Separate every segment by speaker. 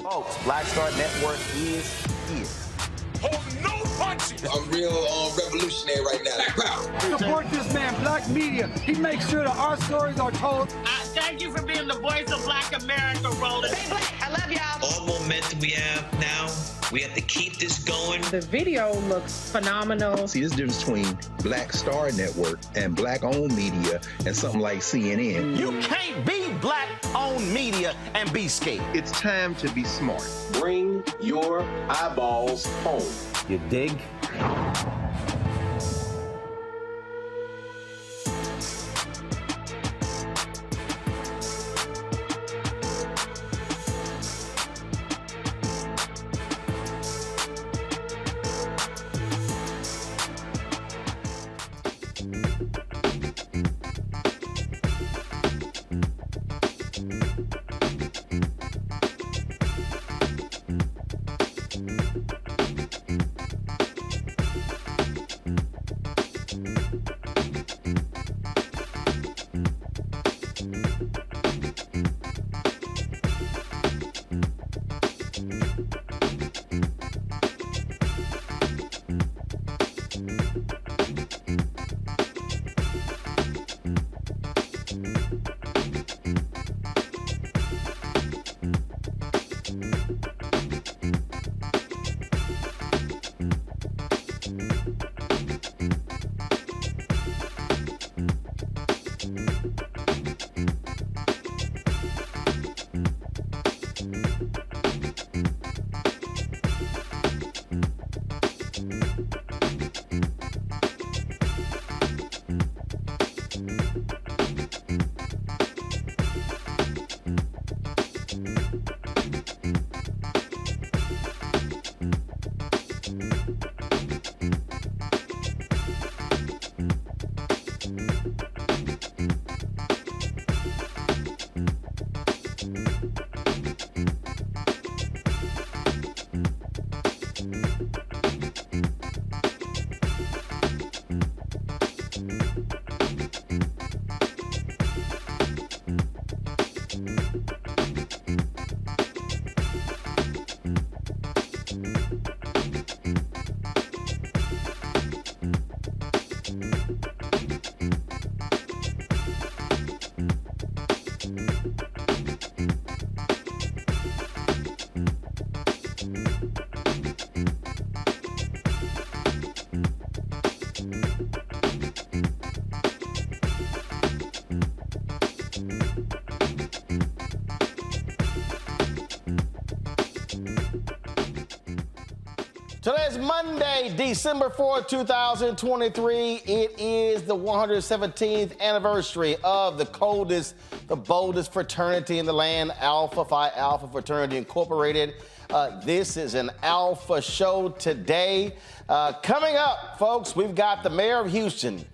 Speaker 1: Folks, Black Star Network is here.
Speaker 2: Hold no punches!
Speaker 3: I'm real revolutionary right now.
Speaker 4: Support this man, Black Media. He makes sure that our stories are told.
Speaker 5: Thank you for being the voice of Black America, Roland.
Speaker 6: Stay black. I love y'all.
Speaker 7: All momentum we have now, we have to keep this going.
Speaker 8: The video looks phenomenal.
Speaker 9: See, there's a difference between Black Star Network and Black-owned media and something like CNN.
Speaker 1: You can't be Black-owned media and be scared.
Speaker 10: It's time to be smart.
Speaker 11: Bring your eyeballs home.
Speaker 1: You dig? Today is Monday, December 4th, 2023. It is the 117th anniversary of the coldest, the boldest fraternity in the land, Alpha Phi Alpha Fraternity Incorporated. This is an Alpha show today. Coming up, folks, we've got the mayor of Houston,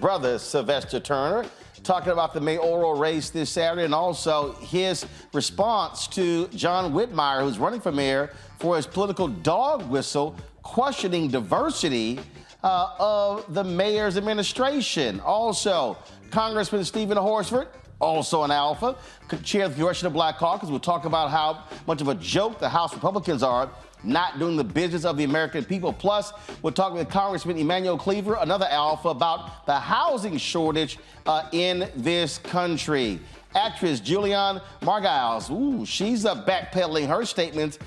Speaker 1: brother Sylvester Turner, talking about the mayoral race this Saturday, and also his response to John Whitmire, who's running for mayor, for his political dog whistle, questioning diversity of the mayor's administration. Also, Congressman Stephen Horsford, also an Alpha, chair of the Congressional Black Caucus. We'll talk about how much of a joke the House Republicans are not doing the business of the American people. Plus, we'll talk with Congressman Emanuel Cleaver, another Alpha, about the housing shortage in this country. Actress Juliana Margulies, she's backpedaling her statements,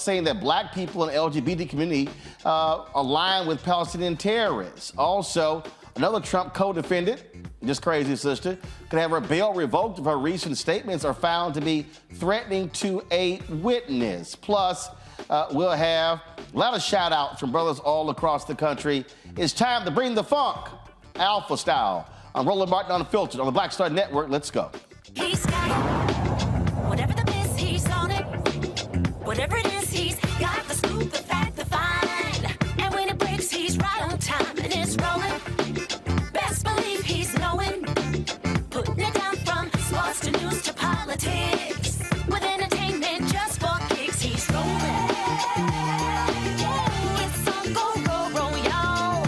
Speaker 1: saying that black people in the LGBT community align with Palestinian terrorists. Also, another Trump co-defendant, just crazy sister, could have her bail revoked if her recent statements are found to be threatening to a witness. Plus, we'll have a lot of shout outs from brothers all across the country. It's time to bring the funk, Alpha style. I'm Roland Martin Unfiltered on the Black Star Network. Let's go.
Speaker 6: He's got it. Whatever the miss, he's on it. Whatever it is, he's got the scoop, the fact, the find. And when it breaks, he's right on time and it's rolling. Best believe he's knowing. Putting it down from sports to news to politics. With entertainment just for kicks, he's rolling. It's on go, roll, roll, y'all.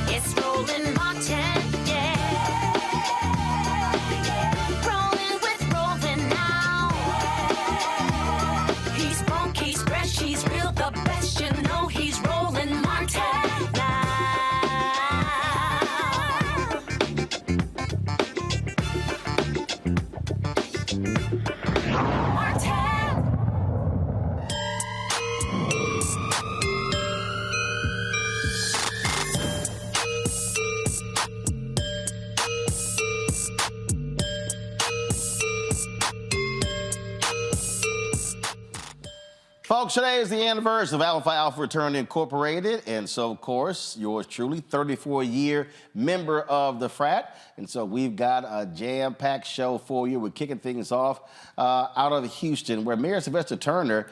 Speaker 6: It's rolling Martin, rolling with rolling now. He's funk, he's fresh, he's real, the best, you know he's rolling Martin now.
Speaker 1: Folks, today is the anniversary of Alpha Alpha Fraternity Incorporated, and so, of course, yours truly, 34-year member of the frat. And so we've got a jam-packed show for you. We're kicking things off out of Houston, where Mayor Sylvester Turner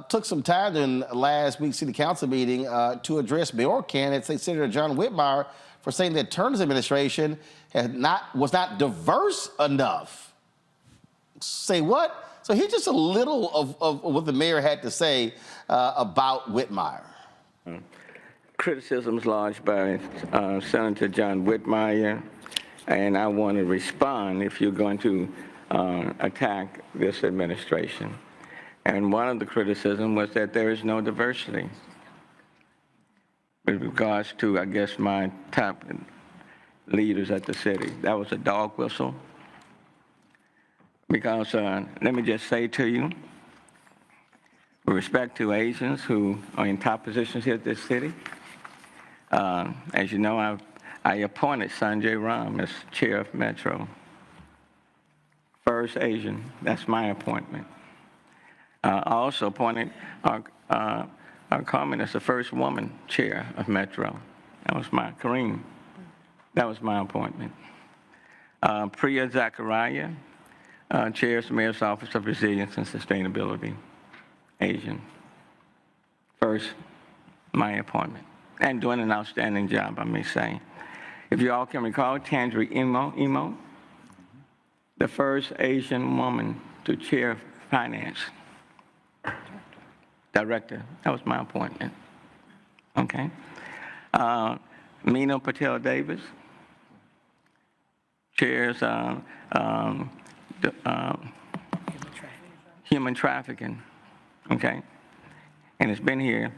Speaker 1: took some time in last week's city council meeting to address mayoral candidate, say Senator John Whitmire, for saying that Turner's administration was not diverse enough. Say what? So here's just a little of what the mayor had to say about Whitmire.
Speaker 12: Criticisms lodged by Senator John Whitmire, and I want to respond if you're going to attack this administration. And one of the criticism was that there is no diversity with regards to, I guess, my top leaders at the city. That was a dog whistle. Because let me just say to you, with respect to Asians who are in top positions here at this city, as you know, I appointed Sanjay Ram as chair of Metro. First Asian, that's my appointment. I also appointed Carmen as the first woman chair of Metro. That was Kareem. That was my appointment. Priya Zachariah chairs the Mayor's Office of Resilience and Sustainability, Asian. First, my appointment. And doing an outstanding job, I may say. If you all can recall, Tandri Emo, the first Asian woman to chair finance. Director, that was my appointment. Okay. Meena Patel Davis chairs human trafficking, okay? And it's been here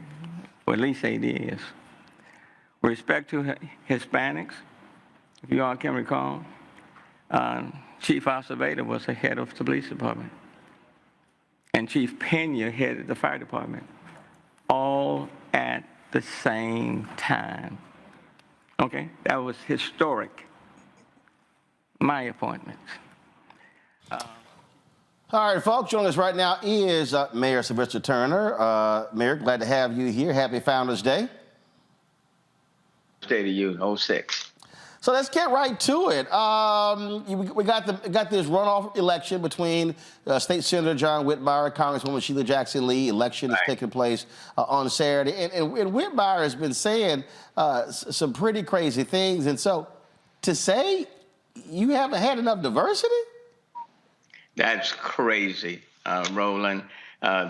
Speaker 12: for at least 8 years. With respect to Hispanics, if you all can recall, Chief Acevedo was the head of the police department. And Chief Pena headed the fire department, all at the same time. Okay, that was historic. My appointments.
Speaker 1: All right, folks, joining us right now is Mayor Sylvester Turner. Mayor, glad to have you here. Happy Founders Day.
Speaker 12: Day to you, 06.
Speaker 1: So let's get right to it. We got this runoff election between State Senator John Whitmire, Congresswoman Sheila Jackson Lee. Election is taking place on Saturday, and Whitmire has been saying some pretty crazy things. And so, to say you haven't had enough diversity?
Speaker 12: That's crazy, Roland.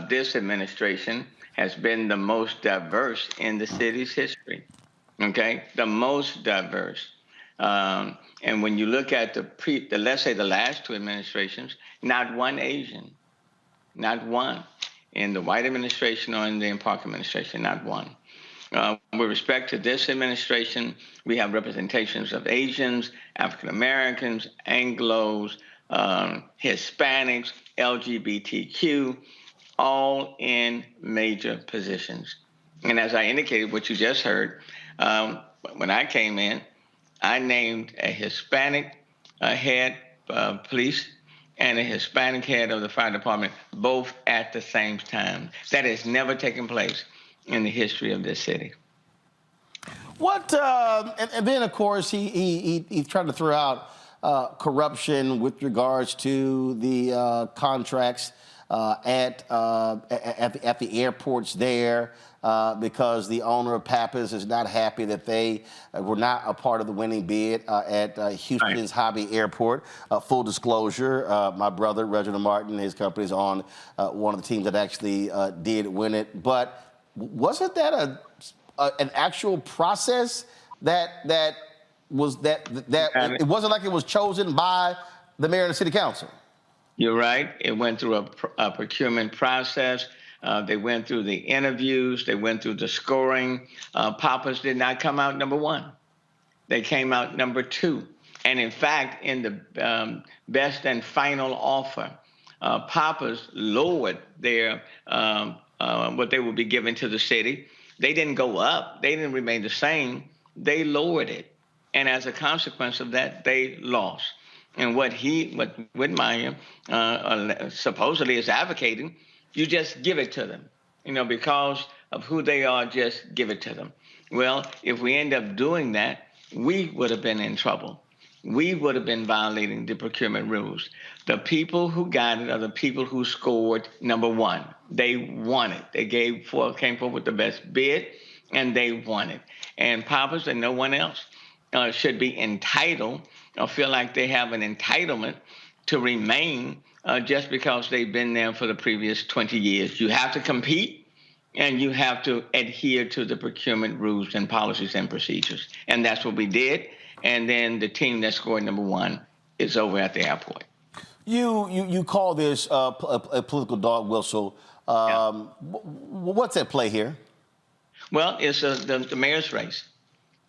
Speaker 12: This administration has been the most diverse in the city's history. Okay, the most diverse. And when you look at let's say the last two administrations, not one Asian, not one. In the White administration or in the Park administration, not one. With respect to this administration, we have representations of Asians, African Americans, Anglos, Hispanics, LGBTQ, all in major positions. And as I indicated, what you just heard, when I came in, I named a Hispanic head of police and a Hispanic head of the fire department, both at the same time. That has never taken place in the history of this city.
Speaker 1: What, and then of course he tried to throw out corruption with regards to the contracts at the airports there. Because the owner of Pappas is not happy that they were not a part of the winning bid at Houston's Hobby Airport. Full disclosure, my brother, Reginald Martin, his company is on one of the teams that actually did win it. But wasn't that an actual process that it wasn't like it was chosen by the mayor and the city council?
Speaker 12: You're right. It went through a procurement process. They went through the interviews. They went through the scoring. Pappas did not come out number one. They came out number two. And in fact, in the best and final offer, Pappas lowered their what they would be giving to the city. They didn't go up. They didn't remain the same. They lowered it. And as a consequence of that, they lost. And what Whitmire supposedly is advocating, you just give it to them, because of who they are, just give it to them. Well, if we end up doing that, we would have been in trouble. We would have been violating the procurement rules. The people who got it are the people who scored number one. They won it. They came forward with the best bid, and they won it. And Pappas and no one else should be entitled or feel like they have an entitlement to remain just because they've been there for the previous 20 years. You have to compete, and you have to adhere to the procurement rules and policies and procedures. And that's what we did. And then the team that scored number one is over at the airport.
Speaker 1: You call this a political dog whistle. What's at play here?
Speaker 12: Well, it's the mayor's race,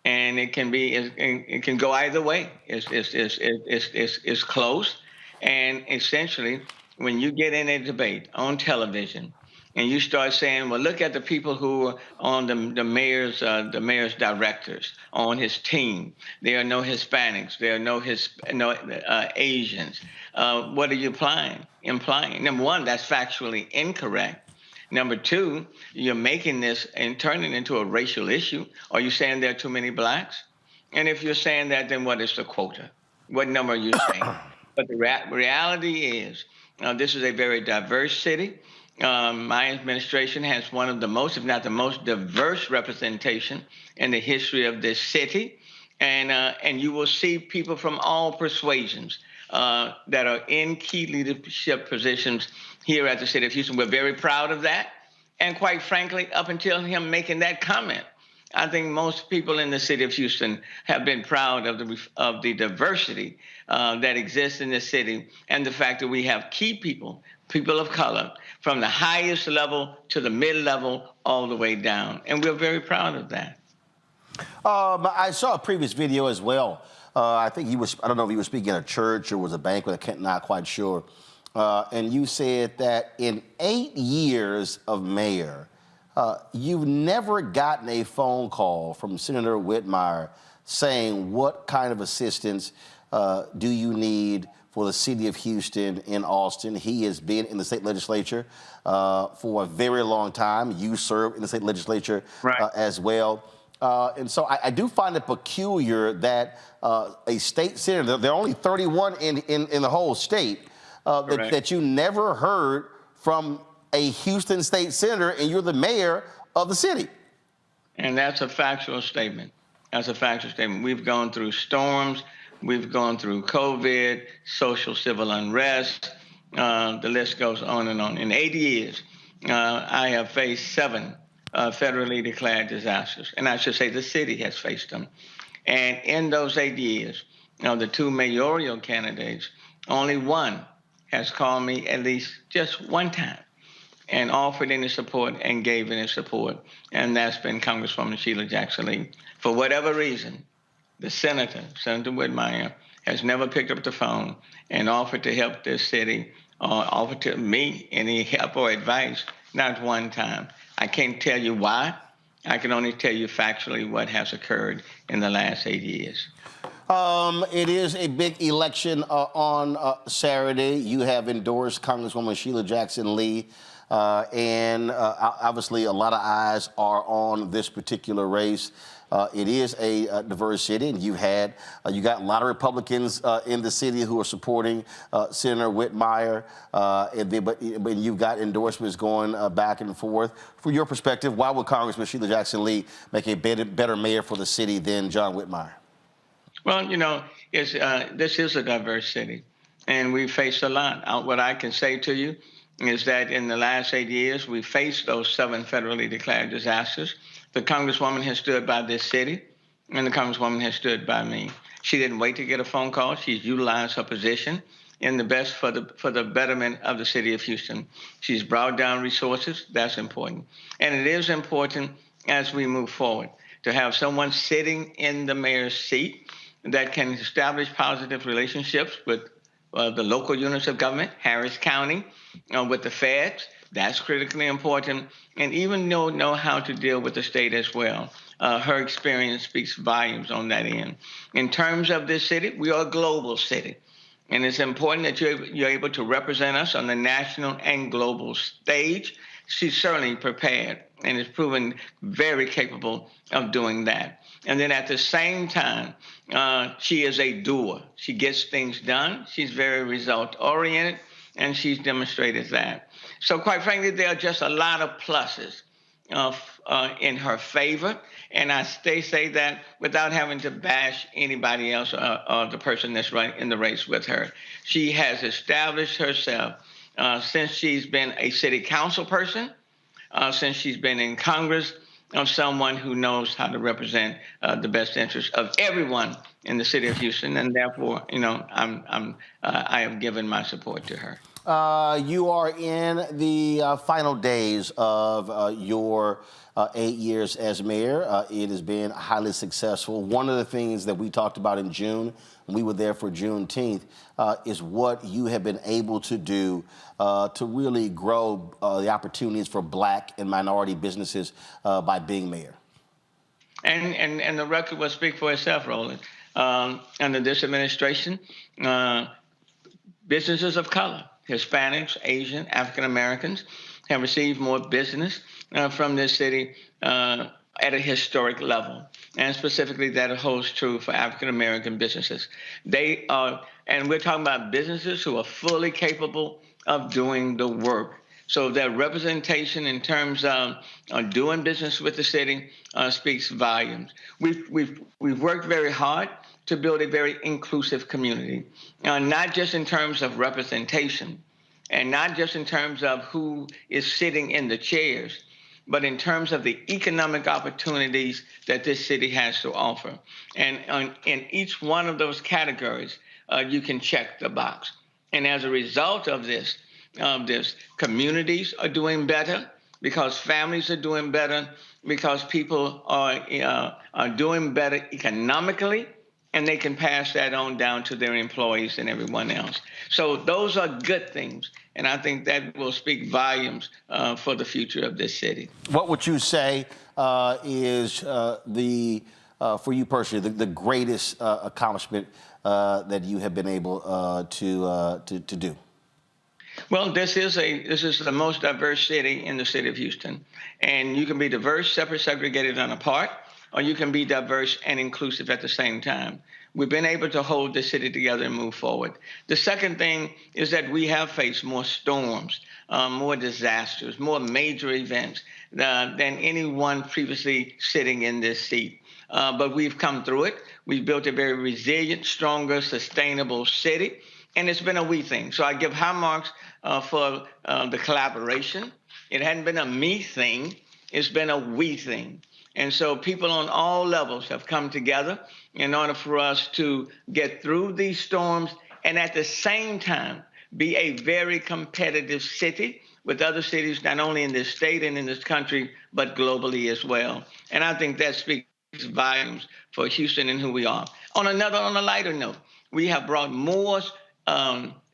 Speaker 12: and it can go either way. It's close, and essentially, when you get in a debate on television, and you start saying, "Well, look at the people who are on the mayor's directors on his team. There are no Hispanics. There are no Asians." What are you implying? Number one, that's factually incorrect. Number two, you're making this and turning it into a racial issue. Are you saying there are too many blacks? And if you're saying that, then what is the quota? What number are you saying? But the reality is, this is a very diverse city. My administration has one of the most, if not the most, diverse representation in the history of this city. And you will see people from all persuasions that are in key leadership positions here at the city of Houston. We're very proud of that. And quite frankly, up until him making that comment, I think most people in the city of Houston have been proud of the diversity that exists in the city, and the fact that we have key people of color, from the highest level to the mid-level, all the way down. And we're very proud of that.
Speaker 1: I saw a previous video as well. I think I don't know if he was speaking at a church or was a banquet, I'm not quite sure. And you said that in 8 years of mayor, you've never gotten a phone call from Senator Whitmire saying what kind of assistance do you need for the city of Houston in Austin. He has been in the state legislature for a very long time. You served in the state legislature as well. And so I do find it peculiar that a state senator, there are only 31 in the whole state, that you never heard from a Houston state senator, and you're the mayor of the city.
Speaker 12: And that's a factual statement. That's a factual statement. We've gone through storms. We've gone through COVID, social civil unrest. The list goes on and on. In 8 years, I have faced 7 federally declared disasters. And I should say the city has faced them. And in those 8 years, the 2 mayoral candidates, only one has called me at least just one time and offered any support and gave any support. And that's been Congresswoman Sheila Jackson Lee. For whatever reason, the Senator Whitmire, has never picked up the phone and offered to help this city or offered to me any help or advice, not one time. I can't tell you why. I can only tell you factually what has occurred in the last 8 years.
Speaker 1: It is a big election on Saturday. You have endorsed Congresswoman Sheila Jackson Lee, and obviously a lot of eyes are on this particular race. It is a diverse city, and you got a lot of Republicans in the city who are supporting Senator Whitmire, but you've got endorsements going back and forth. From your perspective, why would Congressman Sheila Jackson Lee make a better mayor for the city than John Whitmire?
Speaker 12: Well, this is a diverse city, and we faced a lot. What I can say to you is that in the last 8 years, we faced those 7 federally declared disasters. The Congresswoman has stood by this city, and the Congresswoman has stood by me. She didn't wait to get a phone call. She's utilized her position in the best for the betterment of the city of Houston. She's brought down resources. That's important. And it is important as we move forward to have someone sitting in the mayor's seat that can establish positive relationships with the local units of government, Harris County, with the feds. That's critically important. And even know how to deal with the state as well. Her experience speaks volumes on that end. In terms of this city, we are a global city. And it's important that you're able to represent us on the national and global stage. She's certainly prepared and is proven very capable of doing that. And then at the same time, she is a doer. She gets things done. She's very result-oriented, and she's demonstrated that. So quite frankly, there are just a lot of pluses in her favor. And I say that without having to bash anybody else or the person that's right in the race with her. She has established herself since she's been a city council person, since she's been in Congress, of someone who knows how to represent the best interest of everyone in the city of Houston, and therefore, I have given my support to her.
Speaker 1: You are in the final days of your 8 years as mayor. It has been highly successful. One of the things that we talked about in June, when we were there for Juneteenth, is what you have been able to do to really grow the opportunities for Black and minority businesses by being mayor.
Speaker 12: And the record will speak for itself, Roland. Under this administration, businesses of color, Hispanics, Asian, African Americans, have received more business from this city at a historic level, and specifically that holds true for African American businesses. They are, and we're talking about businesses who are fully capable of doing the work. So their representation in terms of doing business with the city speaks volumes. We've worked very hard to build a very inclusive community, not just in terms of representation, and not just in terms of who is sitting in the chairs, but in terms of the economic opportunities that this city has to offer. And in each one of those categories, you can check the box. And as a result of this, communities are doing better, because families are doing better, because people are doing better economically, and they can pass that on down to their employees and everyone else. So those are good things, and I think that will speak volumes for the future of this city.
Speaker 1: What would you say is for you personally, the greatest accomplishment that you have been able to do?
Speaker 12: Well, this is the most diverse city in the city of Houston, and you can be diverse, separate, segregated, and apart, or you can be diverse and inclusive at the same time. We've been able to hold the city together and move forward. The second thing is that we have faced more storms, more disasters, more major events than anyone previously sitting in this seat. But we've come through it. We've built a very resilient, stronger, sustainable city, and it's been a we thing. So I give high marks for the collaboration. It hadn't been a me thing. It's been a we thing. And so people on all levels have come together in order for us to get through these storms and at the same time be a very competitive city with other cities, not only in this state and in this country, but globally as well. And I think that speaks volumes for Houston and who we are. On a lighter note, we have brought more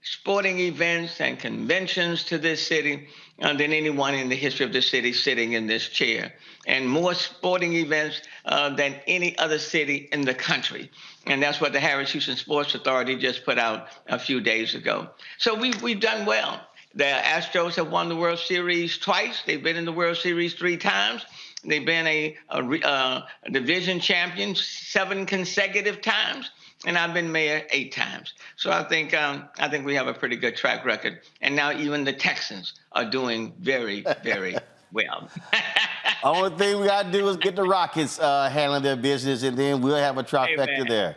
Speaker 12: sporting events and conventions to this city than anyone in the history of the city sitting in this chair, and more sporting events than any other city in the country. And that's what the Harris Houston Sports Authority just put out a few days ago. So we've done well. The Astros have won the World Series twice. They've been in the World Series 3 times. They've been a division champion 7 consecutive times. And I've been mayor 8 times. So I think we have a pretty good track record. And now even the Texans are doing very, very well.
Speaker 1: Only thing we got to do is get the Rockets handling their business, and then we'll have a trifecta there.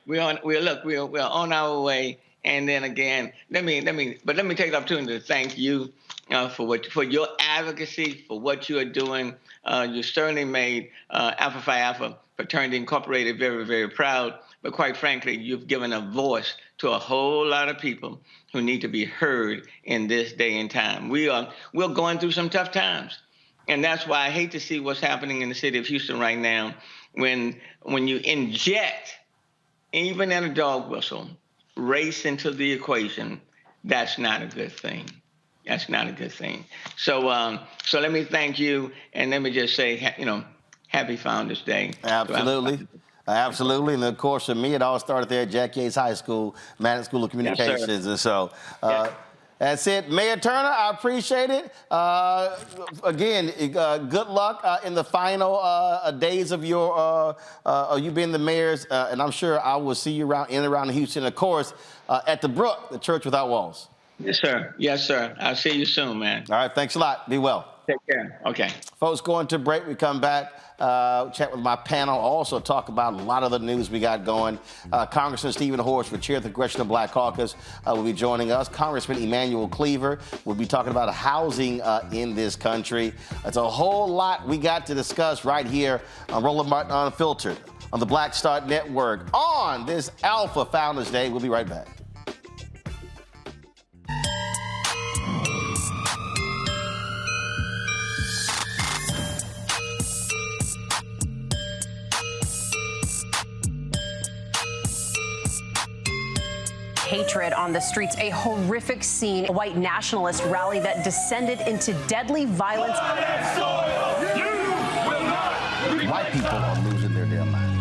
Speaker 12: We're on our way. And then again, let me take the opportunity to thank you for your advocacy, for what you are doing. You certainly made Alpha Phi Alpha Fraternity Incorporated very, very proud. But quite frankly, you've given a voice to a whole lot of people who need to be heard in this day and time. We're going through some tough times. And that's why I hate to see what's happening in the city of Houston right now when you inject, even in a dog whistle, race into the equation. That's not a good thing. That's not a good thing. So let me thank you, and let me just say, happy Founders Day.
Speaker 1: Absolutely. Absolutely. And of course, for me, it all started there at Jack Yates High School, Manning School of Communications. Yes, and so that's it. Mayor Turner, I appreciate it. Again, good luck in the final days of you being the mayor's. And I'm sure I will see you around Houston, of course, at the Brook, the Church Without Walls.
Speaker 12: Yes, sir. Yes, sir. I'll see you soon, man.
Speaker 1: All right, thanks a lot. Be well.
Speaker 12: Take care. Okay.
Speaker 1: Folks, going to break. We come back, chat with my panel, also talk about a lot of the news we got going. Congressman Stephen Horsford, chair of the Congressional Black Caucus, will be joining us. Congressman Emanuel Cleaver will be talking about housing in this country. It's a whole lot we got to discuss right here on Roland Martin Unfiltered on the Black Start Network on this Alpha Founders Day. We'll be right back.
Speaker 13: Hatred on the streets, a horrific scene, a white nationalist rally that descended into deadly violence.
Speaker 1: White people are losing their damn minds.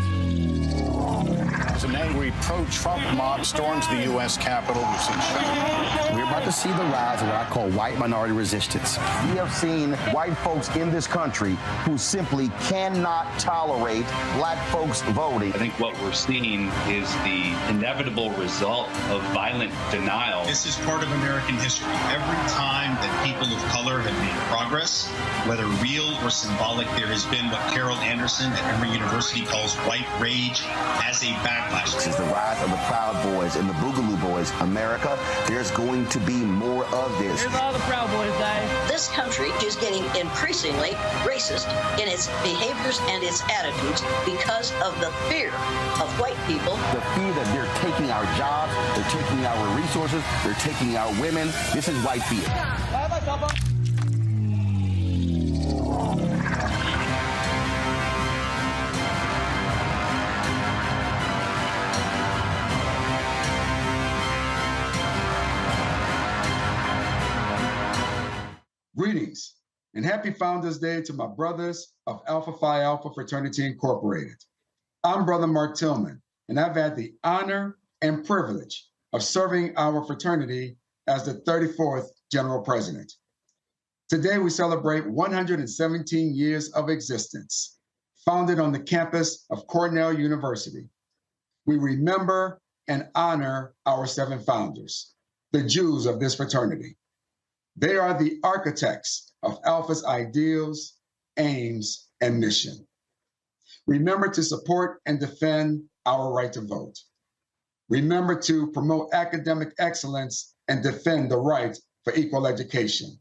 Speaker 14: As an angry pro-Trump mob storms the U.S. Capitol, we've seen shooting.
Speaker 15: We're about to see the rise of what I call white minority resistance. We have seen white folks in this country who simply cannot tolerate black folks voting.
Speaker 16: I think what we're seeing is the inevitable result of violent denial.
Speaker 17: This is part of American history. Every time that people of color have made progress, whether real or symbolic, there has been what Carol Anderson at Emory University calls white rage as a backlash.
Speaker 15: This is the rise of the Proud Boys and the Boogaloo Boys. America, there's going to be more of this.
Speaker 5: Here's all the Proud Boys, guys.
Speaker 18: This country is getting increasingly racist in its behaviors and its attitudes because of the fear of white people.
Speaker 15: The fear that they're taking our jobs, they're taking our resources, they're taking our women. This is white fear.
Speaker 19: Greetings and happy Founders Day to my brothers of Alpha Phi Alpha Fraternity Incorporated. I'm Brother Mark Tillman, and I've had the honor and privilege of serving our fraternity as the 34th General President. Today, we celebrate 117 years of existence, founded on the campus of Cornell University. We remember and honor our 7 founders, the Jews of this fraternity. They are the architects of Alpha's ideals, aims, and mission. Remember to support and defend our right to vote. Remember to promote academic excellence and defend the right for equal education.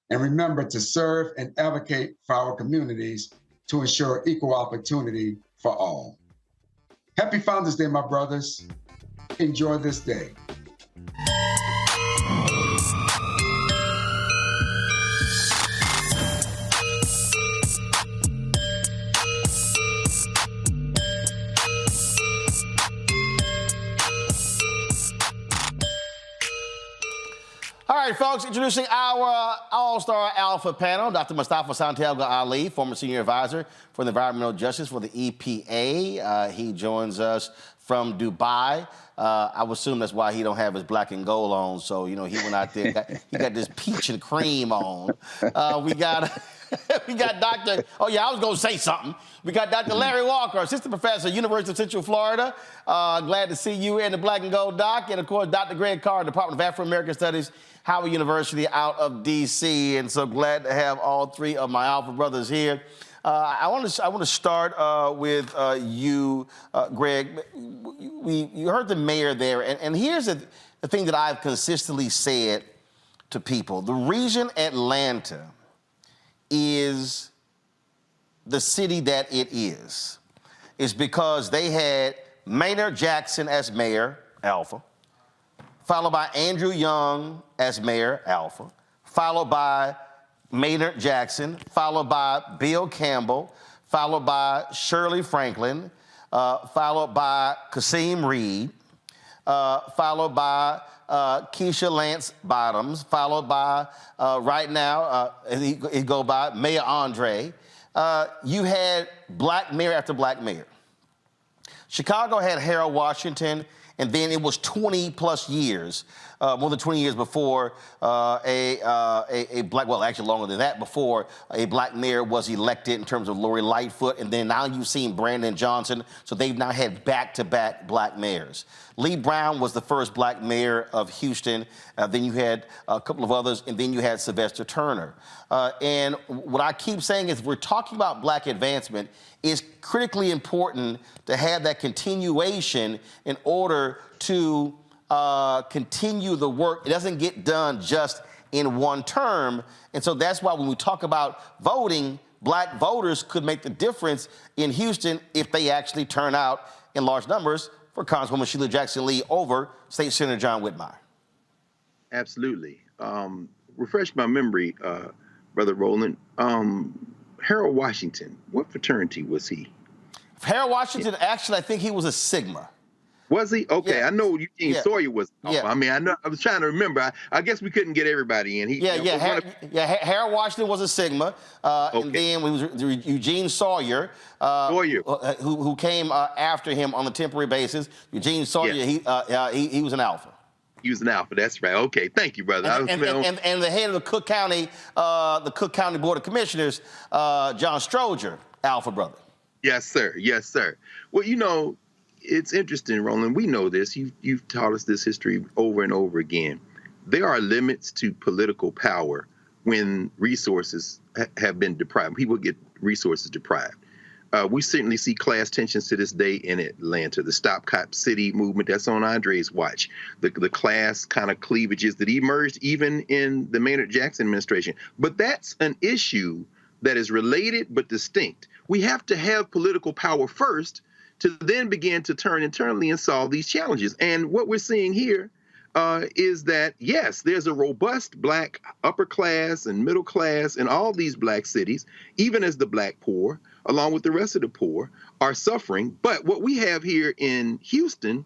Speaker 19: And remember to serve and advocate for our communities to ensure equal opportunity for all. Happy Founders Day, my brothers. Enjoy this day.
Speaker 1: All right, folks, introducing our All-Star Alpha panel, Dr. Mustafa Santiago Ali, former senior advisor for the environmental justice for the EPA. He joins us from Dubai. I would assume that's why he don't have his black and gold on. So, you know, he went out there, he got this peach and cream on. We got Dr. Oh, yeah, I was going to say something. We got Dr. Larry Walker, assistant professor at University of Central Florida. Glad to see you in the black and gold doc. And, of course, Dr. Greg Carr, Department of Afro-American Studies, Howard University out of D.C. And so glad to have all 3 of my Alpha brothers here. I want to start with you, Greg. You heard the mayor there, and here's the thing that I've consistently said to people. The reason Atlanta is the city that it is because they had Maynard Jackson as mayor, Alpha, followed by Andrew Young as mayor, Alpha, followed by Maynard Jackson, followed by Bill Campbell, followed by Shirley Franklin, followed by Kasim Reed, followed by Keisha Lance Bottoms, followed by, right now, he go by Mayor Andre. You had black mayor after black mayor. Chicago had Harold Washington, and then it was 20 plus years more than 20 years before a black, well, actually longer than that, before a black mayor was elected in terms of Lori Lightfoot. And then now you've seen Brandon Johnson. So they've now had back-to-back black mayors. Lee Brown was the first black mayor of Houston. Then you had a couple of others, and then you had Sylvester Turner. And what I keep saying is, if we're talking about black advancement, it's critically important to have that continuation in order to continue the work. It doesn't get done just in one term. And so that's why when we talk about voting, black voters could make the difference in Houston if they actually turn out in large numbers for Congresswoman Sheila Jackson Lee over State Senator John Whitmire.
Speaker 10: Absolutely. Refresh my memory, Brother Roland. Harold Washington, what fraternity was he?
Speaker 1: Harold Washington, actually, I think he was a Sigma.
Speaker 10: Was he? Okay,
Speaker 1: Yeah.
Speaker 10: I know Eugene
Speaker 1: Yeah.
Speaker 10: Sawyer was.
Speaker 1: Yeah.
Speaker 10: I mean, I was trying to remember. I guess we couldn't get everybody in.
Speaker 1: Harold Washington was a Sigma, and then we was Eugene Sawyer, who came after him on a temporary basis. Eugene Sawyer, he was an Alpha.
Speaker 10: He was an Alpha. That's right. Okay, thank you, brother.
Speaker 1: And the head of the Cook County Board of Commissioners, John Stroger, Alpha brother.
Speaker 10: Yes, sir. Yes, sir. Well, you know, it's interesting, Roland. We know this. You've taught us this history over and over again. There are limits to political power when resources have been deprived. People get resources deprived. We certainly see class tensions to this day in Atlanta. The Stop Cop City movement, that's on Andre's watch. The class kind of cleavages that emerged even in the Maynard Jackson administration. But that's an issue that is related but distinct. We have to have political power first to then begin to turn internally and solve these challenges. And what we're seeing here is that, yes, there's a robust black upper class and middle class in all these black cities, even as the black poor, along with the rest of the poor, are suffering. But what we have here in Houston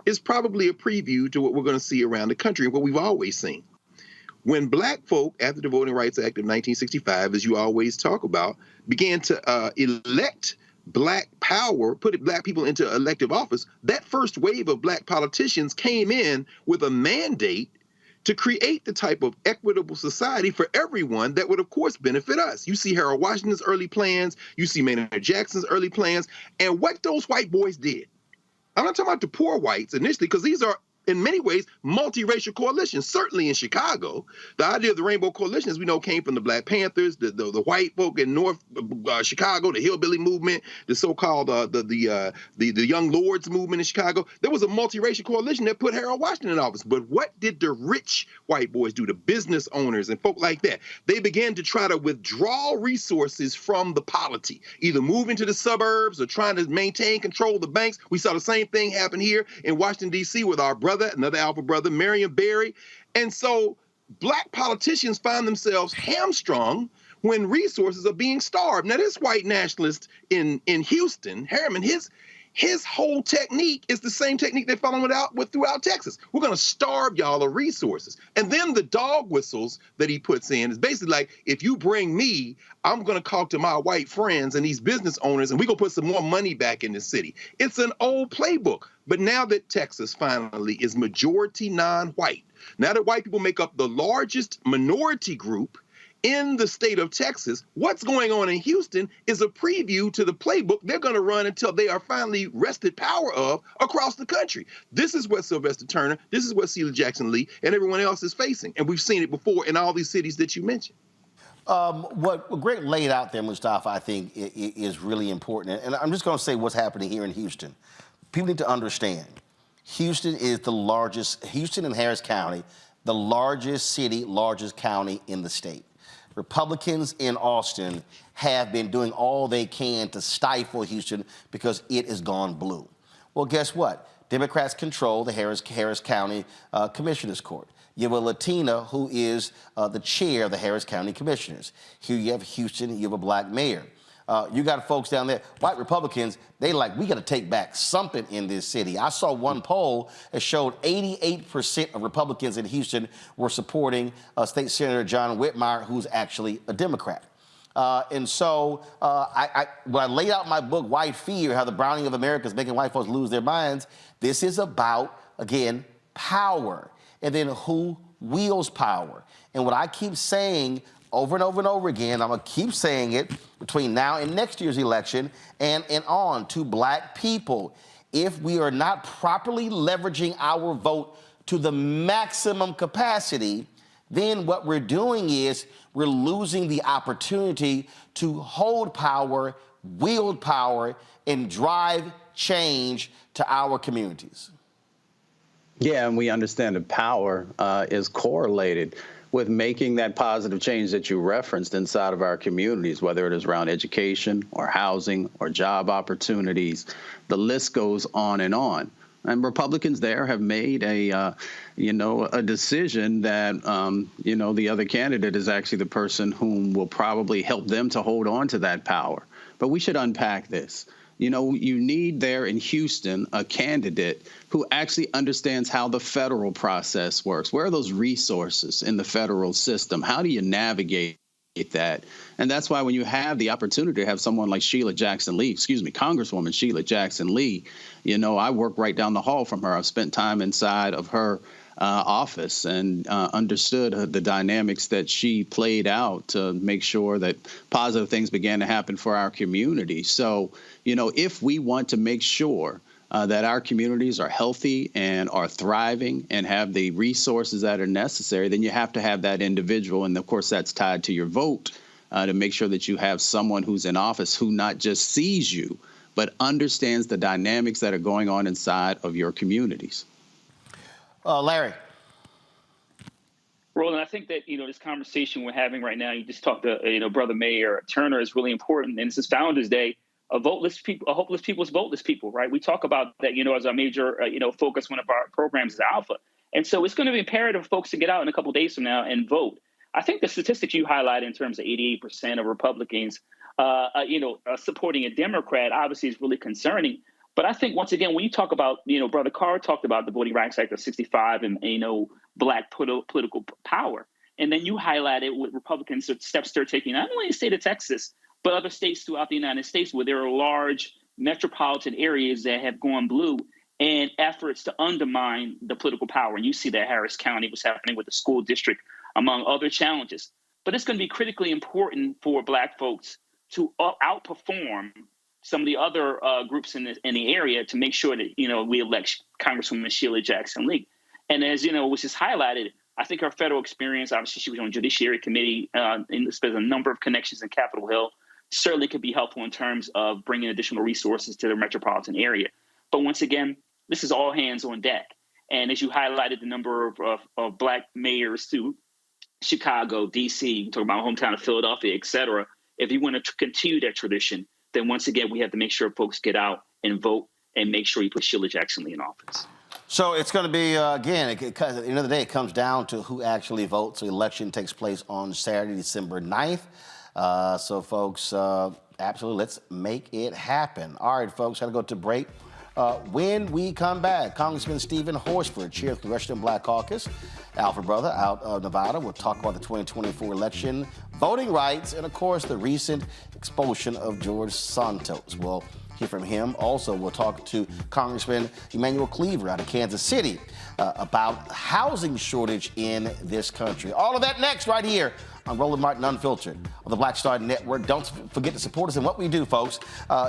Speaker 10: is probably a preview to what we're going to see around the country and what we've always seen. When black folk, after the Voting Rights Act of 1965, as you always talk about, began to elect black power, put black people into elective office, that first wave of black politicians came in with a mandate to create the type of equitable society for everyone that would, of course, benefit us. You see Harold Washington's early plans, you see Maynard Jackson's early plans, and what those white boys did. I'm not talking about the poor whites initially, because these are, in many ways, multiracial coalitions. Certainly in Chicago, the idea of the Rainbow Coalition, as we know, came from the Black Panthers, the white folk in North Chicago, the hillbilly movement, the so-called the Young Lords movement in Chicago. There was a multiracial coalition that put Harold Washington in office. But what did the rich white boys do, the business owners and folk like that? They began to try to withdraw resources from the polity, either moving to the suburbs or trying to maintain control of the banks. We saw the same thing happen here in Washington, D.C. with our another Alpha brother, Marion Barry. And so black politicians find themselves hamstrung when resources are being starved. Now, this white nationalist in Houston, Harriman, his whole technique is the same technique they're following throughout Texas. We're going to starve y'all of resources. And then the dog whistles that he puts in is basically like, if you bring me, I'm going to talk to my white friends and these business owners, and we're going to put some more money back in the city. It's an old playbook. But now that Texas finally is majority non-white, now that white people make up the largest minority group in the state of Texas, what's going on in Houston is a preview to the playbook they're going to run until they are finally wrested power of across the country. This is what Sylvester Turner, this is what Sheila Jackson Lee, and everyone else is facing. And we've seen it before in all these cities that you mentioned.
Speaker 1: What Greg laid out there, Mustafa, I think is really important. And I'm just going to say what's happening here in Houston. People need to understand, Houston is the largest, Houston and Harris County, the largest city, largest county in the state. Republicans in Austin have been doing all they can to stifle Houston because it has gone blue. Well, guess what? Democrats control the Harris County Commissioners Court. You have a Latina who is the chair of the Harris County Commissioners. Here you have Houston, you have a black mayor. You got folks down there, white Republicans, we got to take back something in this city. I saw one poll that showed 88% of Republicans in Houston were supporting State Senator John Whitmire, who's actually a Democrat. And so when I laid out my book, White Fear, How the Browning of America is Making White Folks Lose Their Minds, this is about, again, power. and then who wields power. And what I keep saying over and over and over again, I'm gonna keep saying it between now and next year's election and on to black people. If we are not properly leveraging our vote to the maximum capacity, then what we're doing is we're losing the opportunity to hold power, wield power, and drive change to our communities.
Speaker 20: Yeah, and we understand that power is correlated with making that positive change that you referenced inside of our communities, whether it is around education or housing or job opportunities. The list goes on and on. And Republicans there have made a decision that, the other candidate is actually the person whom will probably help them to hold on to that power. But we should unpack this. You need there in Houston a candidate who actually understands how the federal process works. Where are those resources in the federal system? How do you navigate that? And that's why when you have the opportunity to have someone like Congresswoman Sheila Jackson Lee, I work right down the hall from her. I've spent time inside of her office and understood the dynamics that she played out to make sure that positive things began to happen for our community. So, if we want to make sure that our communities are healthy and are thriving and have the resources that are necessary, then you have to have that individual. And of course, that's tied to your vote to make sure that you have someone who's in office who not just sees you, but understands the dynamics that are going on inside of your communities.
Speaker 1: Larry.
Speaker 21: Roland, I think that, this conversation we're having right now, you just talked to, Brother Mayor Turner, is really important. And this is Founders Day. Hopeless people is voteless people, right? We talk about that, as our major, focus. One of our programs is Alpha. And so it's going to be imperative for folks to get out in a couple of days from now and vote. I think the statistics you highlight in terms of 88% of Republicans, supporting a Democrat, obviously is really concerning. But I think, once again, when you talk about, Brother Carr talked about the Voting Rights Act of 65 and, black political power. And then you highlighted what Republicans steps they're taking, not only in the state of Texas, but other states throughout the United States where there are large metropolitan areas that have gone blue and efforts to undermine the political power. And you see that Harris County, what's happening with the school district, among other challenges. But it's going to be critically important for black folks to outperform some of the other groups in the area to make sure that, we elect Congresswoman Sheila Jackson Lee. And as, was just highlighted, I think her federal experience, obviously she was on Judiciary Committee, and there's a number of connections in Capitol Hill, certainly could be helpful in terms of bringing additional resources to the metropolitan area. But once again, this is all hands on deck. And as you highlighted the number of black mayors through Chicago, D.C., talking about my hometown of Philadelphia, et cetera, if you want to continue that tradition, then once again, we have to make sure folks get out and vote and make sure you put Sheila Jackson Lee in office.
Speaker 1: So it's going to be, again, at the end of the day, it comes down to who actually votes. The election takes place on Saturday, December 9th. So, folks, absolutely, let's make it happen. All right, folks, got to go to break. When we come back, Congressman Stephen Horsford, chair of the Congressional Black Caucus, Alpha brother out of Nevada, will talk about the 2024 election, voting rights, and, of course, the recent expulsion of George Santos. We'll hear from him. Also, we'll talk to Congressman Emanuel Cleaver out of Kansas City about housing shortage in this country. All of that next right here on Roland Martin Unfiltered on the Black Star Network. Don't forget to support us in what we do, folks.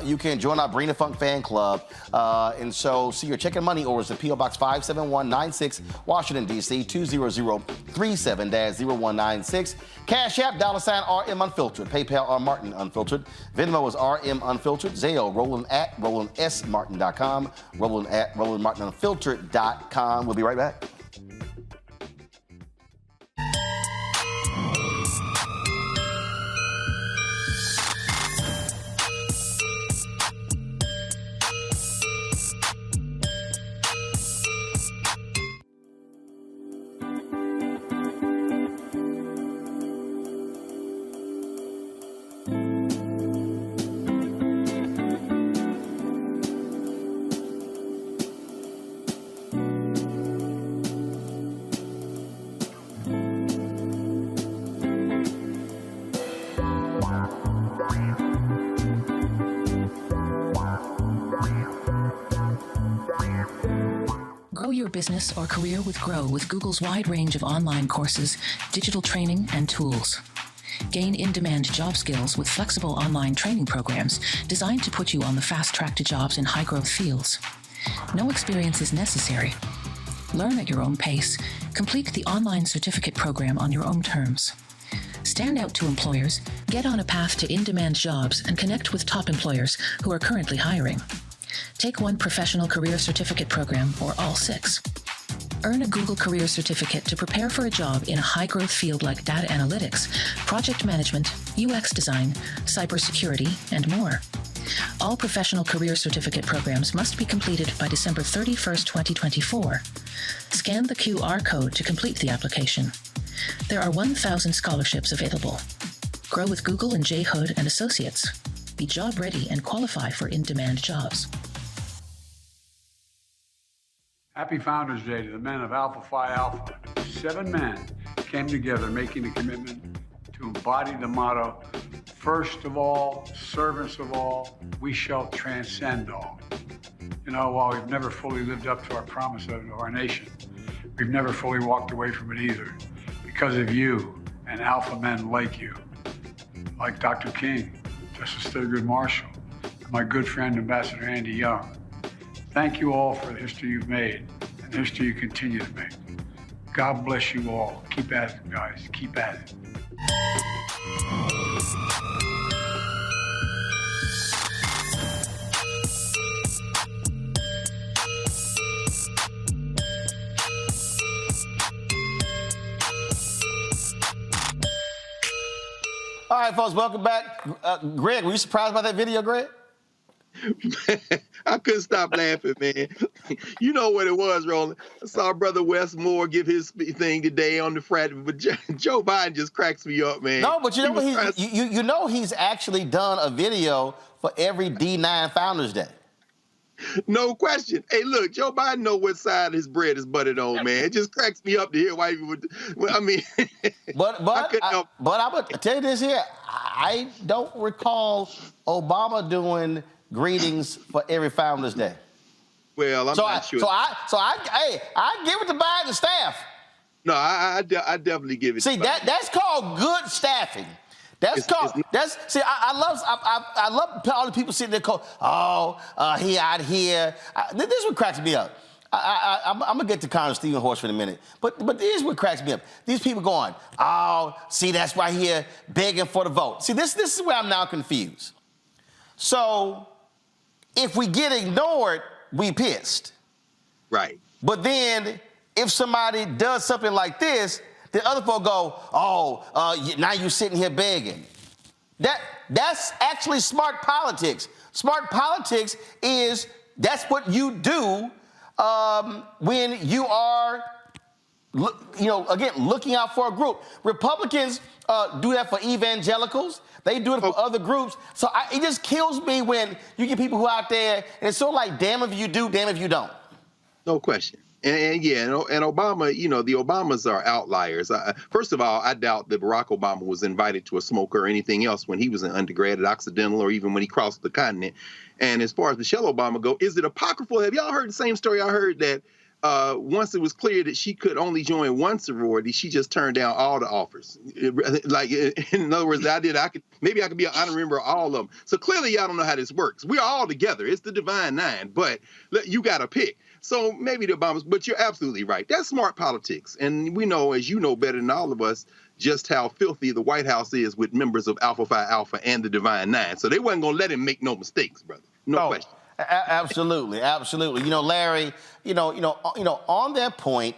Speaker 1: You can join our Brina Funk fan club. And so see your check and money orders at P.O. Box 57196, Washington, D.C., 20037-0196. Cash App, $RM Unfiltered. PayPal, R Martin Unfiltered. Venmo is RM Unfiltered. Zelle, Roland at RolandSMartin.com. Roland at RolandMartinUnfiltered.com. We'll be right back.
Speaker 2: business or career with Grow with Google's wide range of online courses, digital training, and tools. Gain in-demand job skills with flexible online training programs designed to put you on the fast track to jobs in high-growth fields. No experience is necessary. Learn at your own pace. Complete the online certificate program on your own terms. Stand out to employers, get on a path to in-demand jobs, and connect with top employers who are currently hiring. Take one professional career certificate program or all 6. Earn a Google Career Certificate to prepare for a job in a high-growth field like data analytics, project management, UX design, cybersecurity, and more. All professional career certificate programs must be completed by December 31st, 2024. Scan the QR code to complete the application. There are 1,000 scholarships available. Grow with Google and J. Hood and Associates. Be job ready and qualify for in-demand jobs.
Speaker 4: Happy Founders Day to the men of Alpha Phi Alpha. 7 men came together making a commitment to embody the motto, first of all, servants of all, we shall transcend all. You know, while we've never fully lived up to our promise of our nation, we've never fully walked away from it either. Because of you and alpha men like you, like Dr. King, Justice Thurgood Marshall, and my good friend Ambassador Andy Young. Thank you all for the history you've made and the history you continue to make. God bless you all. Keep at it, guys. Keep at it.
Speaker 1: All right, folks, welcome back. Greg, were you surprised by that video, Greg?
Speaker 10: I couldn't stop laughing, man. You know what it was, Roland. I saw Brother Wes Moore give his thing today on the Friday, but Joe Biden just cracks me up, man.
Speaker 1: No, but you know what? You know he's actually done a video for every D9 Founders Day.
Speaker 10: No question. Hey, look, Joe Biden know what side his bread is buttered on, man. It just cracks me up to hear why people. I mean,
Speaker 1: but I'm gonna tell you this here. I don't recall Obama doing greetings for every Founders Day.
Speaker 10: Well, I'm not sure.
Speaker 1: So I give it to Biden staff.
Speaker 10: No, I definitely give it.
Speaker 1: See, that's called good staffing. I love all the people sitting there going, he out here. This is what cracks me up. I'm gonna get to Congress Stephen Horsford in a minute, but this is what cracks me up. These people going, see, that's right here begging for the vote. See, this is where I'm now confused. So, if we get ignored, we pissed.
Speaker 10: Right.
Speaker 1: But then, if somebody does something like this, the other folk go, now you're sitting here begging. That's actually smart politics. Smart politics is that's what you do when you are, looking out for a group. Republicans do that for evangelicals. They do it for other groups. So it just kills me when you get people who are out there, and it's sort of like, damn if you do, damn if you don't.
Speaker 10: No question. And Obama, the Obamas are outliers. First of all, I doubt that Barack Obama was invited to a smoke or anything else when he was an undergrad at Occidental or even when he crossed the continent. And as far as Michelle Obama go, is it apocryphal? Have y'all heard the same story I heard that once it was clear that she could only join one sorority, she just turned down all the offers. Like, in other words, I could be an honorary member of all of them. So clearly y'all don't know how this works. We're all together. It's the Divine Nine, but you got to pick. So maybe the Obamas, but you're absolutely right. That's smart politics. And we know, as you know better than all of us, just how filthy the White House is with members of Alpha Phi Alpha and the Divine Nine. So they wasn't going to let him make no mistakes, brother. No question.
Speaker 1: Absolutely, absolutely. Larry, on that point,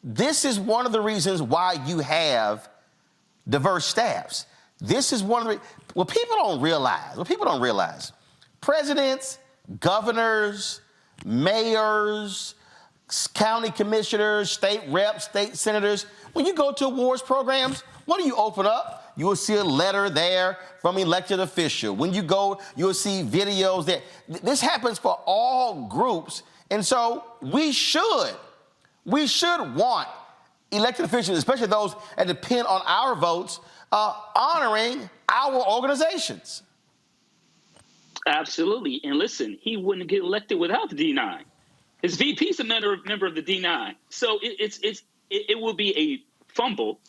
Speaker 1: this is one of the reasons why you have diverse staffs. This is one of the what people don't realize. Presidents, governors, mayors, county commissioners, state reps, state senators, when you go to awards programs, what do you open up? You will see a letter there from elected official. When you go, you'll see videos there. This happens for all groups. And so we should want elected officials, especially those that depend on our votes, honoring our organizations.
Speaker 21: Absolutely. And listen, he wouldn't get elected without the D9. His VP is a member of the D9. So it will be a fumble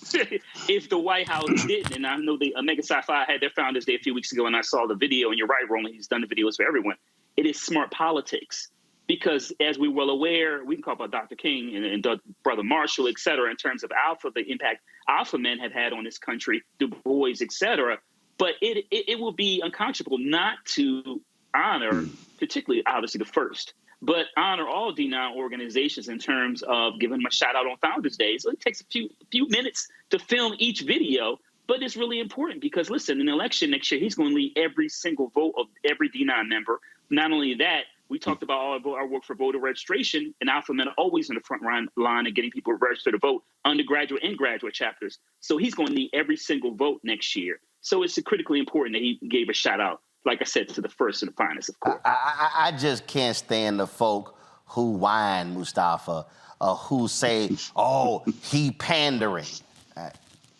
Speaker 21: if the White House didn't. And I know the Omega Sci-Fi had their Founders Day a few weeks ago, and I saw the video. And you're right, Roland. He's done the videos for everyone. It is smart politics because, as we're well aware, we can talk about Dr. King and Brother Marshall, et cetera, in terms of Alpha, the impact Alpha men have had on this country, Du Bois, et cetera. But it will be unconscionable not to honor, particularly, obviously, the first, but honor all D9 organizations in terms of giving them a shout out on Founders Day. So it takes a few minutes to film each video, but it's really important because, listen, in the election next year, he's going to lead every single vote of every D9 member. Not only that, we talked about all our work for voter registration, and Alpha men are always in the front line of getting people registered to vote, undergraduate and graduate chapters. So he's going to need every single vote next year. So it's critically important that he gave a shout out, like I said, to the first and the finest, of course.
Speaker 1: I just can't stand the folk who whine, Mustafa, who say, oh, he pandering.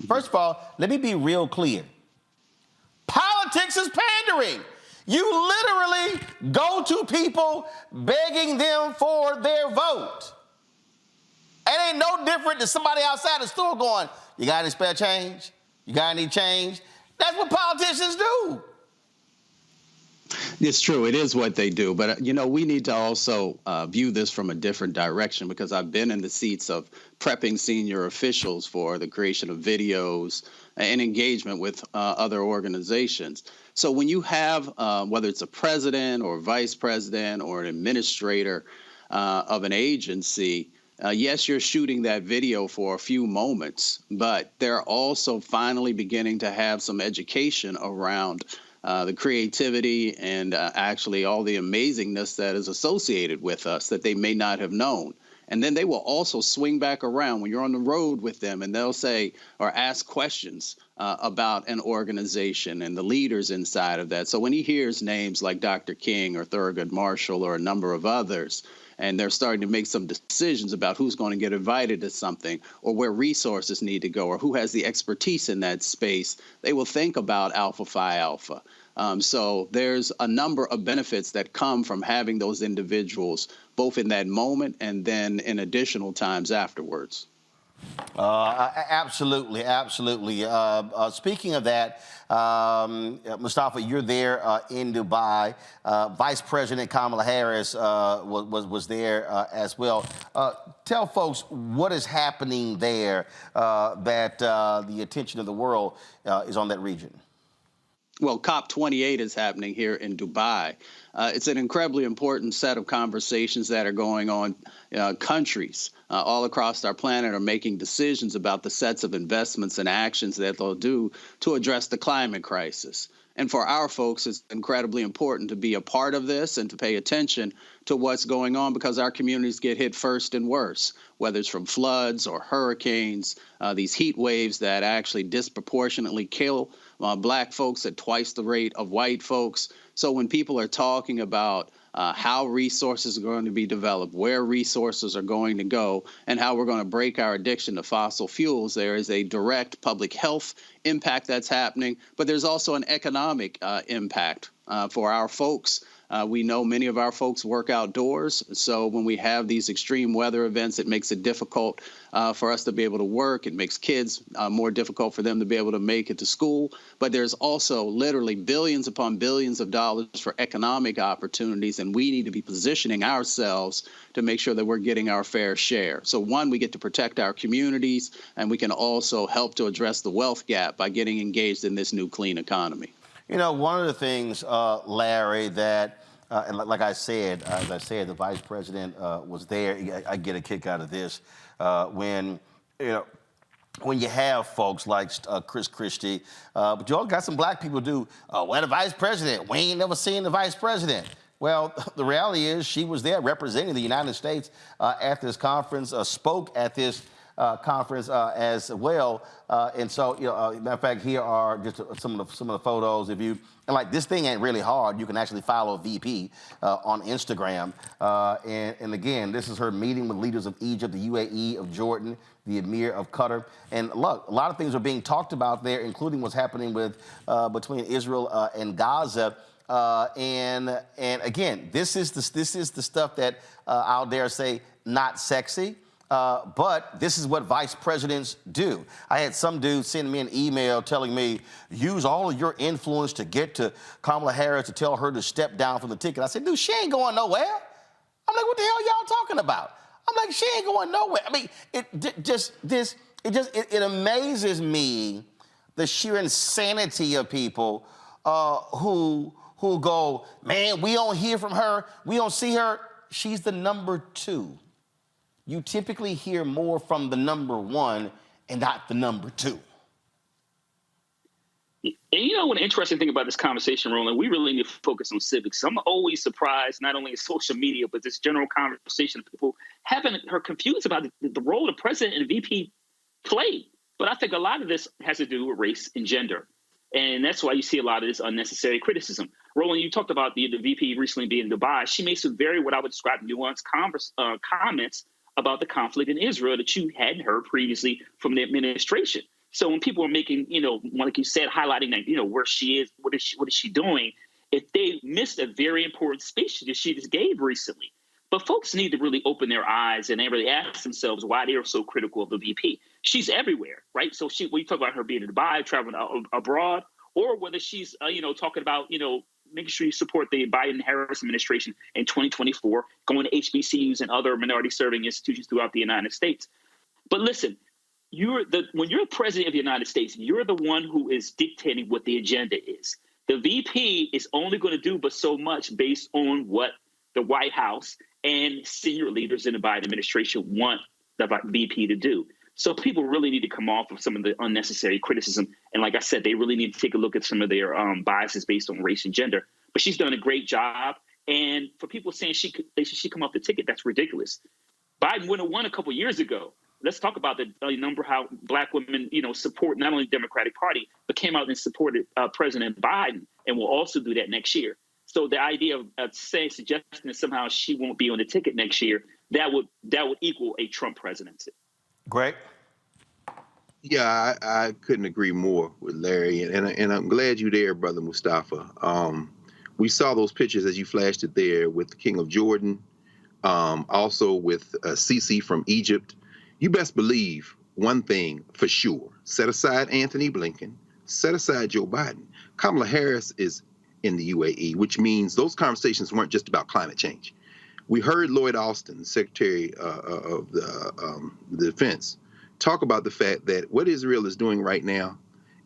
Speaker 1: First of all, let me be real clear. Politics is pandering. You literally go to people begging them for their vote. It ain't no different than somebody outside the store going, you got any spare change? You got any change? That's what politicians do.
Speaker 20: It's true. It is what they do. But, we need to also view this from a different direction because I've been in the seats of prepping senior officials for the creation of videos and engagement with other organizations. So when you have, whether it's a president or vice president or an administrator of an agency, yes, you're shooting that video for a few moments, but they're also finally beginning to have some education around the creativity and actually all the amazingness that is associated with us that they may not have known. And then they will also swing back around when you're on the road with them and they'll say or ask questions about an organization and the leaders inside of that. So when he hears names like Dr. King or Thurgood Marshall or a number of others, and they're starting to make some decisions about who's going to get invited to something or where resources need to go or who has the expertise in that space, they will think about Alpha Phi Alpha. So there's a number of benefits that come from having those individuals both in that moment and then in additional times afterwards.
Speaker 1: Absolutely, absolutely. Speaking of that, Mustafa, you're there in Dubai. Vice President Kamala Harris was there as well. Tell folks what is happening there that the attention of the world is on that region.
Speaker 20: Well, COP28 is happening here in Dubai. It's an incredibly important set of conversations that are going on. Countries all across our planet are making decisions about the sets of investments and actions that they'll do to address the climate crisis. And for our folks, it's incredibly important to be a part of this and to pay attention to what's going on because our communities get hit first and worse, whether it's from floods or hurricanes, these heat waves that actually disproportionately kill Black folks at twice the rate of white folks. So when people are talking about how resources are going to be developed, where resources are going to go, and how we're going to break our addiction to fossil fuels, there is a direct public health impact that's happening, but there's also an economic impact for our folks. We know many of our folks work outdoors, so when we have these extreme weather events, it makes it difficult for us to be able to work. It makes kids more difficult for them to be able to make it to school. But there's also literally billions upon billions of dollars for economic opportunities, and we need to be positioning ourselves to make sure that we're getting our fair share. So one, we get to protect our communities, and we can also help to address the wealth gap by getting engaged in this new clean economy.
Speaker 1: You know, one of the things, Larry, that and like I said, as I said, the vice president was there. I get a kick out of this when you have folks like Chris Christie, but you all got some Black people do. Where the vice president? We ain't never seen the vice president. Well, the reality is she was there representing the United States at this conference, spoke at this conference as well. And so, matter of fact, here are just some of the photos. And like this thing ain't really hard. You can actually follow VP on Instagram. And again, this is her meeting with leaders of Egypt, the UAE, of Jordan, the Emir of Qatar. And look, a lot of things are being talked about there, including what's happening with between Israel and Gaza. And again, this is the stuff that I'll dare say not sexy. But this is what vice presidents do. I had some dude send me an email telling me, use all of your influence to get to Kamala Harris to tell her to step down from the ticket. I said, dude, she ain't going nowhere. I'm like, what the hell y'all talking about? I'm like, she ain't going nowhere. I mean, it amazes me the sheer insanity of people who go, man, we don't hear from her, we don't see her. She's the number 2. You typically hear more from the number 1 and not the number 2.
Speaker 21: And you know what an interesting thing about this conversation, Roland, we really need to focus on civics. I'm always surprised, not only in social media, but this general conversation of people having her confused about the role the president and the VP play. But I think a lot of this has to do with race and gender. And that's why you see a lot of this unnecessary criticism. Roland, you talked about the VP recently being in Dubai. She made some very, what I would describe, nuanced comments about the conflict in Israel that you hadn't heard previously from the administration. So when people are making, like you said, highlighting that, where she is, what is she doing, if they missed a very important speech that she just gave recently. But folks need to really open their eyes and they really ask themselves why they are so critical of the VP. She's everywhere, right? So when you talk about her being in Dubai, traveling abroad, or whether she's, talking about, making sure you support the Biden-Harris administration in 2024, going to HBCUs and other minority-serving institutions throughout the United States. But listen, when you're president of the United States, you're the one who is dictating what the agenda is. The VP is only going to do but so much based on what the White House and senior leaders in the Biden administration want the VP to do. So people really need to come off of some of the unnecessary criticism. And like I said, they really need to take a look at some of their biases based on race and gender. But she's done a great job. And for people saying they should come off the ticket, that's ridiculous. Biden would have won a couple years ago. Let's talk about the number how Black women, support not only the Democratic Party, but came out and supported President Biden and will also do that next year. So the idea of suggesting that somehow she won't be on the ticket next year, that would equal a Trump presidency.
Speaker 1: Greg?
Speaker 10: Yeah, I couldn't agree more with Larry, and I'm glad you're there, Brother Mustafa. We saw those pictures as you flashed it there with the King of Jordan, also with Sisi from Egypt. You best believe one thing for sure. Set aside Anthony Blinken, set aside Joe Biden. Kamala Harris is in the UAE, which means those conversations weren't just about climate change. We heard Lloyd Austin, Secretary of the Defense, talk about the fact that what Israel is doing right now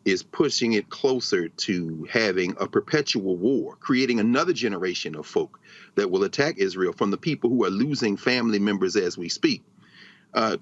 Speaker 10: is pushing it closer to having a perpetual war, creating another generation of folk that will attack Israel from the people who are losing family members as we speak.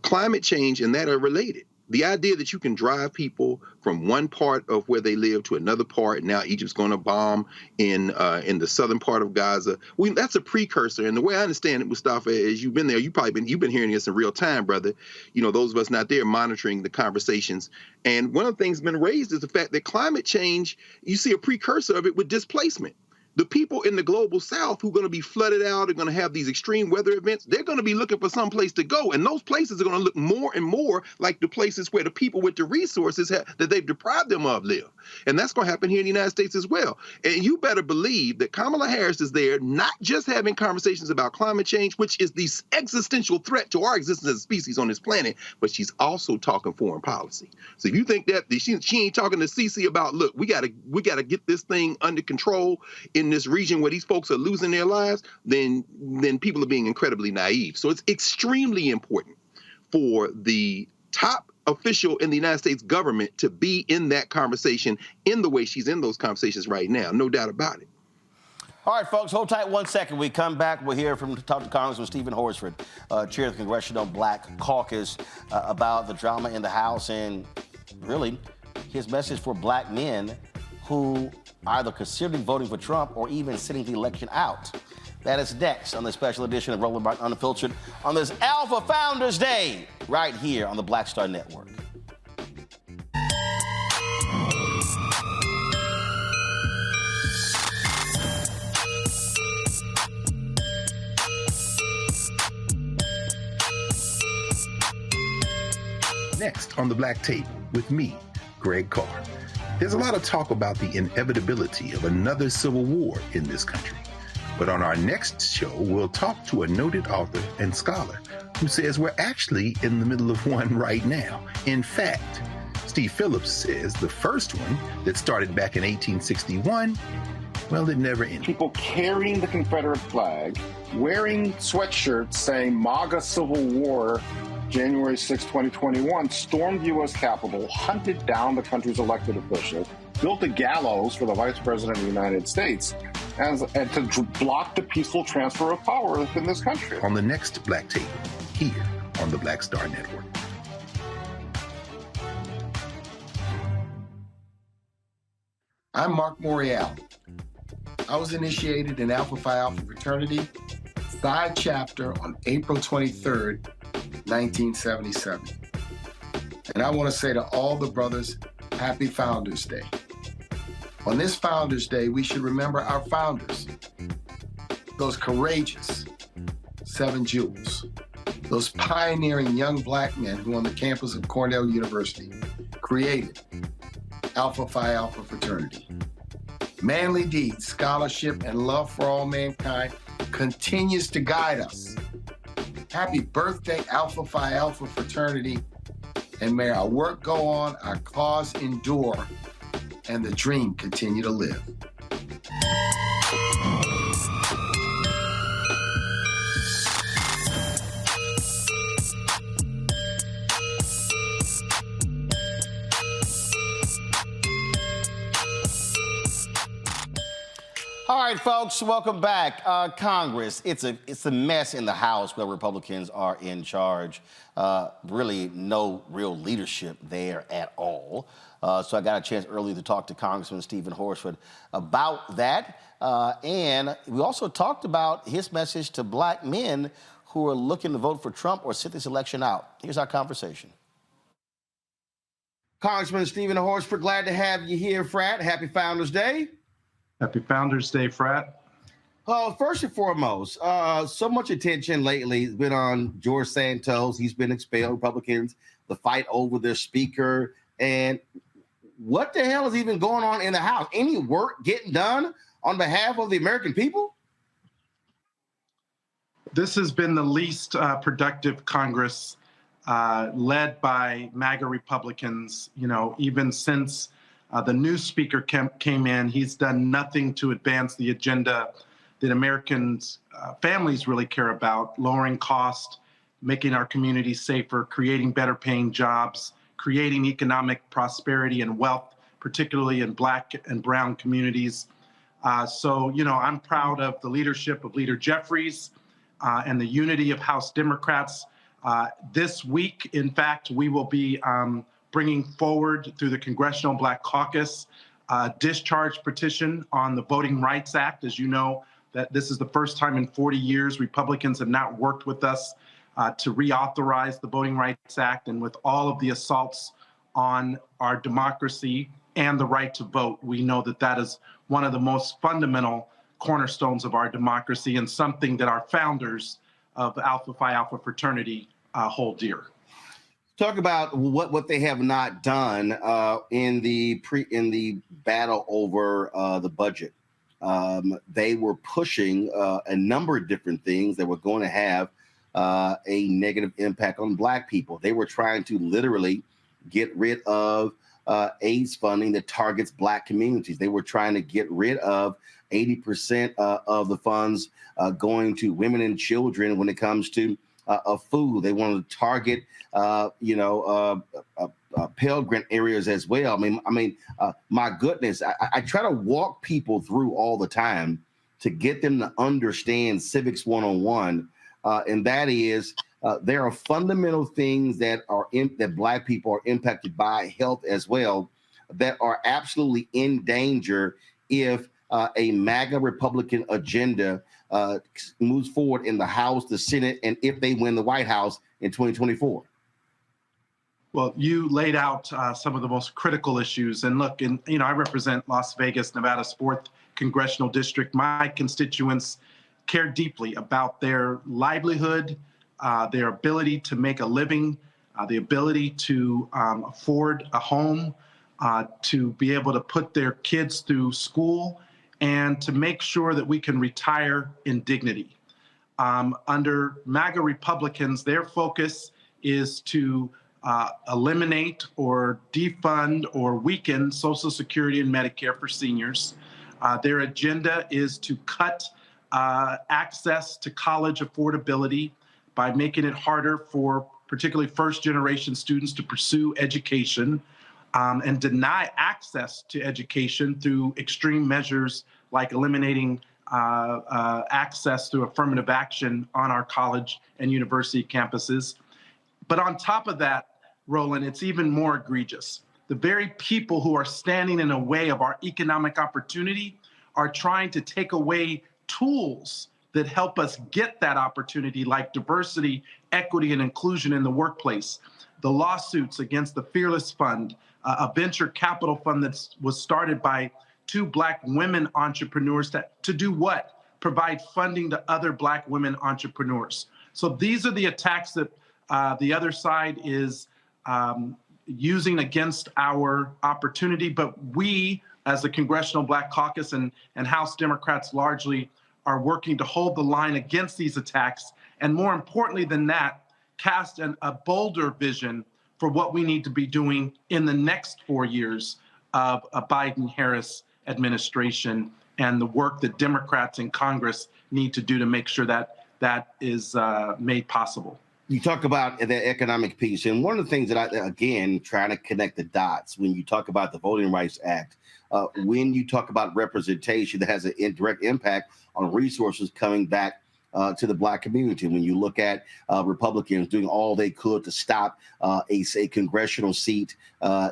Speaker 10: Climate change and that are related. The idea that you can drive people from one part of where they live to another part, and now Egypt's going to bomb in the southern part of Gaza. That's a precursor. And the way I understand it, Mustafa, is you've been there. You've been hearing this in real time, brother. Those of us not there monitoring the conversations. And one of the things that's been raised is the fact that climate change, you see a precursor of it with displacement. The people in the global south who are going to be flooded out, are going to have these extreme weather events, they're going to be looking for some place to go. And those places are going to look more and more like the places where the people with the resources that they've deprived them of live. And that's going to happen here in the United States as well. And you better believe that Kamala Harris is there not just having conversations about climate change, which is the existential threat to our existence as a species on this planet, but she's also talking foreign policy. So if you think that she ain't talking to Sisi about, look, we got to get this thing under control in this region where these folks are losing their lives, then people are being incredibly naive. So it's extremely important for the top official in the United States government to be in that conversation in the way she's in those conversations right now. No doubt about it.
Speaker 1: All right, folks, hold tight 1 second. We come back, we'll hear from Congressman Stephen Horsford, chair of the Congressional Black Caucus, about the drama in the House and really his message for black men who either considering voting for Trump or even sitting the election out. That is next on the special edition of Roland Martin Unfiltered on this Alpha Founders Day, right here on the Black Star Network.
Speaker 9: Next on the Black Table with me, Greg Carr.
Speaker 10: There's a lot of talk about the inevitability of another civil war in this country. But on our next show, we'll talk to a noted author and scholar who says we're actually in the middle of one right now. In fact, Steve Phillips says the first one that started back in 1861, well, it never ended.
Speaker 14: People carrying the Confederate flag, wearing sweatshirts saying MAGA Civil War, January 6, 2021, stormed the U.S. Capitol, hunted down the country's elected officials, built a gallows for the Vice President of the United States, and to block the peaceful transfer of power within this country.
Speaker 10: On the next Black Table, here on the Black Star Network.
Speaker 15: I'm Mark Morial. I was initiated in Alpha Phi Alpha fraternity, Psi chapter on April 23rd, 1977. And I want to say to all the brothers, happy Founders Day. On this Founders Day, we should remember our founders, those courageous 7 jewels, those pioneering young Black men who on the campus of Cornell University created Alpha Phi Alpha fraternity. Manly deeds, scholarship, and love for all mankind continues to guide us. Happy birthday, Alpha Phi Alpha fraternity, and may our work go on, our cause endure, and the dream continue to live.
Speaker 1: All right, folks, welcome back. Congress, it's a mess in the House where Republicans are in charge. Really no real leadership there at all. So I got a chance earlier to talk to Congressman Stephen Horsford about that. And we also talked about his message to Black men who are looking to vote for Trump or sit this election out. Here's our conversation. Congressman Stephen Horsford, glad to have you here, Frat. Happy Founders Day.
Speaker 3: Happy Founders Day, Frat.
Speaker 1: First and foremost, so much attention lately has been on George Santos. He's been expelled, Republicans, the fight over their speaker. And what the hell is even going on in the House? Any work getting done on behalf of the American people?
Speaker 3: This has been the least productive Congress led by MAGA Republicans, even since the new speaker came in. He's done nothing to advance the agenda that Americans, families really care about: lowering cost, making our communities safer, creating better paying jobs, creating economic prosperity and wealth, particularly in Black and brown communities. So, I'm proud of the leadership of Leader Jeffries and the unity of House Democrats. This week, in fact, we will be bringing forward through the Congressional Black Caucus a discharge petition on the Voting Rights Act. As you know, that this is the first time in 40 years Republicans have not worked with us to reauthorize the Voting Rights Act. And with all of the assaults on our democracy and the right to vote, we know that that is one of the most fundamental cornerstones of our democracy and something that our founders of Alpha Phi Alpha fraternity hold dear.
Speaker 1: Talk about what they have not done in the battle over the budget. They were pushing a number of different things that were going to have a negative impact on Black people. They were trying to literally get rid of AIDS funding that targets Black communities. They were trying to get rid of 80% of the funds going to women and children when it comes to food. They wanted to target, Pell Grant areas as well. I mean, my goodness, I try to walk people through all the time to get them to understand civics 101, and that is there are fundamental things that that Black people are impacted by, health as well, that are absolutely in danger if a MAGA Republican agenda moves forward in the House, the Senate, and if they win the White House in 2024.
Speaker 3: Well, you laid out some of the most critical issues. And look, I represent Las Vegas, Nevada's 4th congressional district. My constituents care deeply about their livelihood, their ability to make a living, the ability to afford a home. to be able to put their kids through school and to make sure that we can retire in dignity. Under MAGA Republicans, their focus is to eliminate or defund or weaken Social Security and Medicare for seniors. Their agenda is to cut access to college affordability by making it harder for particularly first-generation students to pursue education, and deny access to education through extreme measures like eliminating access through affirmative action on our college and university campuses. But on top of that, Roland, it's even more egregious. The very people who are standing in the way of our economic opportunity are trying to take away tools that help us get that opportunity, like diversity, equity, and inclusion in the workplace. The lawsuits against the Fearless Fund, a venture capital fund that was started by 2 Black women entrepreneurs to do what? Provide funding to other Black women entrepreneurs. So these are the attacks that the other side is using against our opportunity. But we, as the Congressional Black Caucus and House Democrats largely, are working to hold the line against these attacks. And more importantly than that, cast a bolder vision for what we need to be doing in the next 4 years of a Biden-Harris administration and the work that Democrats in Congress need to do to make sure that that is made possible.
Speaker 1: You talk about the economic piece, and one of the things that I, again, trying to connect the dots when you talk about the Voting Rights Act, when you talk about representation that has an indirect impact on resources coming back to the Black community. When you look at Republicans doing all they could to stop a congressional seat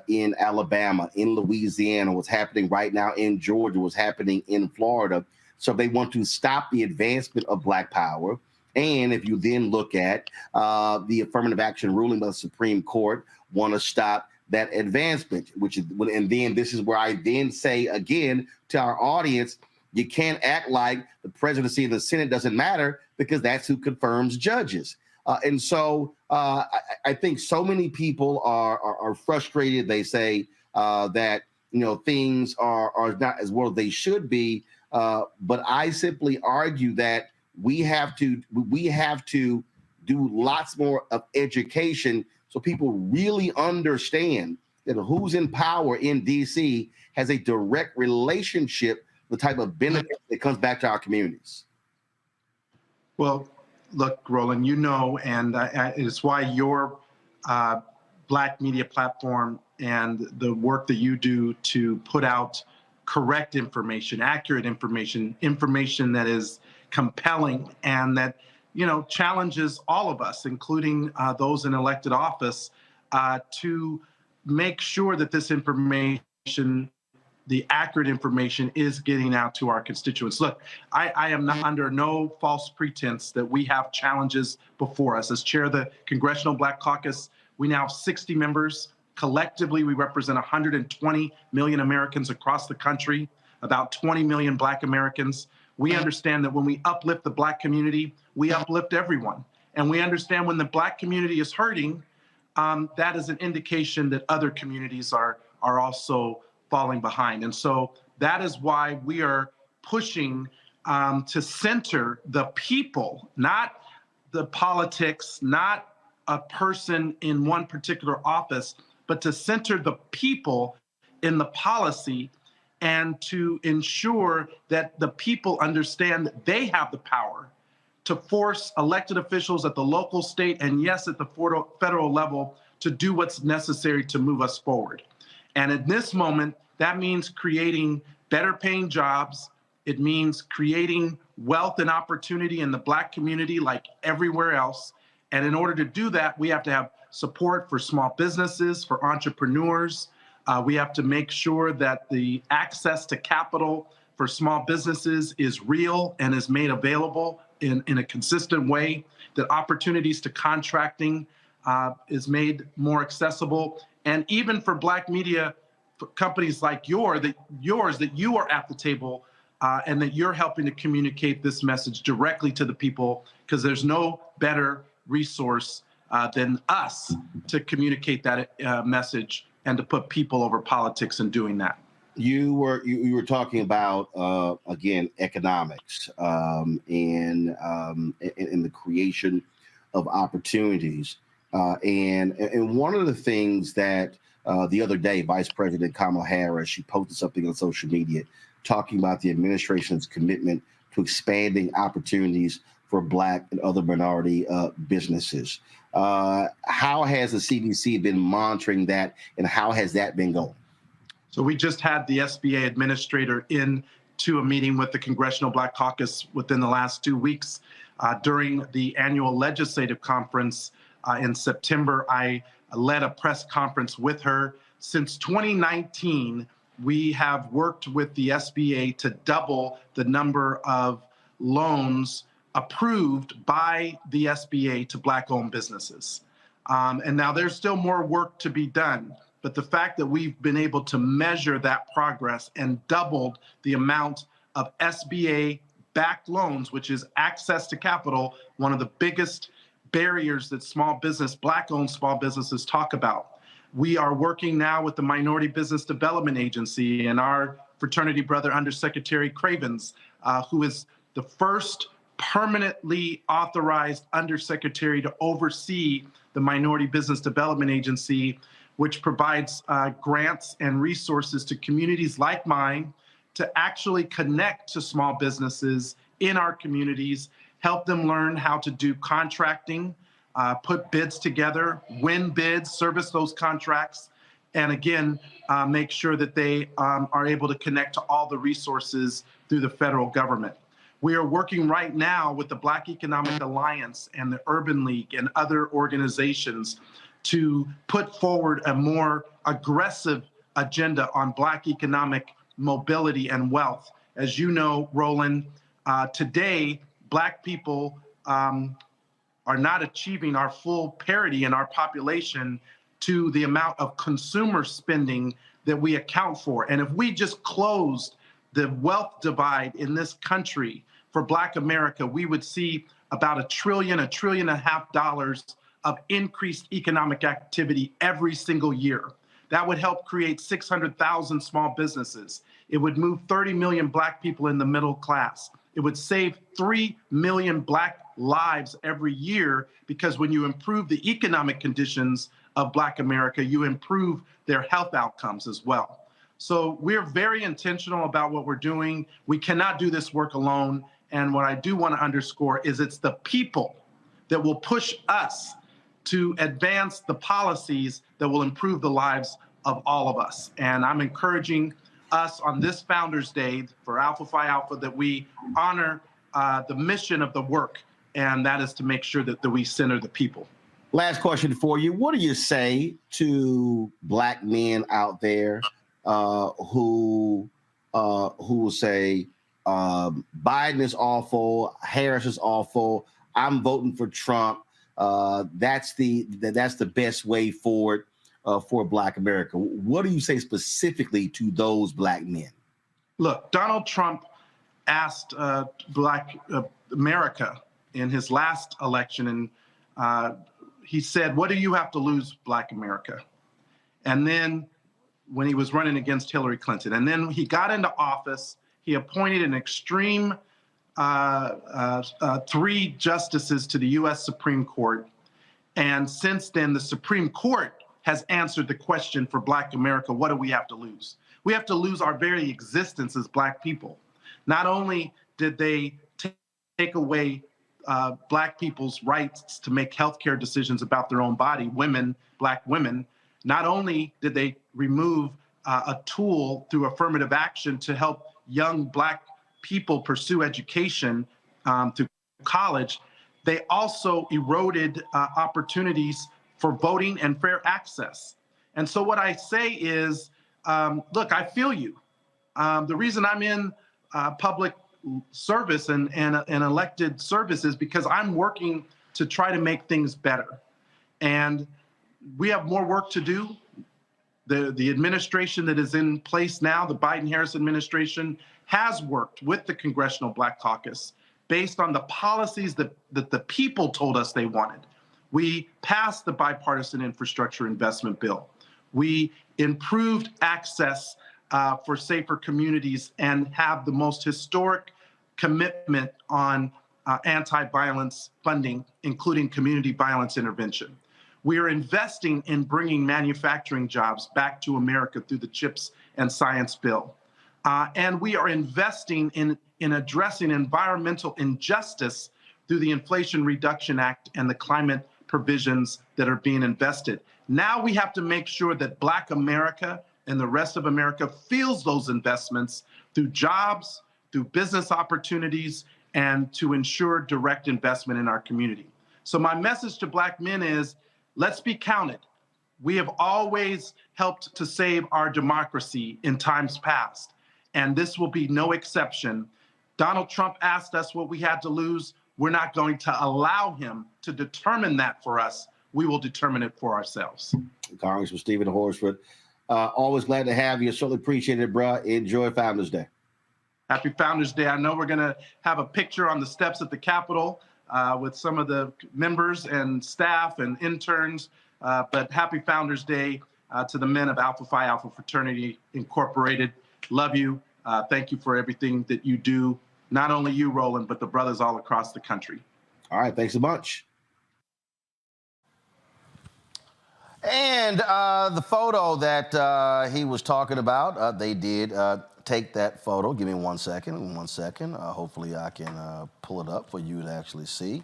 Speaker 1: in Alabama, in Louisiana, what's happening right now in Georgia, what's happening in Florida. So they want to stop the advancement of Black power. And if you then look at the affirmative action ruling by the Supreme Court, want to stop that advancement, which is, and then this is where I then say again to our audience, you can't act like the presidency and the Senate doesn't matter, because that's who confirms judges. And so I think so many people are frustrated. They say that, you know, things are not as well as they should be. But I simply argue that we have to do lots more of education so people really understand that who's in power in DC has a direct relationship, the type of benefit that comes back to our communities.
Speaker 3: Well, look, Roland, you know, and it's why your Black media platform and the work that you do to put out correct information, accurate information, information that is compelling and that, you know, challenges all of us, including those in elected office, to make sure that this information, the accurate information, is getting out to our constituents. Look, I am not under no false pretense that we have challenges before us. As chair of the Congressional Black Caucus, we now have 60 members. Collectively, we represent 120 million Americans across the country, about 20 million Black Americans. We understand that when we uplift the Black community, we uplift everyone. And we understand when the Black community is hurting, that is an indication that other communities are also falling behind. And so that is why we are pushing to center the people, not the politics, not a person in one particular office, but to center the people in the policy and to ensure that the people understand that they have the power to force elected officials at the local, state, and yes, at the federal level to do what's necessary to move us forward. And at this moment, that means creating better paying jobs. It means creating wealth and opportunity in the Black community like everywhere else. And in order to do that, we have to have support for small businesses, for entrepreneurs. We have to make sure that the access to capital for small businesses is real and is made available in a consistent way, that opportunities to contracting is made more accessible. And even for Black media companies like yours, that you are at the table and that you're helping to communicate this message directly to the people, because there's no better resource than us to communicate that message and to put people over politics in doing that.
Speaker 1: You were talking about again economics and the creation of opportunities, and one of the things that the other day Vice President Kamala Harris, she posted something on social media talking about the administration's commitment to expanding opportunities for Black and other minority businesses. How has the CDC been monitoring that, and how has that been going?
Speaker 3: So we just had the SBA administrator into a meeting with the Congressional Black Caucus within the last 2 weeks. During the annual legislative conference in September, I led a press conference with her. Since 2019, we have worked with the SBA to double the number of loans approved by the SBA to Black-owned businesses. And now there's still more work to be done. But the fact that we've been able to measure that progress and doubled the amount of SBA-backed loans, which is access to capital, one of the biggest barriers that Black-owned small businesses talk about. We are working now with the Minority Business Development Agency and our fraternity brother, Undersecretary Cravens, who is the first permanently authorized undersecretary to oversee the Minority Business Development Agency, which provides grants and resources to communities like mine to actually connect to small businesses in our communities, help them learn how to do contracting, put bids together, win bids, service those contracts, and again, make sure that they are able to connect to all the resources through the federal government. We are working right now with the Black Economic Alliance and the Urban League and other organizations to put forward a more aggressive agenda on Black economic mobility and wealth. As you know, Roland, today, Black people are not achieving our full parity in our population to the amount of consumer spending that we account for. And if we just closed the wealth divide in this country for Black America, we would see about $1 trillion, $1.5 trillion of increased economic activity every single year. That would help create 600,000 small businesses. It would move 30 million Black people in the middle class. It would save 3 million Black lives every year, because when you improve the economic conditions of Black America, you improve their health outcomes as well. So we're very intentional about what we're doing. We cannot do this work alone. And what I do want to underscore is it's the people that will push us to advance the policies that will improve the lives of all of us. And I'm encouraging us on this Founders Day for Alpha Phi Alpha that we honor the mission of the work, and that is to make sure that we center the people.
Speaker 1: Last question for you. What do you say to Black men out there who will say Biden is awful, Harris is awful, I'm voting for Trump? That's the best way forward for Black America. What do you say specifically to those Black men?
Speaker 3: Look, Donald Trump asked Black America in his last election, and he said, "What do you have to lose, Black America?" And then when he was running against Hillary Clinton, and then he got into office, he appointed an extreme 3 justices to the U.S. Supreme Court. And since then, the Supreme Court has answered the question for Black America: what do we have to lose? We have to lose our very existence as Black people. Not only did they take away Black people's rights to make healthcare decisions about their own body, Black women, not only did they remove a tool through affirmative action to help young Black people pursue education through college, they also eroded opportunities for voting and fair access. And so what I say is, look, I feel you. The reason I'm in public service and elected service is because I'm working to try to make things better. And we have more work to do. The administration that is in place now, the Biden-Harris administration, has worked with the Congressional Black Caucus based on the policies that the people told us they wanted. We passed the Bipartisan Infrastructure Investment Bill. We improved access for safer communities and have the most historic commitment on anti-violence funding, including community violence intervention. We are investing in bringing manufacturing jobs back to America through the CHIPS and Science Bill. And we are investing in addressing environmental injustice through the Inflation Reduction Act and the climate provisions that are being invested. Now we have to make sure that Black America and the rest of America feels those investments through jobs, through business opportunities, and to ensure direct investment in our community. So my message to Black men is, let's be counted. We have always helped to save our democracy in times past, and this will be no exception. Donald Trump asked us what we had to lose. We're not going to allow him to determine that for us. We will determine it for ourselves.
Speaker 1: Congressman Stephen Horsford, always glad to have you. Certainly appreciate it, bro. Enjoy Founders Day.
Speaker 3: Happy Founders Day. I know we're going to have a picture on the steps at the Capitol with some of the members and staff and interns, but happy Founders Day to the men of Alpha Phi Alpha Fraternity Incorporated. Love you. Thank you for everything that you do. Not only you, Roland, but the brothers all across the country.
Speaker 1: All right. Thanks a bunch. And the photo that he was talking about, they did take that photo. Give me 1 second. 1 second. Hopefully I can pull it up for you to actually see.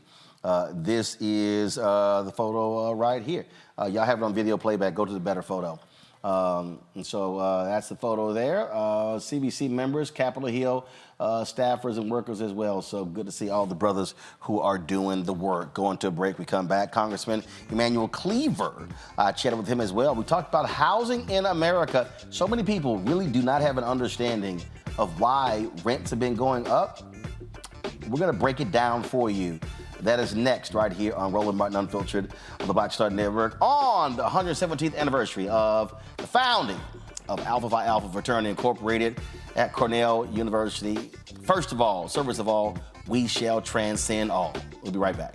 Speaker 1: This is the photo right here. Y'all have it on video playback. Go to the better photo. And so that's the photo there. CBC members, Capitol Hill staffers and workers as well. So good to see all the brothers who are doing the work. Going to a break, we come back. Congressman Emanuel Cleaver, chatted with him as well. We talked about housing in America. So many people really do not have an understanding of why rents have been going up. We're going to break it down for you. That is next right here on Roland Martin Unfiltered on the Black Star Network on the 117th anniversary of the founding of Alpha Phi Alpha Fraternity Incorporated at Cornell University. First of all, service of all, we shall transcend all. We'll be right back.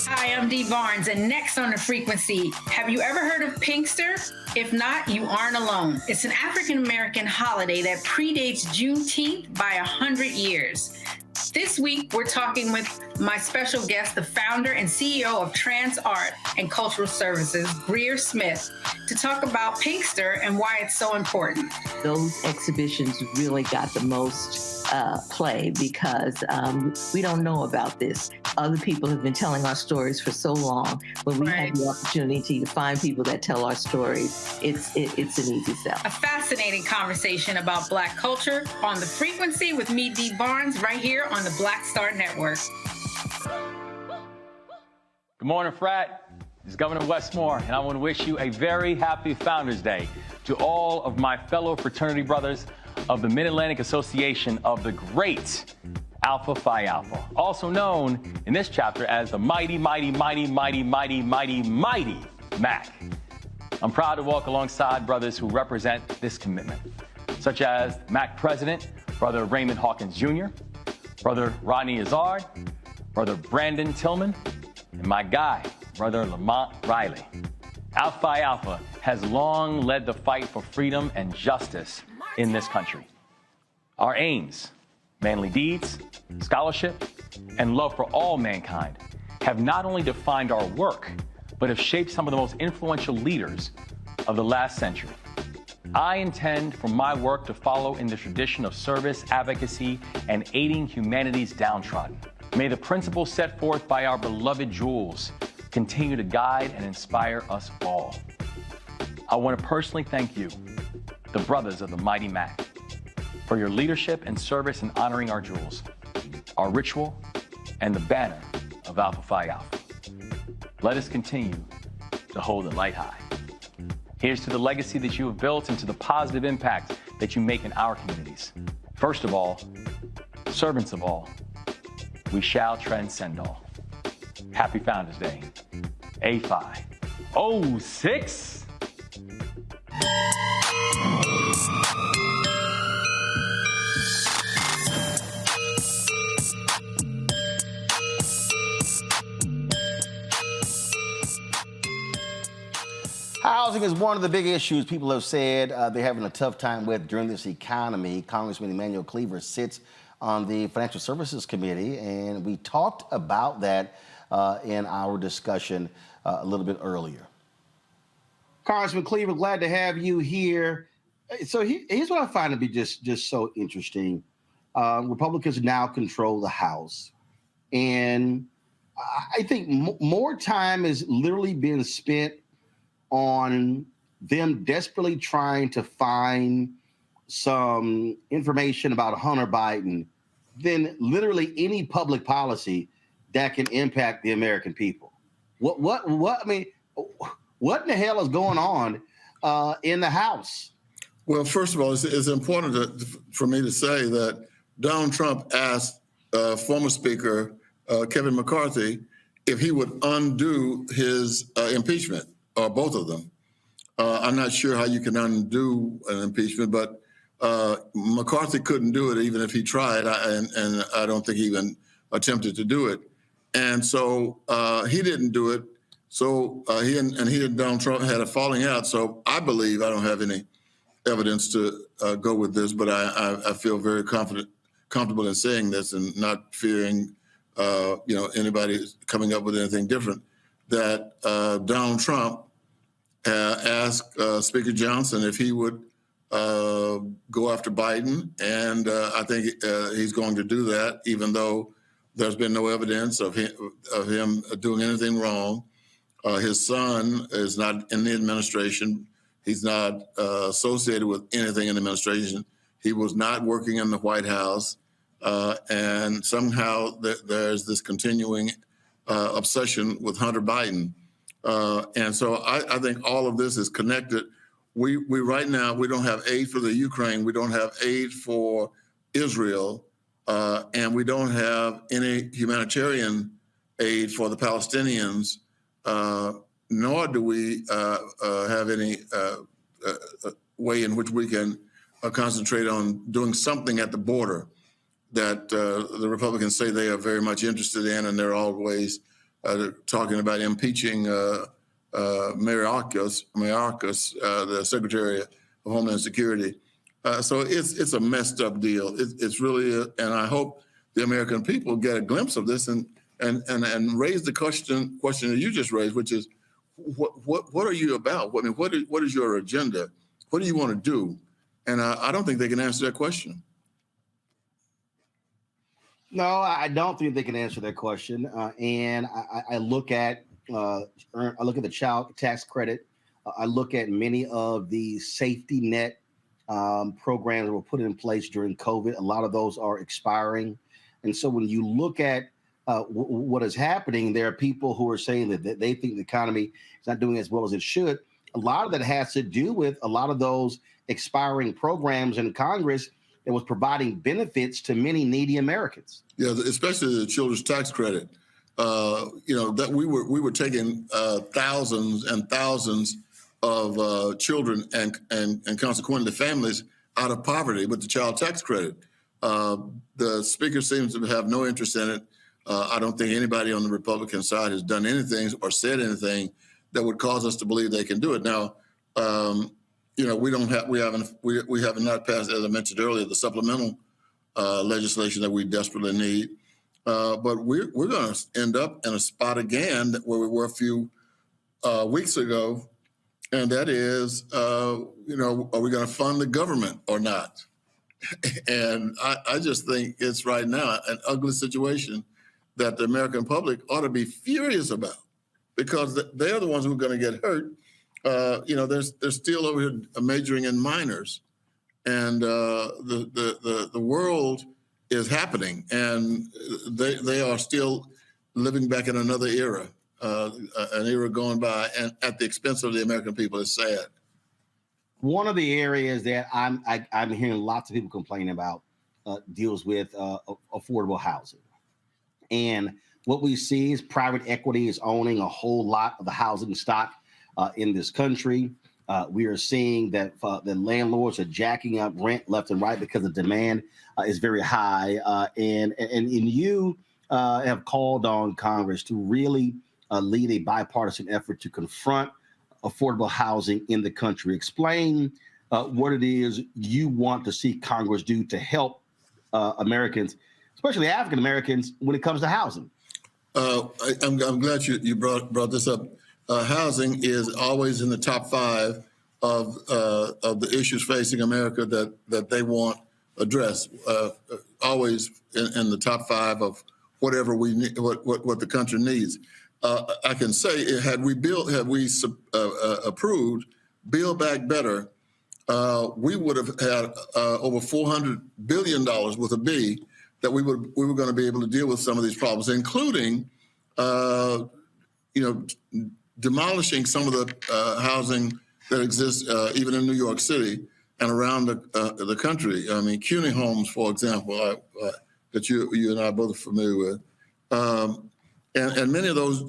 Speaker 8: Hi, I'm Dee Barnes, and next on the frequency, have you ever heard of Pinkster? If not, you aren't alone. It's an African-American holiday that predates Juneteenth by 100 years. This week, we're talking with my special guest, the founder and CEO of Trans Art and Cultural Services, Greer Smith, to talk about Pinkster and why it's so important.
Speaker 7: Those exhibitions really got the most play because we don't know about this. Other people have been telling our stories for so long. When we have the opportunity to find people that tell our stories, it's an easy sell.
Speaker 8: A fascinating conversation about Black culture on the frequency with me, Dee Barnes, right here on the Black Star Network.
Speaker 22: Good morning, Frat. This is Governor Westmore, and I want to wish you a very happy Founders Day to all of my fellow fraternity brothers of the Mid-Atlantic Association of the Great Alpha Phi Alpha, also known in this chapter as the mighty, mighty, mighty, mighty, mighty, mighty, mighty MAC. I'm proud to walk alongside brothers who represent this commitment, such as MAC President, Brother Raymond Hawkins Jr., Brother Rodney Izzard, Brother Brandon Tillman, and my guy, Brother Lamont Riley. Alpha Phi Alpha has long led the fight for freedom and justice in this country. Our aims, manly deeds, scholarship, and love for all mankind have not only defined our work, but have shaped some of the most influential leaders of the last century. I intend for my work to follow in the tradition of service, advocacy, and aiding humanity's downtrodden. May the principles set forth by our beloved Jules continue to guide and inspire us all. I want to personally thank you, the brothers of the mighty MAC, for your leadership and service in honoring our jewels, our ritual, and the banner of Alpha Phi Alpha. Let us continue to hold the light high. Here's to the legacy that you have built and to the positive impact that you make in our communities. First of all, servants of all, we shall transcend all. Happy Founders Day. A5. 06.
Speaker 1: Housing is one of the big issues people have said they're having a tough time with during this economy. Congressman Emanuel Cleaver sits on the Financial Services Committee, and we talked about that in our discussion a little bit earlier. Congressman Cleaver, glad to have you here. So here's what I find to be just so interesting. Republicans now control the House, and I think more time is literally being spent on them desperately trying to find some information about Hunter Biden than literally any public policy that can impact the American people. What I mean, what in the hell is going on in the House?
Speaker 6: Well, first of all, it's important for me to say that Donald Trump asked former Speaker Kevin McCarthy if he would undo his impeachment, or both of them. I'm not sure how you can undo an impeachment, but McCarthy couldn't do it even if he tried, and I don't think he even attempted to do it. And so he didn't do it. So he and Donald Trump had a falling out. So I believe, I don't have any evidence to go with this, but I feel very comfortable in saying this and not fearing anybody coming up with anything different, that Donald Trump asked Speaker Johnson if he would go after Biden, and I think he's going to do that, even though there's been no evidence of him doing anything wrong. His son is not in the administration. He's not associated with anything in the administration. He was not working in the White House, and somehow there's this continuing obsession with Hunter Biden. And so I think all of this is connected. We right now, we don't have aid for the Ukraine. We don't have aid for Israel. And we don't have any humanitarian aid for the Palestinians, nor do we have any way in which we can concentrate on doing something at the border that the Republicans say they are very much interested in, and they're always talking about impeaching Mayorkas, the Secretary of Homeland Security. So it's a messed up deal. It's really, and I hope the American people get a glimpse of this and raise the question that you just raised, which is, what are you about? I mean, what is your agenda? What do you want to do? And I don't think they can answer that question.
Speaker 1: No, I don't think they can answer that question. And I look at the child tax credit. I look at many of the safety net programs that were put in place during COVID. A lot of those are expiring. And so when you look at what is happening, there are people who are saying that they think the economy is not doing as well as it should. A lot of that has to do with a lot of those expiring programs in Congress that was providing benefits to many needy Americans.
Speaker 6: Yeah, especially the children's tax credit. That we were taking thousands and thousands of children and consequently families out of poverty with the child tax credit. The speaker seems to have no interest in it. I don't think anybody on the Republican side has done anything or said anything that would cause us to believe they can do it. Now, we have not passed, as I mentioned earlier, the supplemental legislation that we desperately need. But we're going to end up in a spot again where we were a few weeks ago, and that is, are we going to fund the government or not? And I just think it's right now an ugly situation that the American public ought to be furious about, because they're the ones who are going to get hurt. They're still over here majoring in minors, and the world is happening, and they are still living back in another era, an era going by, and at the expense of the American people. It's sad.
Speaker 1: One of the areas that I'm hearing lots of people complain about deals with affordable housing. And what we see is private equity is owning a whole lot of the housing stock in this country. We are seeing that the landlords are jacking up rent left and right because the demand is very high. And you have called on Congress to really lead a bipartisan effort to confront affordable housing in the country. Explain what it is you want to see Congress do to help Americans, especially African Americans, when it comes to housing.
Speaker 6: I'm glad you brought this up. Housing is always in the top 5 of the issues facing America that they want addressed. Always in the top 5 of whatever we need, what the country needs. I can say, had we approved Build Back Better, we would have had over $400 billion with a B that we were going to be able to deal with some of these problems, including, demolishing some of the housing that exists even in New York City and around the country. I mean, CUNY homes, for example, that you and I both are familiar with, and many of those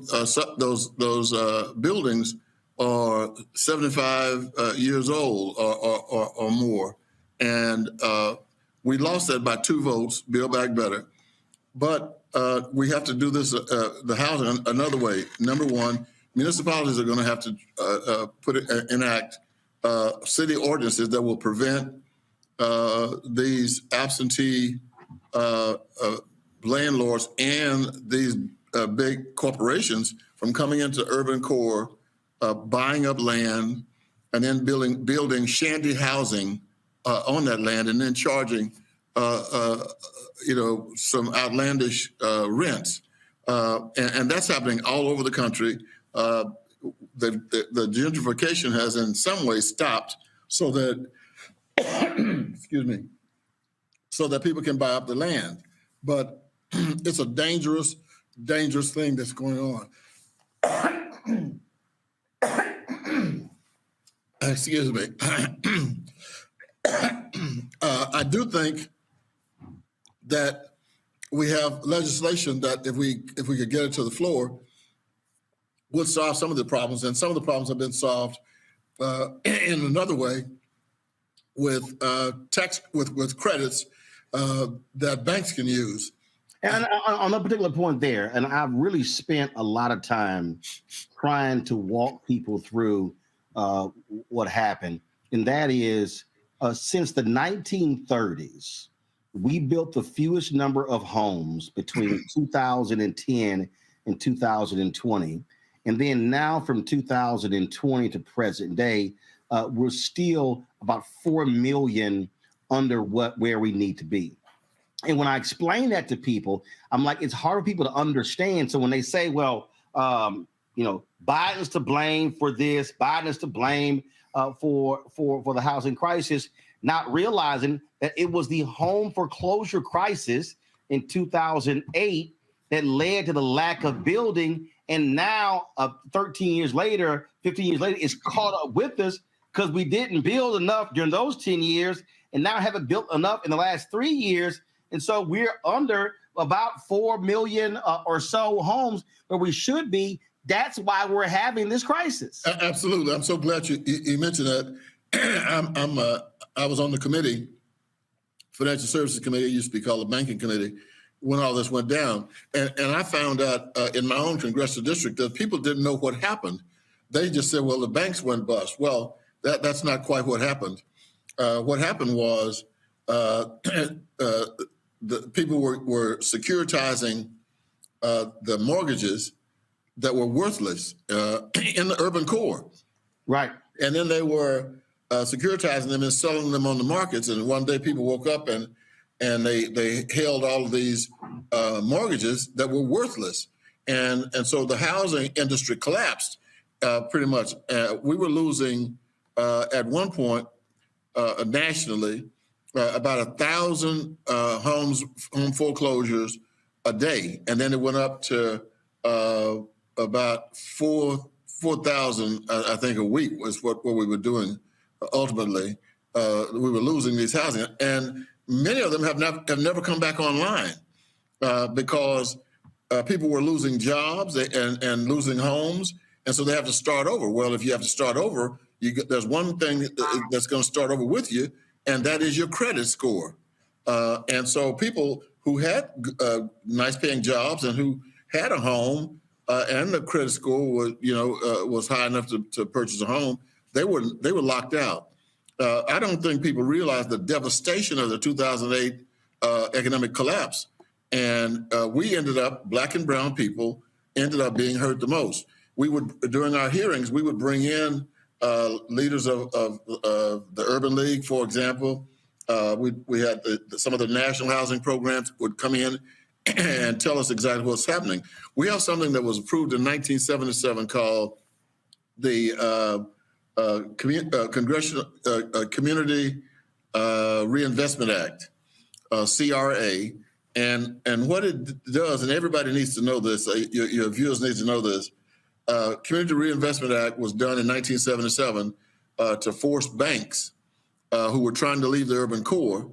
Speaker 6: buildings are 75 years old or more, and we lost that by 2 votes. Build Back Better, but we have to do this the housing another way. Number one, municipalities are going to have to enact city ordinances that will prevent these absentee landlords and these big corporations from coming into urban core, buying up land, and then building shanty housing on that land, and then charging some outlandish rents, and that's happening all over the country. The gentrification has in some ways stopped so that excuse me, so that people can buy up the land, but it's a dangerous thing that's going on. Excuse me. I do think that we have legislation that if we could get it to the floor would solve some of the problems, and some of the problems have been solved in another way with with credits that banks can use.
Speaker 1: And on that particular point there, and I've really spent a lot of time trying to walk people through what happened, and that is since the 1930s, we built the fewest number of homes between 2010 and 2020. And then now from 2020 to present day, we're still about 4 million under where we need to be. And when I explain that to people, I'm like, it's hard for people to understand. So when they say, well, Biden's to blame for this, Biden's to blame for the housing crisis, not realizing that it was the home foreclosure crisis in 2008 that led to the lack of building. And now 13 years later, 15 years later, it's caught up with us because we didn't build enough during those 10 years and now haven't built enough in the last 3 years. And so we're under about 4 million or so homes where we should be. That's why we're having this crisis.
Speaker 6: Absolutely. I'm so glad you mentioned that. I was on the committee, Financial Services Committee, it used to be called the Banking Committee, when all this went down. And I found out in my own congressional district that people didn't know what happened. They just said, well, the banks went bust. Well, that's not quite what happened. What happened was the people were securitizing the mortgages that were worthless in the urban core.
Speaker 1: Right.
Speaker 6: And then they were securitizing them and selling them on the markets. And one day people woke up and they held all of these mortgages that were worthless. And so the housing industry collapsed pretty much. We were losing at one point nationally about 1,000 home foreclosures a day. And then it went up to about 4,000, I think, a week was what we were doing. Ultimately, we were losing these housing, and many of them have never come back online because people were losing jobs and losing homes, and so they have to start over. Well, if you have to start over, there's one thing that's going to start over with you, and that is your credit score. And so people who had nice paying jobs and who had a home and the credit score was, was high enough to purchase a home, they were locked out. I don't think people realize the devastation of the 2008 economic collapse. And we ended up, Black and brown people, ended up being hurt the most. We would, during our hearings, we would bring in leaders of the Urban League, for example. We had some of the national housing programs would come in and tell us exactly what's happening. We have something that was approved in 1977 called the Community Reinvestment Act, CRA. And what it does, and everybody needs to know this, your viewers need to know this, Community Reinvestment Act was done in 1977 to force banks who were trying to leave the urban core,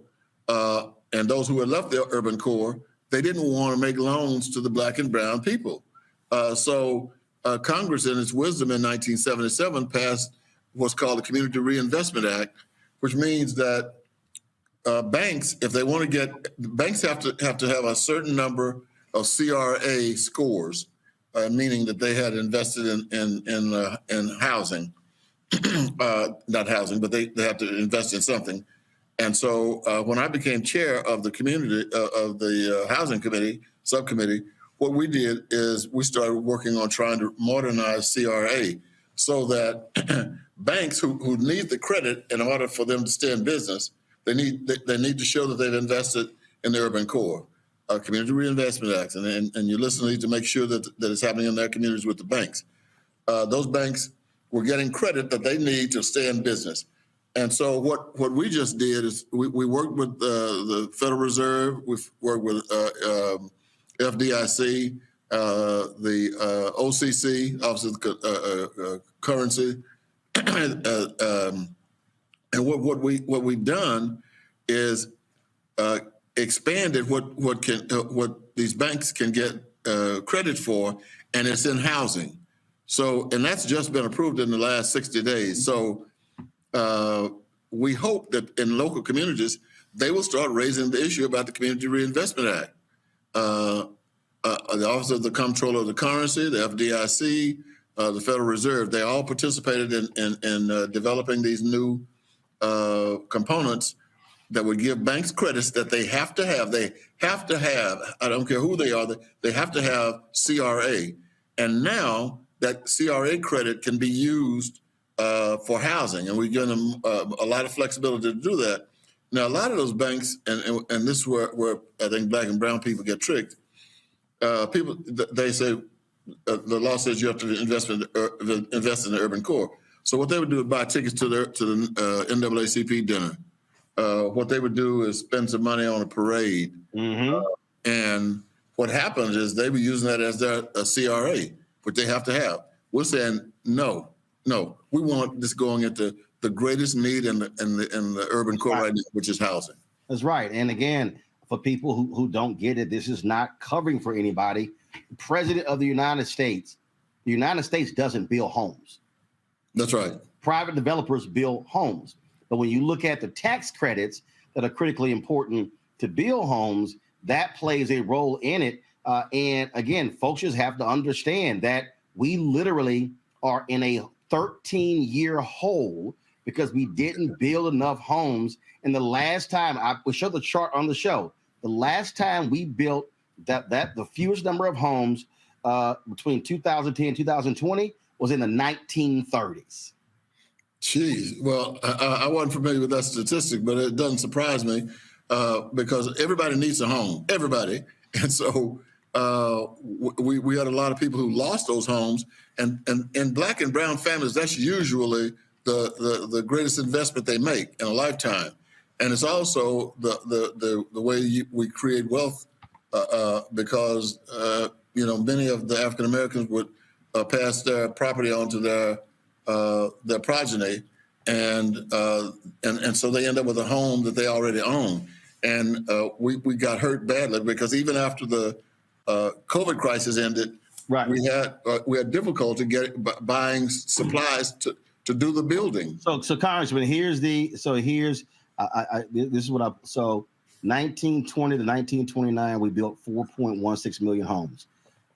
Speaker 6: and those who had left the urban core, they didn't want to make loans to the Black and brown people. So Congress, in its wisdom in 1977, passed what's called the Community Reinvestment Act, which means that banks, if they want to get, banks have to have a certain number of CRA scores, meaning that they had invested in housing, not housing, but they have to invest in something. And so when I became chair of the community of the housing committee subcommittee, what we did is we started working on trying to modernize CRA so that banks who need the credit in order for them to stay in business, they need to show that they've invested in the urban core. Community Reinvestment Act, and your listeners need to make sure that it's happening in their communities with the banks. Those banks were getting credit that they need to stay in business. And so what we just did is we worked with the Federal Reserve, we've worked with FDIC, the OCC, Office of Currency, and what we've done is expanded what these banks can get credit for, and it's in housing. So, and that's just been approved in the last 60 days. So we hope that in local communities, they will start raising the issue about the Community Reinvestment Act. The Office of the Comptroller of the Currency, the FDIC, the Federal Reserve, they all participated in developing these new components that would give banks credits that they have to have. They have to have, I don't care who they are, they have to have CRA. And now that CRA credit can be used for housing, and we've given them a lot of flexibility to do that. Now, a lot of those banks, and this is where I think Black and brown people get tricked. People, they say the law says you have to invest in the urban core. So what they would do is buy tickets to the NAACP dinner. What they would do is spend some money on a parade. And what happens is they were using that as their CRA, which they have to have. We're saying, no, we want this going into the greatest need in the urban core right now, which is housing.
Speaker 1: That's right. And again, for people who don't get it, this is not covering for anybody. The President of the United States doesn't build homes.
Speaker 6: That's right.
Speaker 1: Private developers build homes. But when you look at the tax credits that are critically important to build homes, that plays a role in it. And again, folks just have to understand that we literally are in a 13-year hole because we didn't build enough homes. And the last time, I will show the chart on the show, the last time we built the fewest number of homes between 2010 and 2020 was in the 1930s.
Speaker 6: Geez, well, I wasn't familiar with that statistic, but it doesn't surprise me because everybody needs a home, everybody. And so we had a lot of people who lost those homes, and in Black and brown families, that's usually the greatest investment they make in a lifetime. And it's also the way we create wealth because, many of the African Americans would pass their property on to their progeny, and so they end up with a home that they already own. And we got hurt badly because even after the COVID crisis ended, right, we had difficulty buying supplies to do the building.
Speaker 1: So Congressman, this is what 1920 to 1929, we built 4.16 million homes.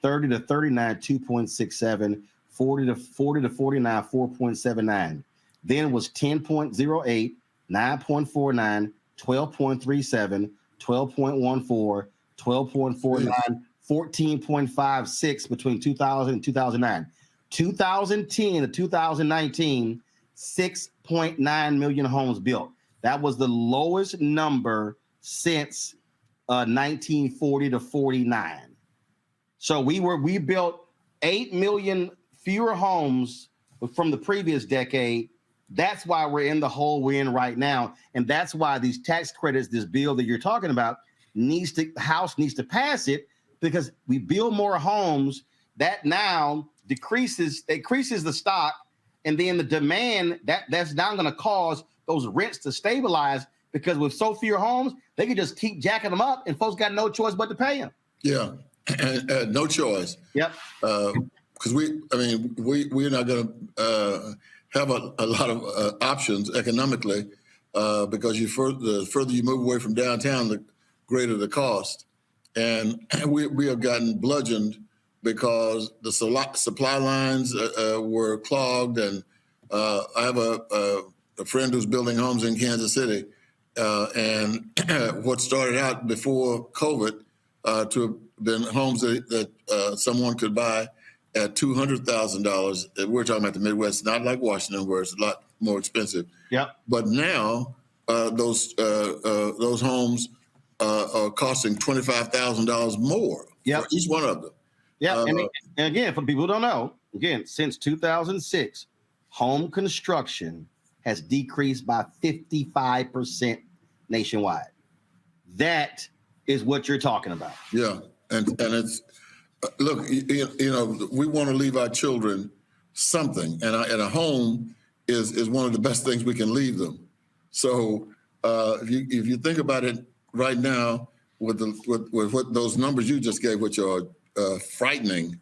Speaker 1: 30 to 39, 2.67. 40 to 49, 4.79. Then was 10.08, 9.49, 12.37, 12.14, 12.49, 14.56 between 2000 and 2009. 2010 to 2019, 6.9 million homes built. That was the lowest number since 1940 to 49. So we built 8 million fewer homes from the previous decade. That's why we're in the hole we're in right now. And that's why these tax credits, this bill that you're talking about, the House needs to pass it, because we build more homes. That now increases the stock, and then the demand, that's now going to cause those rents to stabilize, because with so few homes, they can just keep jacking them up, and folks got no choice but to pay them.
Speaker 6: Yeah, no choice.
Speaker 1: Yep.
Speaker 6: Because we're not going to have a lot of options economically, because the further you move away from downtown, the greater the cost. And we have gotten bludgeoned because the supply lines were clogged. And I have a friend who's building homes in Kansas City. And what started out before COVID to have been homes that someone could buy at $200,000. We're talking about the Midwest, not like Washington, where it's a lot more expensive.
Speaker 1: Yeah.
Speaker 6: But now those homes are costing $25,000 more for each one of them.
Speaker 1: Yeah, and again, for people who don't know, since 2006, home construction has decreased by 55% nationwide. That is what you're talking about.
Speaker 6: Yeah, and it's look, we want to leave our children something, and a home is one of the best things we can leave them. So if you think about it right now, with what those numbers you just gave, which are frightening,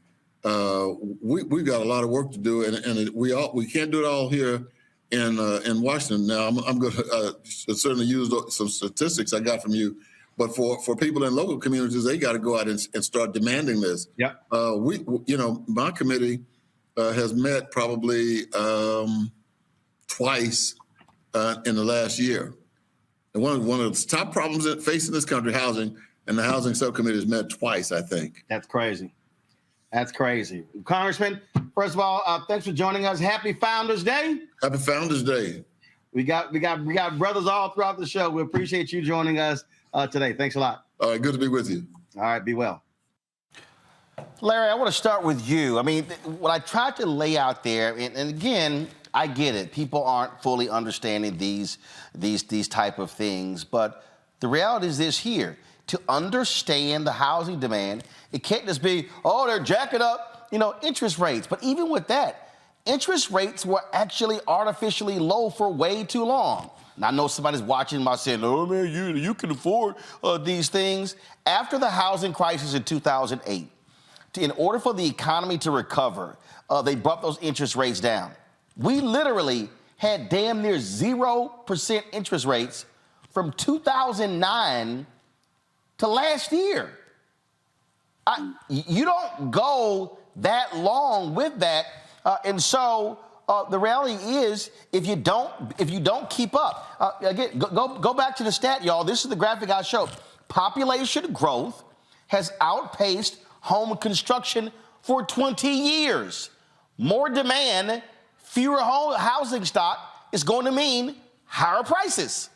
Speaker 6: we've got a lot of work to do, and we can't do it all here in Washington. Now I'm going to certainly use some statistics I got from you. But for people in local communities, they got to go out and start demanding this.
Speaker 1: Yeah.
Speaker 6: My committee has met probably twice in the last year. And one of the top problems that facing this country, housing, and the housing subcommittee has met twice, I think.
Speaker 1: That's crazy. That's crazy. Congressman, first of all, thanks for joining us. Happy Founders Day.
Speaker 6: Happy Founders Day.
Speaker 1: We got brothers all throughout the show. We appreciate you joining us today. Thanks a lot.
Speaker 6: All right, good to be with you.
Speaker 1: All right, be well. Larry, I want to start with you. I mean, what I tried to lay out there, and again, I get it. People aren't fully understanding these type of things, but the reality is this here. To understand the housing demand, it can't just be, they're jacking up, interest rates. But even with that, interest rates were actually artificially low for way too long. And I know somebody's watching my saying, oh man, you can afford these things. After the housing crisis in 2008, in order for the economy to recover, they brought those interest rates down. We literally had damn near 0% interest rates from 2009 to last year. You don't go that long with that. And so the reality is, if you don't keep up, again, go back to the stat, y'all. This is the graphic I showed. Population growth has outpaced home construction for 20 years. More demand, fewer housing stock is going to mean higher prices.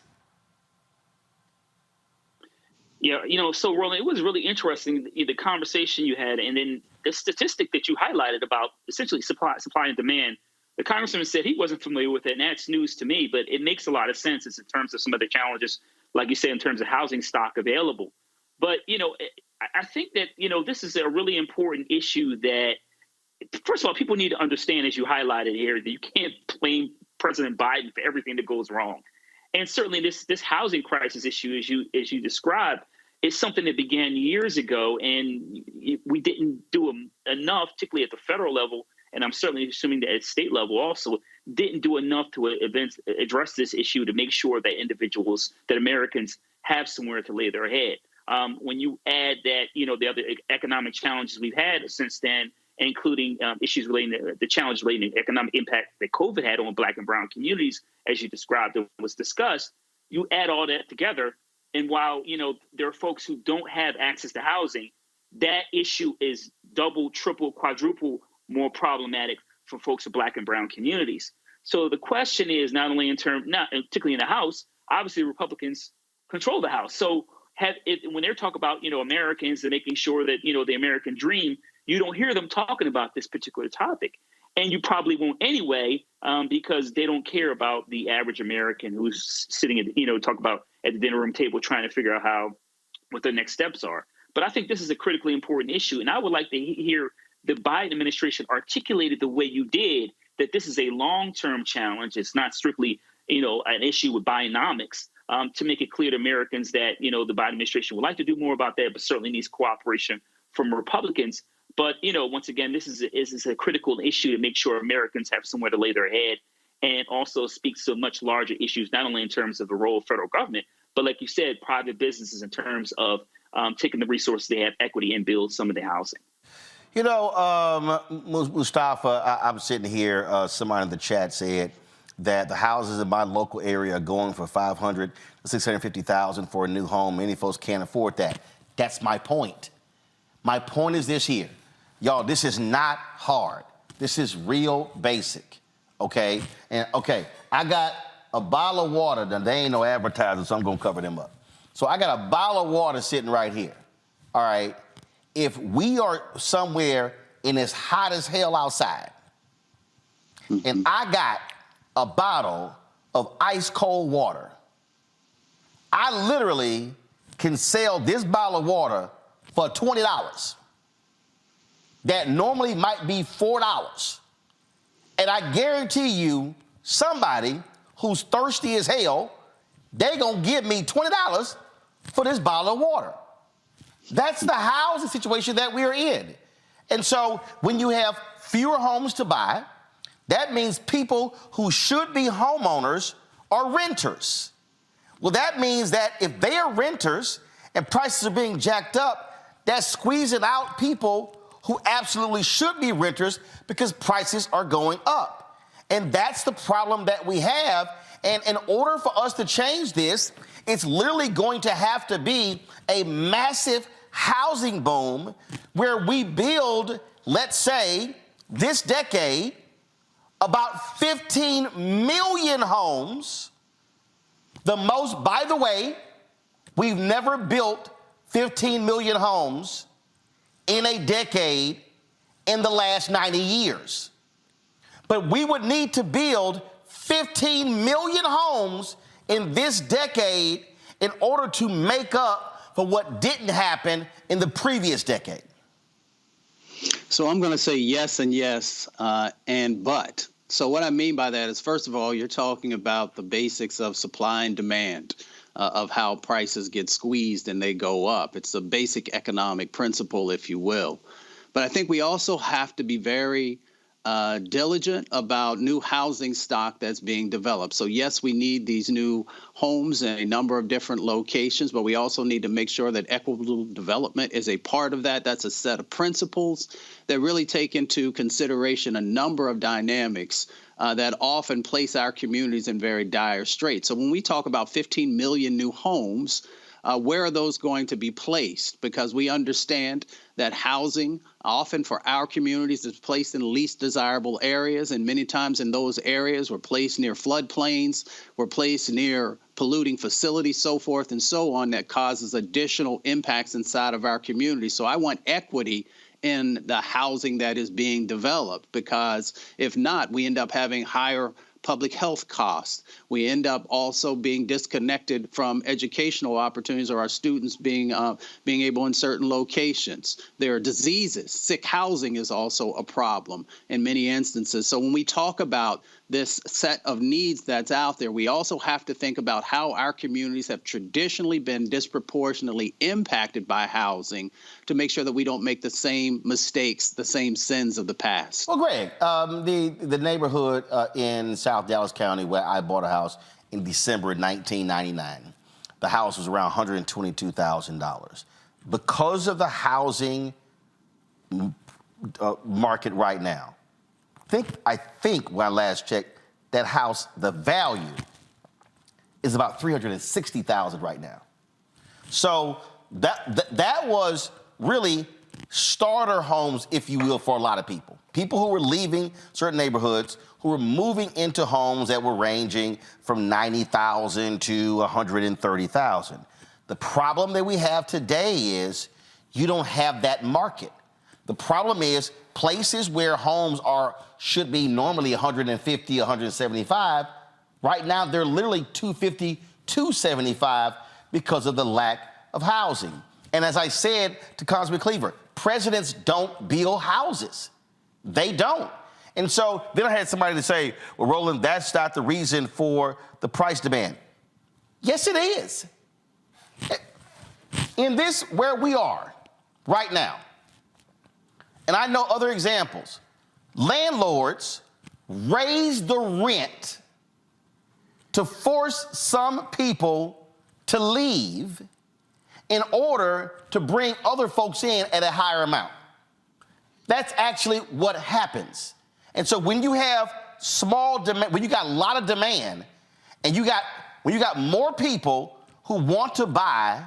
Speaker 21: Yeah, so Roland, it was really interesting, the conversation you had, and then the statistic that you highlighted about essentially supply and demand. The congressman said he wasn't familiar with it, and that's news to me, but it makes a lot of sense in terms of some of the challenges, like you said, in terms of housing stock available. But, I think that, this is a really important issue that, first of all, people need to understand, as you highlighted here, that you can't blame President Biden for everything that goes wrong. And certainly this housing crisis issue, as you described, is something that began years ago, and we didn't do enough, particularly at the federal level, and I'm certainly assuming that at state level also, didn't do enough to address this issue to make sure that that Americans have somewhere to lay their head. When you add that, the other economic challenges we've had since then, including issues relating to the challenge relating to economic impact that COVID had on Black and brown communities, as you described, it was discussed, you add all that together. And while, there are folks who don't have access to housing, that issue is double, triple, quadruple more problematic for folks of Black and brown communities. So the question is not only particularly in the House, obviously Republicans control the House. So when they're talking about, Americans and making sure that, the American dream, you don't hear them talking about this particular topic. And you probably won't anyway, because they don't care about the average American who's sitting at, talk about at the dinner room table trying to figure out what the next steps are. But I think this is a critically important issue. And I would like to hear the Biden administration articulated the way you did, that this is a long-term challenge. It's not strictly, an issue with Bidenomics, to make it clear to Americans that, the Biden administration would like to do more about that, but certainly needs cooperation from Republicans. But, once again, this is a critical issue to make sure Americans have somewhere to lay their head, and also speaks to much larger issues, not only in terms of the role of federal government, but like you said, private businesses in terms of taking the resources they have, equity, and build some of the housing.
Speaker 1: Mustafa, I'm sitting here, somebody in the chat said that the houses in my local area are going for $500,000 to $650,000 for a new home. Many folks can't afford that. That's my point. My point is this here. Y'all, this is not hard. This is real basic, okay? And, okay, I got a bottle of water. Now, they ain't no advertising, so I'm going to cover them up. So I got a bottle of water sitting right here, all right? If we are somewhere and it's hot as hell outside, and I got a bottle of ice cold water, I literally can sell this bottle of water for $20. That normally might be $4. And I guarantee you, somebody who's thirsty as hell, they gonna give me $20 for this bottle of water. That's the housing situation that we're in. And so when you have fewer homes to buy, that means people who should be homeowners are renters. Well, that means that if they are renters and prices are being jacked up, that's squeezing out people who absolutely should be renters because prices are going up. And that's the problem that we have. And in order for us to change this, it's literally going to have to be a massive housing boom where we build, let's say, this decade, about 15 million homes. The most, by the way, we've never built 15 million homes in a decade in the last 90 years. But we would need to build 15 million homes in this decade in order to make up for what didn't happen in the previous decade.
Speaker 20: So I'm going to say yes and yes and but. So what I mean by that is, first of all, you're talking about the basics of supply and demand, of how prices get squeezed and they go up. It's a basic economic principle, if you will. But I think we also have to be very diligent about new housing stock that's being developed. So yes, we need these new homes in a number of different locations, but we also need to make sure that equitable development is a part of that. That's a set of principles that really take into consideration a number of dynamics that often place our communities in very dire straits. So when we talk about 15 million new homes, where are those going to be placed? Because we understand that housing, often for our communities, is placed in least desirable areas. And many times in those areas, we're placed near floodplains, we're placed near polluting facilities, so forth and so on, that causes additional impacts inside of our community. So I want equity in the housing that is being developed, because if not, we end up having higher public health costs. We end up also being disconnected from educational opportunities, or our students being able in certain locations. There are diseases. Sick housing is also a problem in many instances. So when we talk about this set of needs that's out there, we also have to think about how our communities have traditionally been disproportionately impacted by housing to make sure that we don't make the same mistakes, the same sins of the past.
Speaker 1: Well, Greg, the neighborhood in South Dallas County where I bought a house in December 1999, the house was around $122,000. Because of the housing market right now, I think when I last checked, that house, the value is about $360,000 right now. So that was really starter homes, if you will, for a lot of people. People who were leaving certain neighborhoods, who were moving into homes that were ranging from $90,000 to $130,000. The problem that we have today is you don't have that market. The problem is places where homes should be normally 150, 175, right now they're literally 250, 275 because of the lack of housing. And as I said to Congressman Cleaver, presidents don't build houses. They don't. And so then I had somebody to say, well, Roland, that's not the reason for the price demand. Yes, it is. In this, where we are right now, and I know other examples, landlords raise the rent to force some people to leave in order to bring other folks in at a higher amount. That's actually what happens. And so when you have small demand, when you got a lot of demand, and when you got more people who want to buy,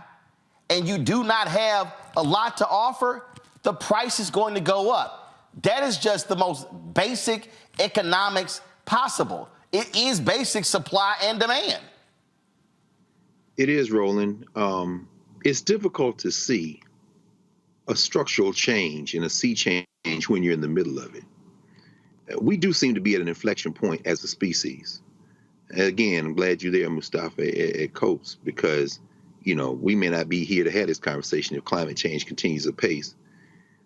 Speaker 1: and you do not have a lot to offer, the price is going to go up. That is just the most basic economics possible. It is basic supply and demand.
Speaker 10: It is, Roland. It's difficult to see a structural change and a sea change when you're in the middle of it. We do seem to be at an inflection point as a species. Again, I'm glad you're there, Mustafa, at COPES, because, you know, we may not be here to have this conversation if climate change continues apace.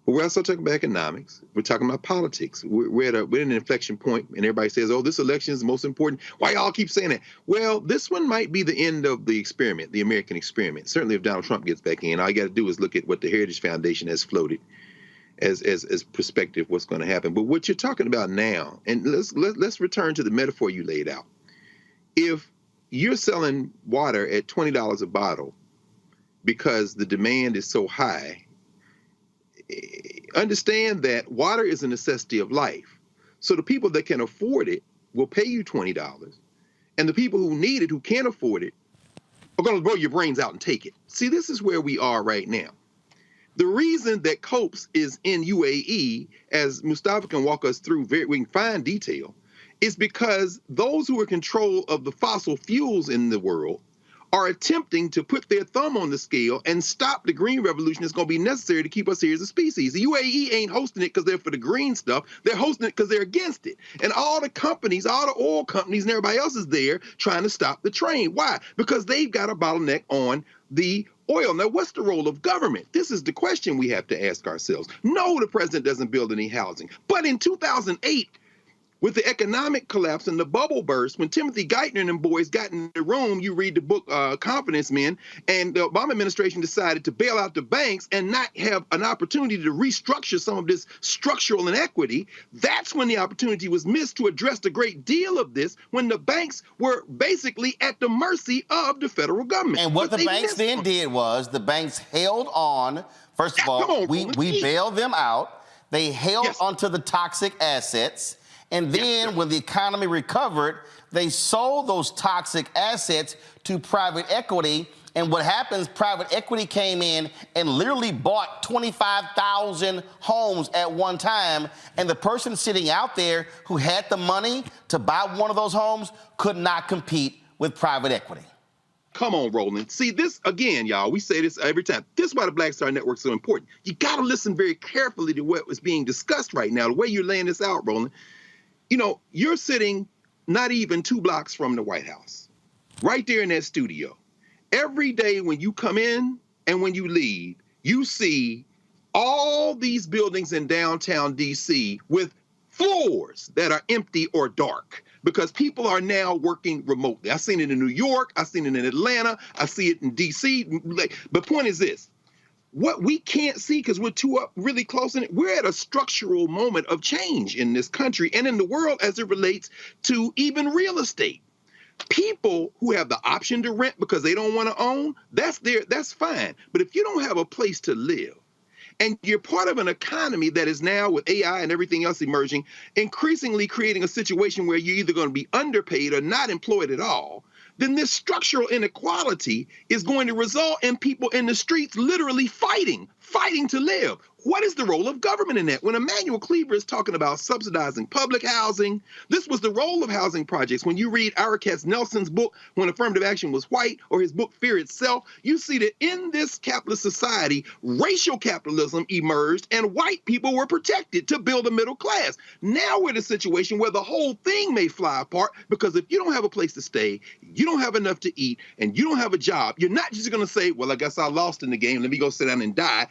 Speaker 10: But we're also talking about economics. We're talking about politics. We're at an inflection point, and everybody says, oh, this election is the most important. Why y'all keep saying that? Well, this one might be the end of the experiment, the American experiment. Certainly if Donald Trump gets back in, all you got to do is look at what the Heritage Foundation has floated as perspective, what's going to happen. But what you're talking about now, and let's return to the metaphor you laid out. If you're selling water at $20 a bottle because the demand is so high, understand that water is a necessity of life. So the people that can afford it will pay you $20. And the people who need it, who can't afford it, are going to blow your brains out and take it. See, this is where we are right now. The reason that COPES is in UAE, as Mustafa can walk us through we can find detail, is because those who are in control of the fossil fuels in the world are attempting to put their thumb on the scale and stop the green revolution that's going to be necessary to keep us here as a species. The UAE ain't hosting it because they're for the green stuff. They're hosting it because they're against it. And all the companies, all the oil companies and everybody else is there trying to stop the train. Why? Because they've got a bottleneck on the oil. Now, what's the role of government? This is the question we have to ask ourselves. No, the president doesn't build any housing. But in 2008, with the economic collapse and the bubble burst, when Timothy Geithner and them boys got in the room, you read the book Confidence Men, and the Obama administration decided to bail out the banks and not have an opportunity to restructure some of this structural inequity. That's when the opportunity was missed to address a great deal of this, when the banks were basically at the mercy of the federal government.
Speaker 1: And what the banks then did was the banks held on. First of all, we bailed them out. They held onto the toxic assets. And then when the economy recovered, they sold those toxic assets to private equity. And what happens, private equity came in and literally bought 25,000 homes at one time. And the person sitting out there who had the money to buy one of those homes could not compete with private equity.
Speaker 10: Come on, Roland. See, this, again, y'all, we say this every time. This is why the Black Star Network is so important. You got to listen very carefully to what was being discussed right now, the way you're laying this out, Roland. You know, you're sitting not even 2 blocks from the White House, right there in that studio. Every day when you come in and when you leave, you see all these buildings in downtown D.C. with floors that are empty or dark because people are now working remotely. I've seen it in New York. I've seen it in Atlanta. I see it in D.C. But point is this. What we can't see because we're too up really close in it, we're at a structural moment of change in this country and in the world as it relates to even real estate. People who have the option to rent because they don't want to own, that's fine. But if you don't have a place to live, and you're part of an economy that is now, with AI and everything else emerging, increasingly creating a situation where you're either going to be underpaid or not employed at all, then this structural inequality is going to result in people in the streets literally fighting to live. What is the role of government in that? When Emanuel Cleaver is talking about subsidizing public housing, this was the role of housing projects. When you read Ira Katz Nelson's book, When Affirmative Action Was White, or his book, Fear Itself, you see that in this capitalist society, racial capitalism emerged and white people were protected to build a middle class. Now we're in a situation where the whole thing may fly apart because if you don't have a place to stay, you don't have enough to eat, and you don't have a job, you're not just going to say, well, I guess I lost in the game, let me go sit down and die.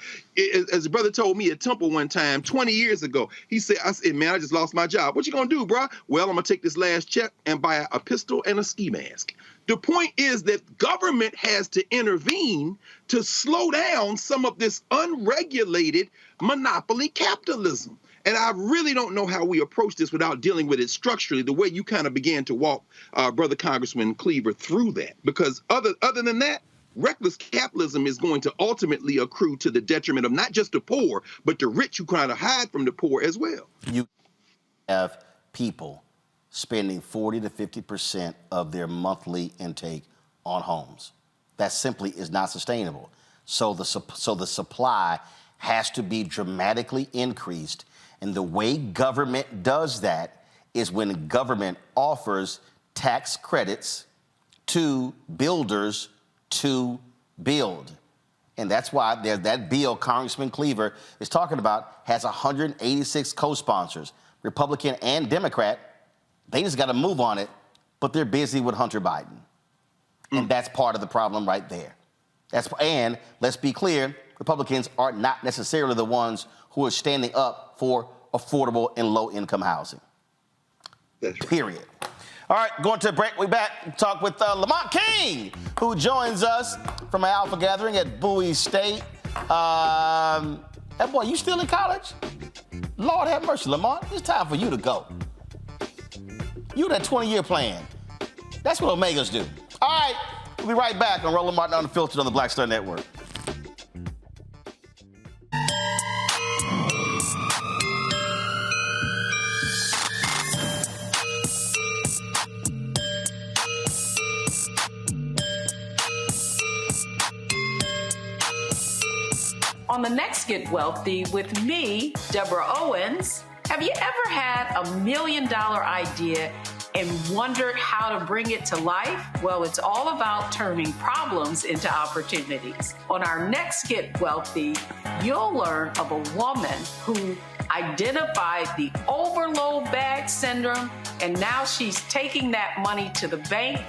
Speaker 10: As a brother told me at Temple one time 20 years ago, I said, man, I just lost my job. What you gonna do, bro? Well, I'm gonna take this last check and buy a pistol and a ski mask. The point is that government has to intervene to slow down some of this unregulated monopoly capitalism. And I really don't know how we approach this without dealing with it structurally, the way you kind of began to walk Brother Congressman Cleaver through that. Because other than that, reckless capitalism is going to ultimately accrue to the detriment of not just the poor, but the rich who kind of hide from the poor as well.
Speaker 1: You have people spending 40 to 50% of their monthly intake on homes. That simply is not sustainable. So the supply has to be dramatically increased. And the way government does that is when government offers tax credits to builders to build. And that's why there's that bill Congressman Cleaver is talking about has 186 co-sponsors, Republican and Democrat. They just got to move on it, but they're busy with Hunter Biden. And that's part of the problem right there. And let's be clear, Republicans are not necessarily the ones who are standing up for affordable and low-income housing.
Speaker 10: That's right.
Speaker 1: Period. All right, going to a break. We back. Talk with Lamont King, who joins us from an Alpha gathering at Bowie State. That boy, you still in college? Lord have mercy, Lamont. It's time for you to go. You that 20-year plan. That's what Omegas do. All right, we'll be right back on Roland Martin Unfiltered on the Black Star Network.
Speaker 11: On the next Get Wealthy with me, Deborah Owens, have you ever had $1 million idea and wondered how to bring it to life? Well, it's all about turning problems into opportunities. On our next Get Wealthy, you'll learn of a woman who identified the overload bag syndrome, and now she's taking that money to the bank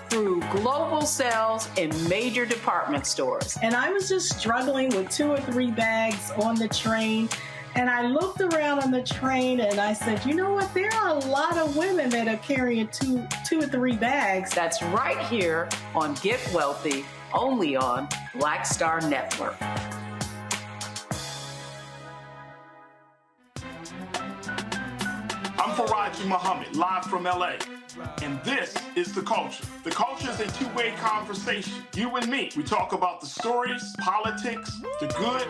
Speaker 11: through global sales in major department stores.
Speaker 12: And I was just struggling with 2 or 3 bags on the train. And I looked around on the train and I said, you know what? There are a lot of women that are carrying two or 3 bags.
Speaker 11: That's right here on Get Wealthy, only on Black Star Network.
Speaker 23: I'm Faraji Muhammad, live from LA. And this is The Culture. The Culture is a two-way conversation. You and me. We talk about the stories, politics, the good,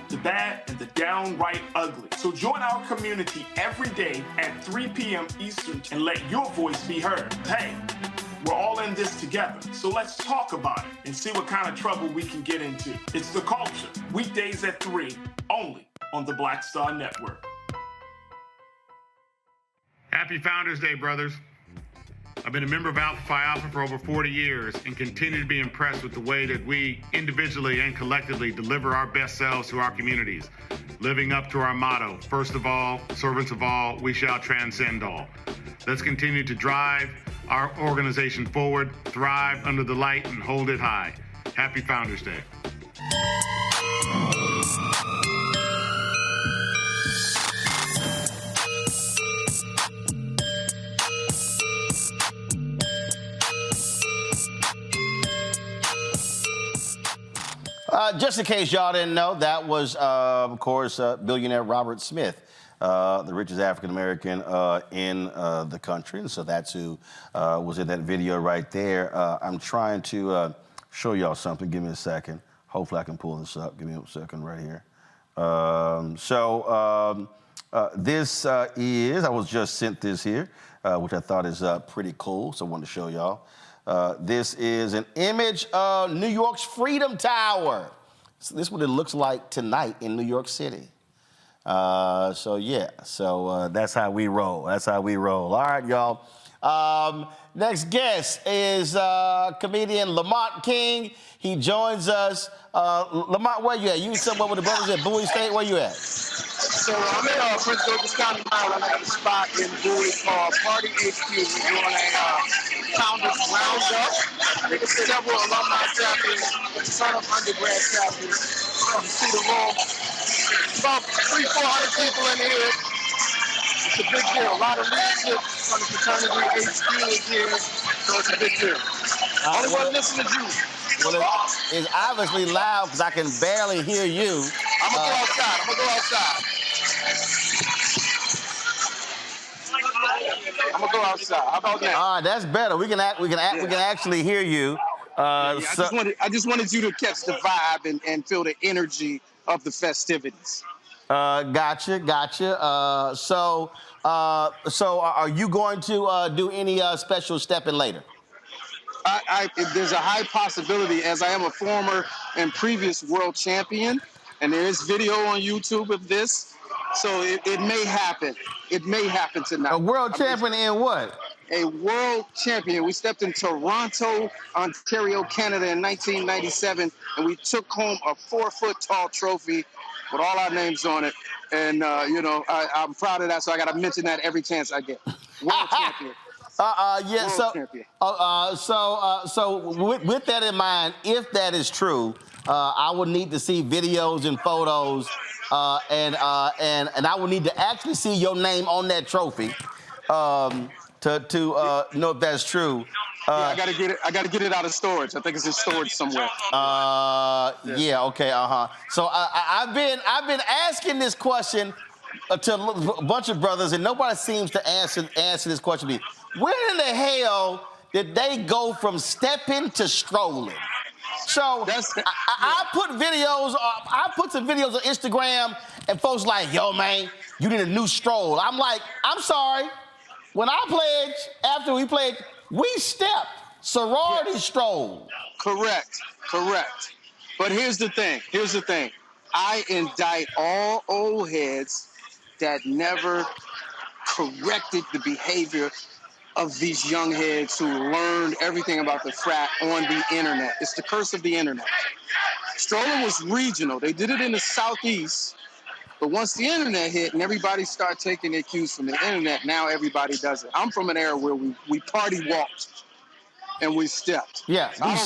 Speaker 23: the bad, and the downright ugly. So join our community every day at 3 p.m. Eastern and let your voice be heard. Hey, we're all in this together. So let's talk about it and see what kind of trouble we can get into. It's The Culture. Weekdays at 3, only on the Black Star Network.
Speaker 24: Happy Founders Day, brothers. I've been a member of Alpha Phi Alpha for over 40 years and continue to be impressed with the way that we individually and collectively deliver our best selves to our communities, living up to our motto, first of all, servants of all, we shall transcend all. Let's continue to drive our organization forward, thrive under the light, and hold it high. Happy Founders Day.
Speaker 1: Just in case y'all didn't know, that was, of course, billionaire Robert Smith, the richest African-American in the country. And so that's who was in that video right there. I'm trying to show y'all something. Give me a second. Hopefully I can pull this up. Give me a second right here. This is, I was just sent this here, which I thought is pretty cool, so I wanted to show y'all. This is an image of New York's Freedom Tower. So this is what it looks like tonight in New York City. That's how we roll. That's how we roll. All right, y'all. Next guest is comedian Lamont King. He joins us. Lamont, where you at? You somewhere with the brothers at Bowie State? Where you at?
Speaker 5: So I'm in Prince George's County, Maryland. I have a spot in Bowie called Party HQ. We're doing a Founders Roundup. There's several alumni chapters, a ton of undergrad chapters. You see the room. About 300-400 people in here. It's a big deal. A lot of leadership from the fraternity HQ is here, so it's a big deal. Only one listening to you.
Speaker 1: Well, it's obviously loud because I can barely hear you.
Speaker 5: I'm gonna go outside. I'm gonna go outside. How about that?
Speaker 1: All right, that's better. We can actually hear you.
Speaker 5: I just wanted you to catch the vibe and feel the energy of the festivities.
Speaker 1: Gotcha. So are you going to do any special stepping later?
Speaker 5: There's a high possibility, as I am a former and previous world champion, and there is video on YouTube of this, so it may happen. It may happen tonight.
Speaker 1: A world champion in what?
Speaker 5: A world champion. We stepped in Toronto, Ontario, Canada in 1997, and we took home a 4-foot-tall trophy with all our names on it. And, I'm proud of that, so I got to mention that every chance I get. World champion.
Speaker 1: With that in mind, if that is true, I would need to see videos and photos, and I would need to actually see your name on that trophy to know if that's true.
Speaker 5: I gotta get it out of storage. I think it's in storage somewhere.
Speaker 1: Okay. So I've been asking this question to a bunch of brothers, and nobody seems to answer this question to me. Where in the hell did they go from stepping to strolling? So I put videos. I put some videos on Instagram, and folks like, "Yo, man, you need a new stroll." I'm like, "I'm sorry. When I pledged, after we pledged, we stepped. Sorority stroll."
Speaker 5: Correct. But here's the thing. I indict all old heads that never corrected the behavior of these young heads who learned everything about the frat on the internet. It's the curse of the internet. Strolling was regional. They did it in the Southeast, but once the internet hit and everybody started taking their cues from the internet, now everybody does it. I'm from an era where we party walked and we stepped.
Speaker 1: Yeah.
Speaker 5: So I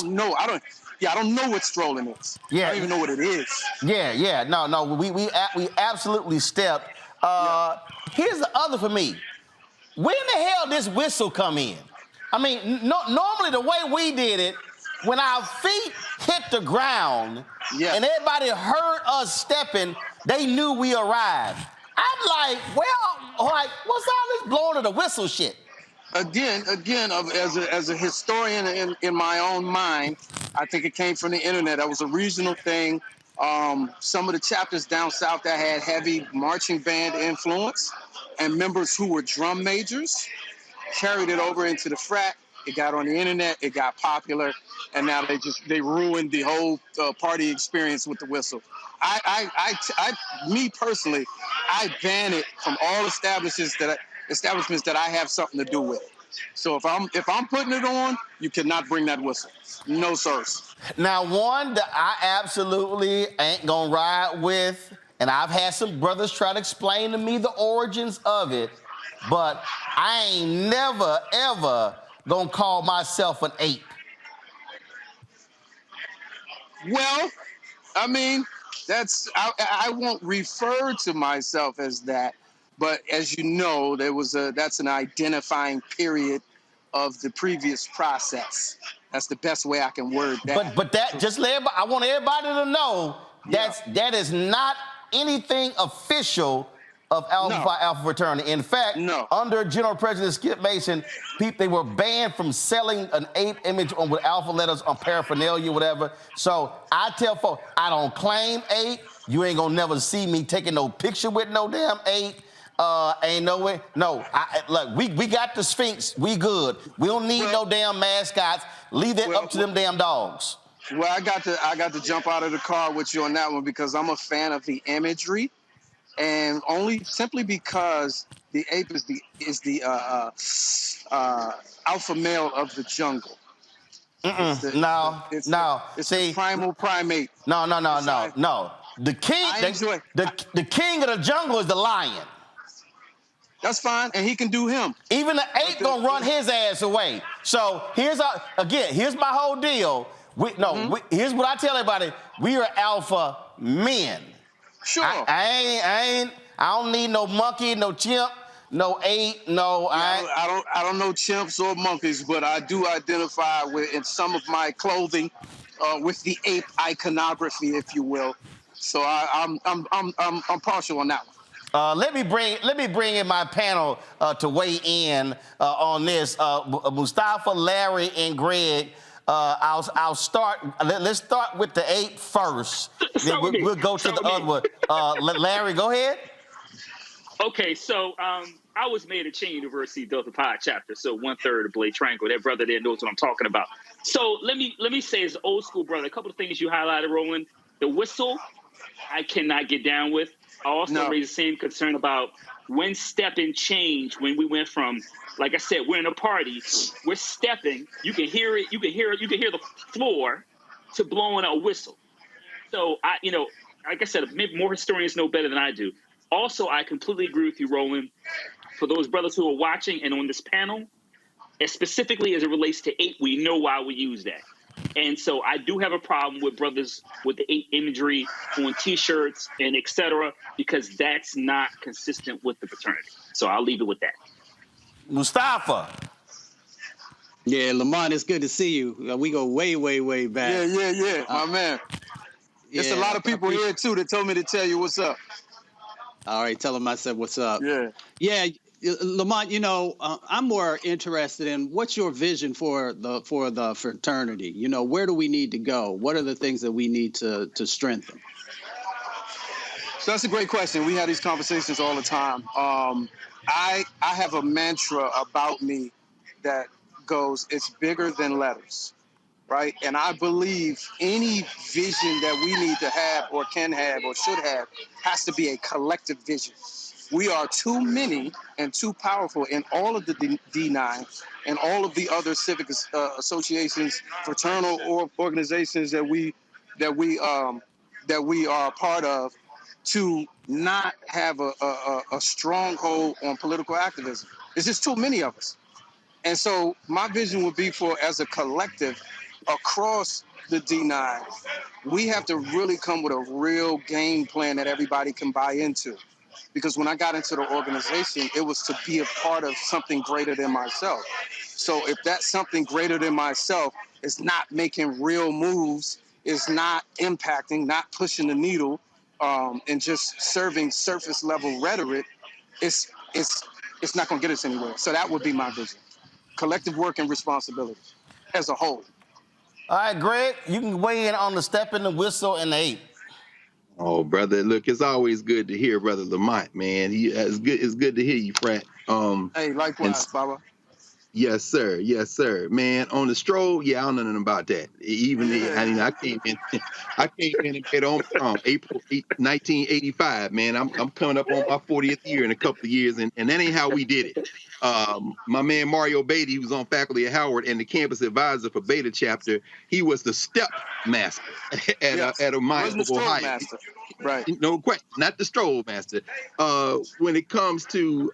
Speaker 5: don't know what strolling is.
Speaker 1: Yeah.
Speaker 5: I don't even know what it is.
Speaker 1: Yeah. No. We absolutely stepped. Here's the other for me. When the hell this whistle come in? I mean, normally the way we did it, when our feet hit the ground and everybody heard us stepping, they knew we arrived. I'm like, what's all this blowing of the whistle shit?
Speaker 5: Again, as a historian in my own mind, I think it came from the internet. That was a regional thing. Some of the chapters down south that had heavy marching band influence and members who were drum majors carried it over into the frat. It got on the internet, it got popular, and now they ruined the whole party experience with the whistle. Me personally, I ban it from all establishments that I have something to do with. So if I'm putting it on, you cannot bring that whistle. No, sirs.
Speaker 1: Now, one that I absolutely ain't gonna ride with, and I've had some brothers try to explain to me the origins of it, but I ain't never, ever gonna call myself an ape.
Speaker 5: Well, I mean, I won't refer to myself as that, but as you know, that's an identifying period of the previous process. That's the best way I can word that.
Speaker 1: But that, just let everybody, I want everybody to know that is not anything official of Alpha Phi Alpha fraternity. In fact, under General President Skip Mason, they were banned from selling an ape image with alpha letters on paraphernalia, whatever. So I tell folks, I don't claim ape. You ain't gonna never see me taking no picture with no damn ape. Ain't no way. No, look, we got the Sphinx. We good. We don't need no damn mascots. Leave that up to them damn dogs.
Speaker 5: Well, I got to jump out of the car with you on that one because I'm a fan of the imagery, and only simply because the ape is the alpha male of the jungle.
Speaker 1: It's the
Speaker 5: primal primate.
Speaker 1: No. The king, the king of the jungle is the lion.
Speaker 5: That's fine, and he can do him.
Speaker 1: Even the ape gonna run his ass away. So here's my whole deal. Here's what I tell everybody: we are alpha men.
Speaker 5: Sure.
Speaker 1: I don't need no monkey, no chimp, no ape, no.
Speaker 5: I don't know chimps or monkeys, but I do identify with in some of my clothing with the ape iconography, if you will. So I'm partial on that one.
Speaker 1: Let me bring in my panel to weigh in on this. Mustafa, Larry, and Greg. I'll start. Let's start with the ape first. Then we'll go to the other one. Larry, go ahead.
Speaker 21: Okay, so I was made at Chain University Delta Pi chapter, so 1/3 of Blade Triangle. That brother there knows what I'm talking about. So let me say, as an old school brother, a couple of things you highlighted, Roland. The whistle, I cannot get down with. I also raised the same concern about when stepping changed. When we went from, like I said, we're in a party, we're stepping. You can hear it. You can hear the floor, to blowing a whistle. So like I said, more historians know better than I do. Also, I completely agree with you, Roland. For those brothers who are watching and on this panel, and specifically as it relates to ape, we know why we use that. And so I do have a problem with brothers with the ape imagery on T-shirts and et cetera, because that's not consistent with the fraternity. So I'll leave it with that.
Speaker 1: Mustafa.
Speaker 20: Yeah, Lamont, it's good to see you. We go way, way, way back.
Speaker 5: Yeah, my man. There's a lot of people here, too, that told me to tell you what's up.
Speaker 20: All right, tell them I said what's up.
Speaker 5: Yeah,
Speaker 20: Lamont, I'm more interested in what's your vision for the fraternity? Where do we need to go? What are the things that we need to strengthen?
Speaker 5: So that's a great question. We have these conversations all the time. I have a mantra about me that goes, it's bigger than letters, right? And I believe any vision that we need to have or can have or should have has to be a collective vision. We are too many and too powerful in all of the D9 and all of the other civic associations, fraternal organizations that we are a part of, to not have a stronghold on political activism. It's just too many of us. And so my vision would be for, as a collective across the D9, we have to really come with a real game plan that everybody can buy into. Because when I got into the organization, it was to be a part of something greater than myself. So if that something greater than myself is not making real moves, is not impacting, not pushing the needle, and just serving surface level rhetoric, it's not going to get us anywhere. So that would be my vision. Collective work and responsibility as a whole.
Speaker 1: All right, Greg, you can weigh in on the step in the whistle and the ape.
Speaker 10: Oh, brother, look, it's always good to hear Brother Lamont, man. It's good to hear you, Frat.
Speaker 5: Hey, likewise, Baba.
Speaker 10: Yes, sir. Yes, sir. Man, on the stroll, I don't know nothing about that. I came in and paid on April 1985, man. I'm coming up on my 40th year in a couple of years, and that ain't how we did it. My man Mario Beatty, who was on faculty at Howard and the campus advisor for Beta chapter, he was the step master at a mine of Ohio.
Speaker 5: Master. Right.
Speaker 10: No question, not the stroll master. When it comes to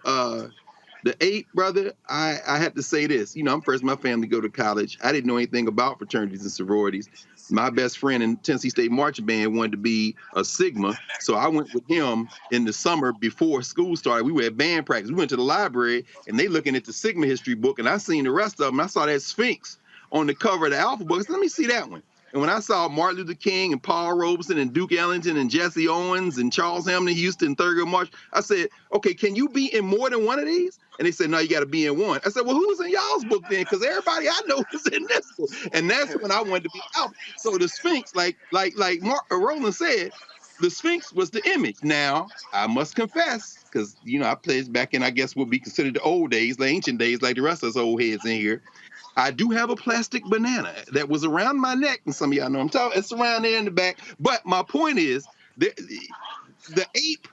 Speaker 10: the ape, brother, I had to say this. I'm first in my family to go to college. I didn't know anything about fraternities and sororities. My best friend in Tennessee State Marching Band wanted to be a Sigma, so I went with him in the summer before school started. We were at band practice. We went to the library, and they looking at the Sigma history book, and I seen the rest of them. I saw that Sphinx on the cover of the Alpha book. I said, let me see that one. And when I saw Martin Luther King and Paul Robeson and Duke Ellington and Jesse Owens and Charles Hamilton Houston, Thurgood Marshall, I said, okay, can you be in more than one of these? And they said, no, you got to be in one. I said, well, who's in y'all's book then? Because everybody I know is in this book. And that's when I wanted to be out. So the Sphinx, like Roland said, the Sphinx was the image. Now, I must confess, because, I played back in, I guess, what would be considered the old days, the ancient days, like the rest of us old heads in here. I do have a plastic banana that was around my neck, and some of y'all know I'm talking. It's around there in the back. But my point is, the ape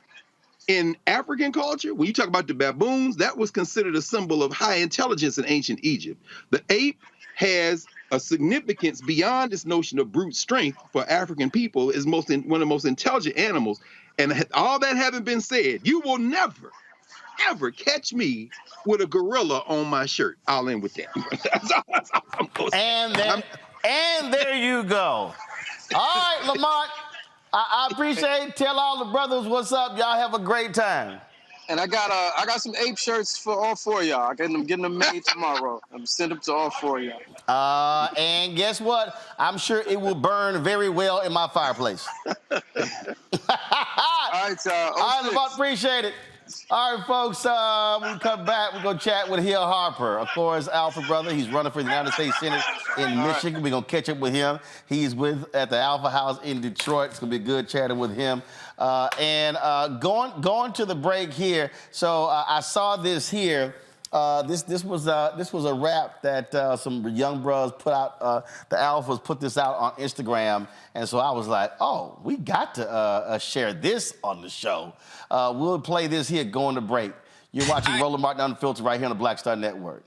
Speaker 10: in African culture, when you talk about the baboons, that was considered a symbol of high intelligence in ancient Egypt. The ape has a significance beyond this notion of brute strength for African people. Is one of the most intelligent animals. And all that having been said, you will never, ever catch me with a gorilla on my shirt. I'll end with that. That's all I'm gonna say.
Speaker 1: And there you go. All right, Lamont, I appreciate it. Tell all the brothers what's up. Y'all have a great time.
Speaker 5: And I got some ape shirts for all four of y'all. I'm getting them made tomorrow. I'm sending them to all four of y'all.
Speaker 1: And guess what? I'm sure it will burn very well in my fireplace.
Speaker 5: All right, y'all.
Speaker 1: All right, Lamont, appreciate it. All right, folks, when we come back, we're going to chat with Hill Harper, of course, Alpha brother. He's running for the United States Senate in Michigan. We're going to catch up with him. He's at the Alpha House in Detroit. It's going to be good chatting with him. Going to the break here. So I saw this here. This was a rap that some young bros put out. The Alphas put this out on Instagram, and so I was like, "Oh, we got to share this on the show." We'll play this here. Going to break. You're watching Roland Martin Unfiltered right here on the Black Star Network.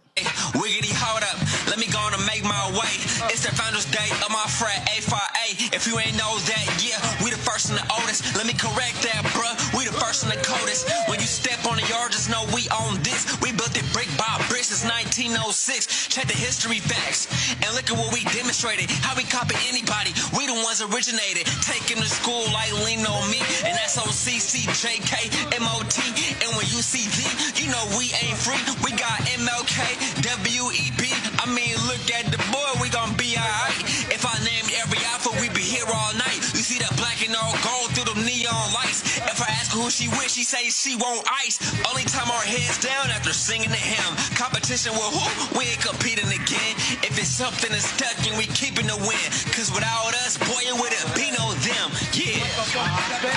Speaker 13: Wiggity, hold up, let me go on and make my way. It's the Founders Day of my frat A5A. If you ain't know that, yeah, we the first and the oldest. Let me correct that, bruh, we the first and the coldest. When you step on the yard, just know we own this. We built it brick by brick since 1906. Check the history facts and look at what we demonstrated. How we copy anybody, we the ones originated. Take him to school like lean on me, and that's OCCJK MOT. And when you see D, you know we ain't free. We got MLK. WEP, I mean, look at the boy, we gon' be alright. If I named every alpha, we be here all night. You see that black and all gold through them neon lights. If I ask her who she with, she say she want ice. Only time our heads down after singing the hymn. Competition with who? We ain't competing again. If it's something that's stuck, and we keeping the win. Cause without us, boy, it wouldn't be no them. Yeah.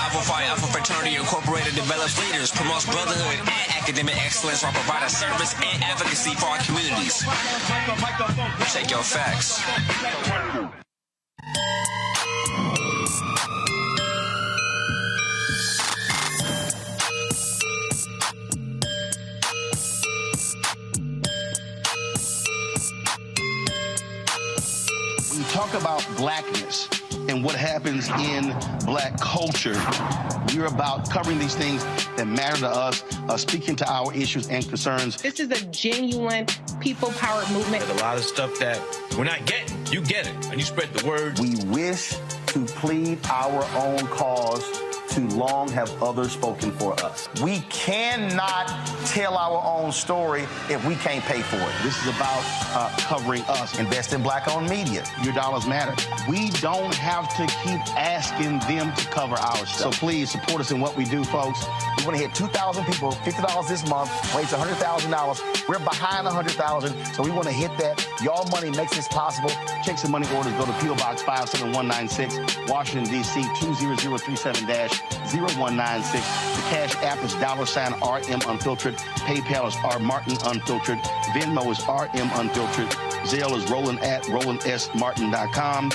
Speaker 13: Alpha Phi Alpha Fraternity Incorporated develops leaders, promotes brotherhood and academic excellence while providing service and advocacy for our communities. Check your facts.
Speaker 16: When you talk about blackness and what happens in black culture, we're about covering these things that matter to us, speaking to our issues and concerns.
Speaker 17: This is a genuine people-powered movement.
Speaker 18: There's a lot of stuff that we're not getting. You get it, and you spread the word.
Speaker 16: We wish to plead our own cause. Too long have others spoken for us.
Speaker 1: We cannot tell our own story if we can't pay for it.
Speaker 16: This is about covering us.
Speaker 1: Invest in black-owned media.
Speaker 16: Your dollars matter. We don't have to keep asking them to cover our stuff. So please support us in what we do, folks.
Speaker 1: We want to hit 2,000 people, $50 this month, raise $100,000. We're behind 100,000, so we want to hit that. Y'all money makes this possible.
Speaker 16: Check some money orders. Go to P.O. Box 57196, Washington, D.C. 20037-0196. The Cash App is $RM Unfiltered. PayPal is R Martin Unfiltered. Venmo is RM Unfiltered. Zelle is Roland at RolandSMartin.com.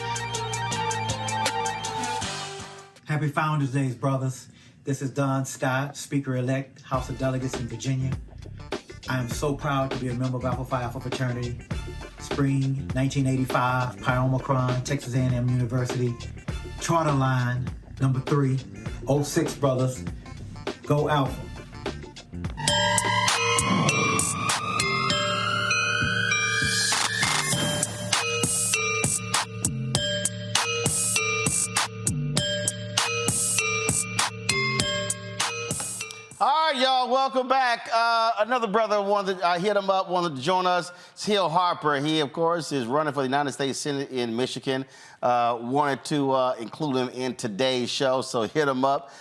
Speaker 25: Happy Founders Day, brothers. This is Don Scott, Speaker-elect, House of Delegates in Virginia. I am so proud to be a member of Alpha Phi Alpha Fraternity. Spring 1985, Pi Omicron, Texas A&M University. Charter line number 3, 06 brothers. Go Alpha.
Speaker 1: All right, y'all, welcome back. Another brother wanted to hit him up, wanted to join us. It's Hill Harper. He, of course, is running for the United States Senate in Michigan. Wanted to include him in today's show, so hit him up.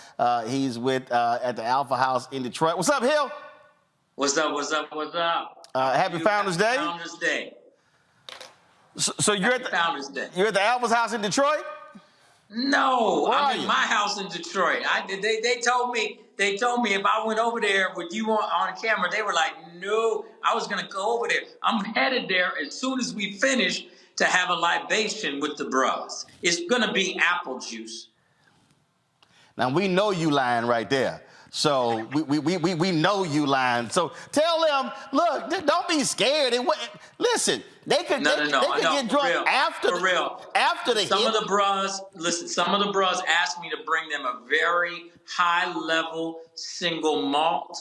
Speaker 1: He's with at the Alpha House in Detroit. What's up, Hill?
Speaker 2: What's up, what's up, what's up?
Speaker 1: Happy Founders Day.
Speaker 2: Founders Day.
Speaker 1: So you're at the
Speaker 2: Founders Day.
Speaker 1: You're at the Alpha's house in Detroit?
Speaker 2: No,
Speaker 1: Where
Speaker 2: I'm in my house in Detroit. They told me if I went over there with you on camera, they were like, no, I was gonna go over there. I'm headed there as soon as we finish to have a libation with the bros. It's gonna be apple juice.
Speaker 1: Now we know you lying right there. So we know you lying. So tell them, look, don't be scared. Listen, they could get drunk after the
Speaker 2: Some of the bros asked me to bring them a very high level single malt.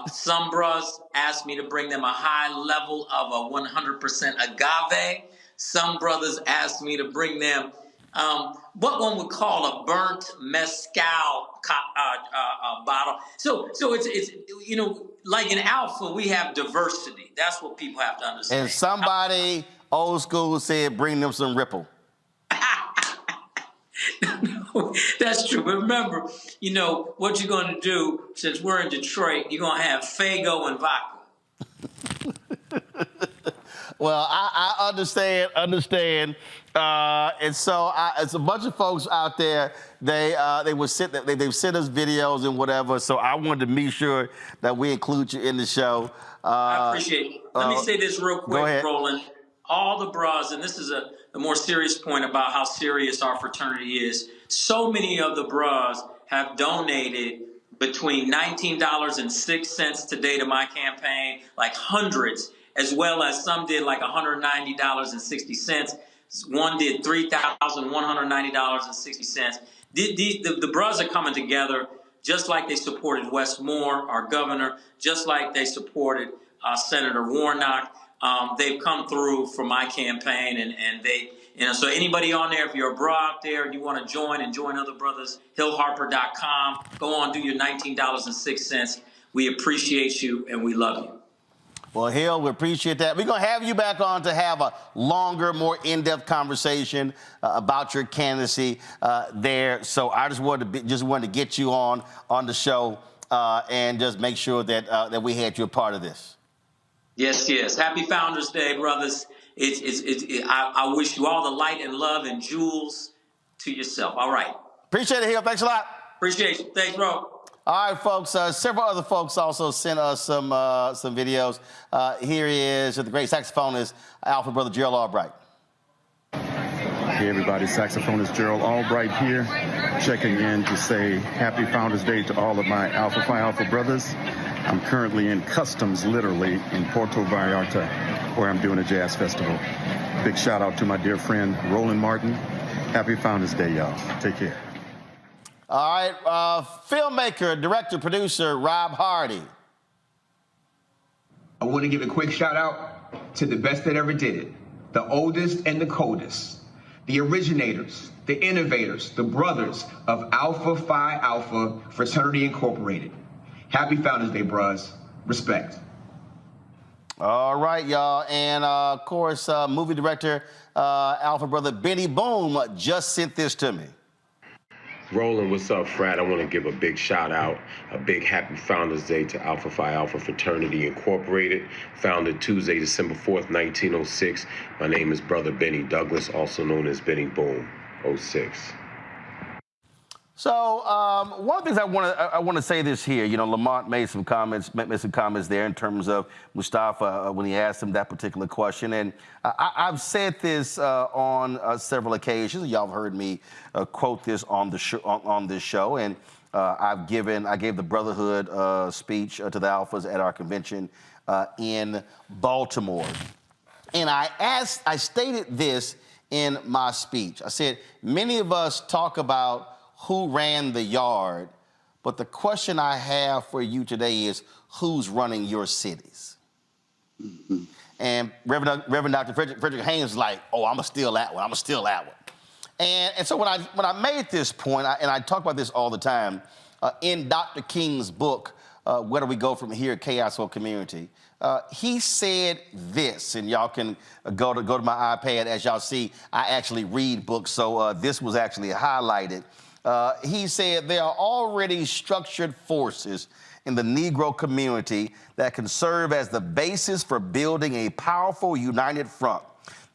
Speaker 2: Some bros asked me to bring them a high level of a 100% agave. Some brothers asked me to bring them what one would call a burnt mezcal bottle. So it's like in Alpha, we have diversity. That's what people have to understand.
Speaker 1: And somebody old school said, bring them some Ripple.
Speaker 2: That's true. But remember, what you're going to do, since we're in Detroit, you're going to have Faygo and vodka.
Speaker 1: Well, I understand. And so it's a bunch of folks out there. They've sent us videos and whatever. So I wanted to make sure that we include you in the show.
Speaker 2: I appreciate it. Let me say this real quick, Roland. All the bras, and this is a more serious point about how serious our fraternity is. So many of the bras have donated between $19.06 today to my campaign, like hundreds, as well as some did like $190.60. One did $3,190.60. The bros are coming together just like they supported Wes Moore, our governor, just like they supported Senator Warnock. They've come through for my campaign, and they, so anybody on there, if you're a bra out there and you want to join other brothers, hillharper.com, go on, do your $19.06. We appreciate you and we love you.
Speaker 1: Well, Hill, we appreciate that. We're going to have you back on to have a longer, more in-depth conversation about your candidacy there. So I just wanted to get you on the show and just make sure that we had you a part of this.
Speaker 2: Yes. Happy Founders Day, brothers. I wish you all the light and love and jewels to yourself. All right.
Speaker 1: Appreciate it, Hill. Thanks a lot.
Speaker 2: Appreciate you. Thanks, bro.
Speaker 1: All right, folks. Several other folks also sent us some videos. Here he is, the great saxophonist, Alpha Brother Gerald Albright.
Speaker 4: Hey, everybody. Saxophonist Gerald Albright here, checking in to say Happy Founders Day to all of my Alpha Phi Alpha brothers. I'm currently in customs, literally, in Puerto Vallarta, where I'm doing a jazz festival. Big shout out to my dear friend, Roland Martin. Happy Founders Day, y'all. Take care.
Speaker 1: All right, filmmaker, director, producer, Rob Hardy.
Speaker 9: I want to give a quick shout out to the best that ever did it, the oldest and the coldest, the originators, the innovators, the brothers of Alpha Phi Alpha Fraternity Incorporated. Happy Founders Day, bros. Respect.
Speaker 1: All right, y'all. And, of course, movie director, Alpha Brother Benny Boom just sent this to me.
Speaker 14: Roland, what's up, Frat? I want to give a big shout out, a big happy Founders Day to Alpha Phi Alpha Fraternity Incorporated, founded Tuesday, December 4th, 1906. My name is Brother Benny Douglas, also known as Benny Boom, 06.
Speaker 1: So one of the things I want to say this here, Lamont made some comments there in terms of Mustafa when he asked him that particular question, and I've said this on several occasions. Y'all have heard me quote this on this show, and I gave the Brotherhood speech to the Alphas at our convention in Baltimore, and I stated this in my speech. I said many of us talk about who ran the yard, but the question I have for you today is who's running your cities? And Reverend Dr. Frederick Haynes is like, oh, I'm going to steal that one. And so when I made this point, and I talk about this all the time, in Dr. King's book, Where Do We Go From Here, Chaos or Community, he said this, and y'all can go to my iPad. As y'all see, I actually read books, so this was actually highlighted. He said there are already structured forces in the Negro community that can serve as the basis for building a powerful, united front.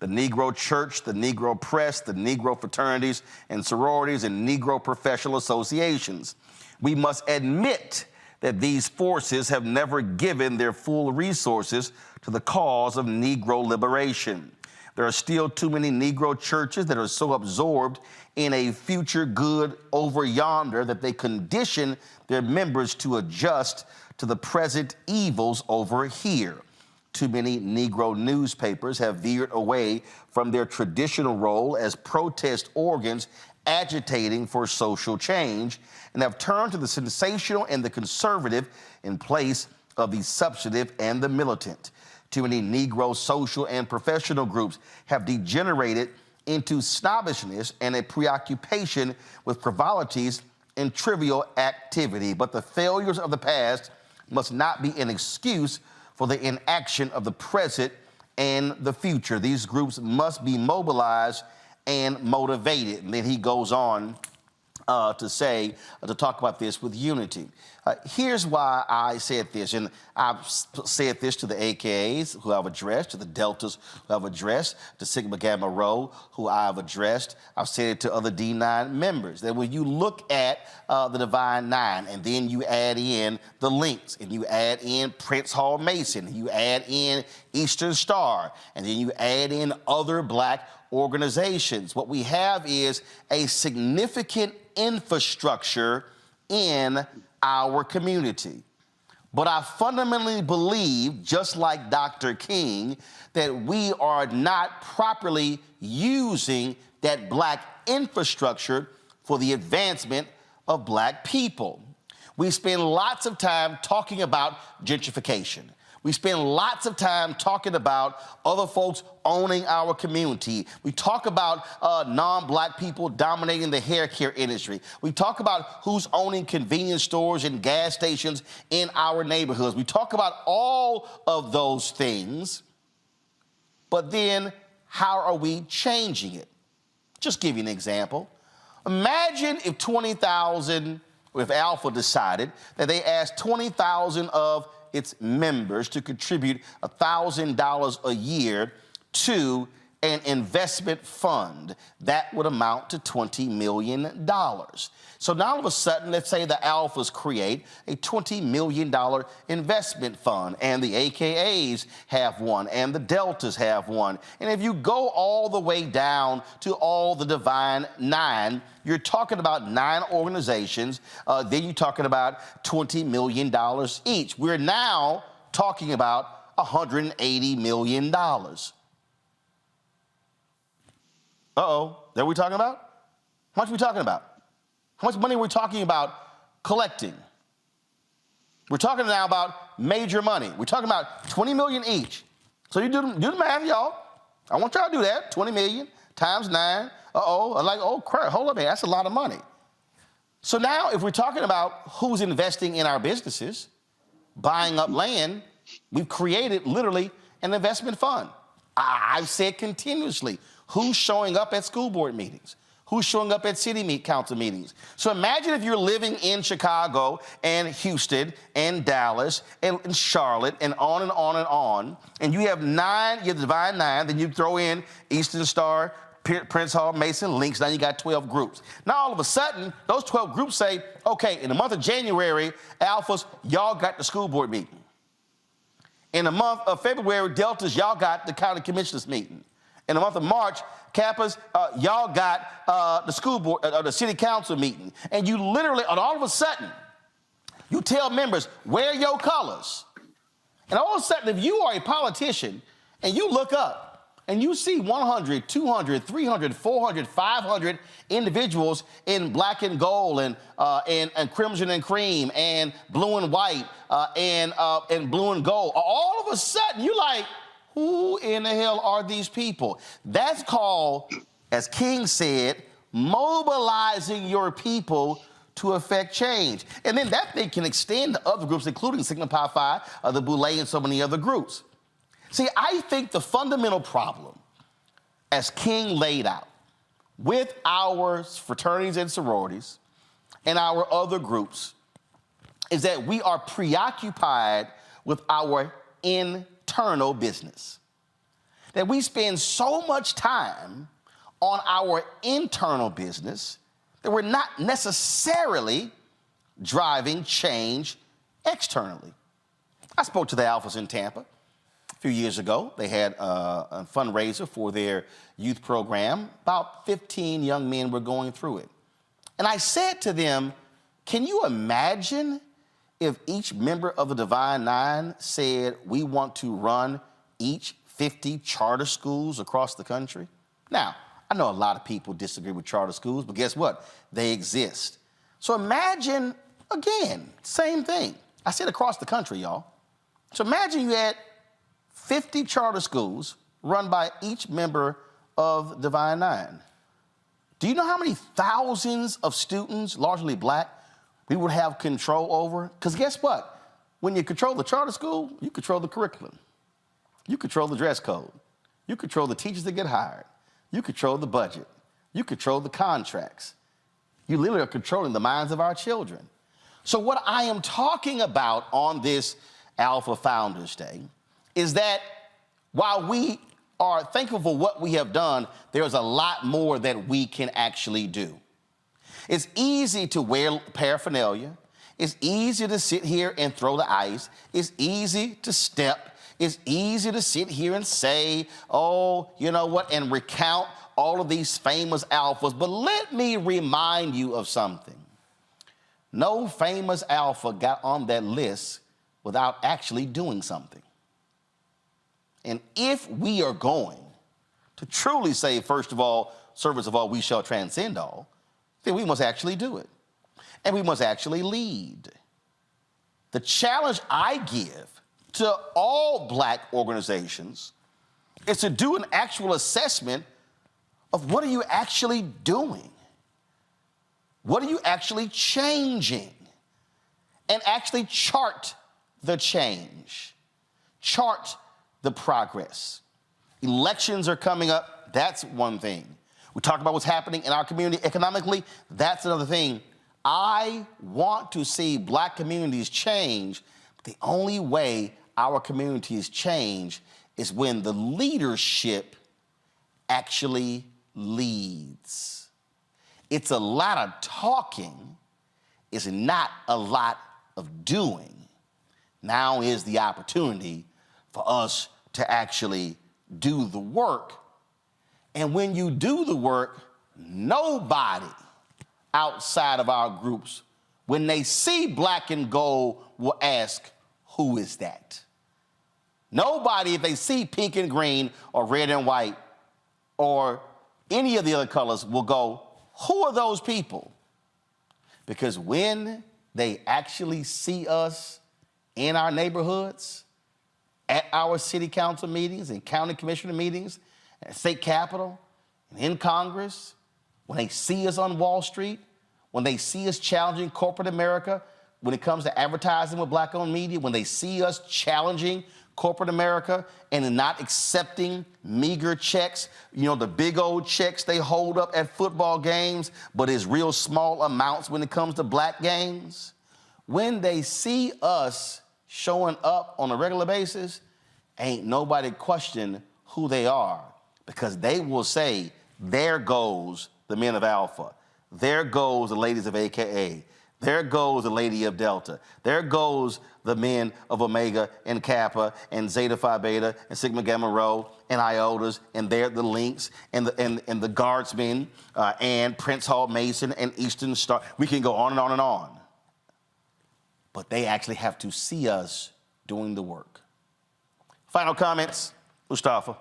Speaker 1: The Negro Church, the Negro Press, the Negro fraternities and sororities, and Negro professional associations. We must admit that these forces have never given their full resources to the cause of Negro liberation. There are still too many Negro churches that are so absorbed in a future good over yonder that they condition their members to adjust to the present evils over here. Too many Negro newspapers have veered away from their traditional role as protest organs agitating for social change and have turned to the sensational and the conservative in place of the substantive and the militant. Too many Negro social and professional groups have degenerated into snobbishness and a preoccupation with frivolities and trivial activity. But the failures of the past must not be an excuse for the inaction of the present and the future. These groups must be mobilized and motivated. And then he goes on to talk about this with unity. Here's why I said this, and I've said this to the AKAs who I've addressed, to the Deltas who I've addressed, to Sigma Gamma Rho who I've addressed. I've said it to other D9 members, that when you look at the Divine Nine, and then you add in the links, and you add in Prince Hall Mason, you add in Eastern Star, and then you add in other black organizations, what we have is a significant infrastructure in our community. But I fundamentally believe, just like Dr. King, that we are not properly using that black infrastructure for the advancement of black people. We spend lots of time talking about gentrification. We spend lots of time talking about other folks owning our community. We talk about non-black people dominating the hair care industry. We talk about who's owning convenience stores and gas stations in our neighborhoods. We talk about all of those things, but then how are we changing it? Just give you an example. Imagine if 20,000, if Alpha decided that they asked 20,000 of its members to contribute $1,000 a year to an investment fund. That would amount to $20 million. So now all of a sudden, let's say the Alphas create a $20 million investment fund, and the AKAs have one, and the Deltas have one. And if you go all the way down to all the Divine Nine, you're talking about 9 organizations, then you're talking about $20 million each. We're now talking about $180 million. Uh-oh, that we talking about? How much are we talking about? How much money are we talking about collecting? We're talking now about major money. We're talking about $20 million each. So you do the math, y'all. I want y'all to do that. 20 million times 9. Uh-oh, I'm like, oh, crap, hold up, man, that's a lot of money. So now if we're talking about who's investing in our businesses, buying up land, we've created literally an investment fund. I've said continuously, who's showing up at school board meetings? Who's showing up at city council meetings? So imagine if you're living in Chicago and Houston and Dallas and Charlotte and on and on and on, and you have 9, you have the Divine Nine, then you throw in Eastern Star, Prince Hall, Mason, Links, now you got 12 groups. Now all of a sudden, those 12 groups say, okay, in the month of January, Alphas, y'all got the school board meeting. In the month of February, Deltas, y'all got the county commissioners meeting. In the month of March, Kappas, y'all got the school board, the city council meeting. And you literally, and all of a sudden, you tell members, wear your colors. And all of a sudden, if you are a politician and you look up and you see 100, 200, 300, 400, 500 individuals in black and gold and crimson and cream and blue and white and blue and gold, all of a sudden, you're like, who in the hell are these people? That's called, as King said, mobilizing your people to affect change. And then that thing can extend to other groups, including Sigma Pi Phi, the Boule, and so many other groups. See, I think the fundamental problem, as King laid out, with our fraternities and sororities and our other groups, is that we are preoccupied with our internal business. That we spend so much time on our internal business that we're not necessarily driving change externally. I spoke to the Alphas in Tampa a few years ago. They had a fundraiser for their youth program. About 15 young men were going through it. And I said to them, can you imagine if each member of the Divine Nine said, we want to run each 50 charter schools across the country? Now, I know a lot of people disagree with charter schools, but guess what? They exist. So imagine, again, same thing. I said across the country, y'all. So imagine you had 50 charter schools run by each member of Divine Nine. Do you know how many thousands of students, largely black, we would have control over? Because guess what? When you control the charter school, you control the curriculum. You control the dress code. You control the teachers that get hired. You control the budget. You control the contracts. You literally are controlling the minds of our children. So what I am talking about on this Alpha Founders Day is that while we are thankful for what we have done, there's a lot more that we can actually do. It's easy to wear paraphernalia. It's easy to sit here and throw the ice. It's easy to step. It's easy to sit here and say, oh, you know what, and recount all of these famous alphas. But let me remind you of something. No famous alpha got on that list without actually doing something. And if we are going to truly say, first of all, servants of all, we shall transcend all, then we must actually do it. And we must actually lead. The challenge I give to all black organizations is to do an actual assessment of what are you actually doing? What are you actually changing? And actually chart the change, chart the progress. Elections are coming up, that's one thing. We talk about what's happening in our community economically, that's another thing. I want to see black communities change, but the only way our communities change is when the leadership actually leads. It's a lot of talking, it's not a lot of doing. Now is the opportunity for us to actually do the work. And when you do the work, nobody outside of our groups, when they see black and gold, will ask, who is that? Nobody, if they see pink and green or red and white or any of the other colors, will go, who are those people? Because when they actually see us in our neighborhoods, at our city council meetings and county commissioner meetings, at state capitol, and in Congress, when they see us on Wall Street, when they see us challenging corporate America, when it comes to advertising with black-owned media, when they see us challenging corporate America and not accepting meager checks, you know, the big old checks they hold up at football games, but it's real small amounts when it comes to black games. When they see us showing up on a regular basis, ain't nobody question who they are, because they will say, there goes the men of Alpha. There goes the ladies of AKA. There goes the lady of Delta. There goes the men of Omega and Kappa and Zeta Phi Beta and Sigma Gamma Rho and Iotas, and they're the Links and the Guardsmen and Prince Hall Mason and Eastern Star. We can go on and on and on. But they actually have to see us doing the work. Final comments, Mustafa.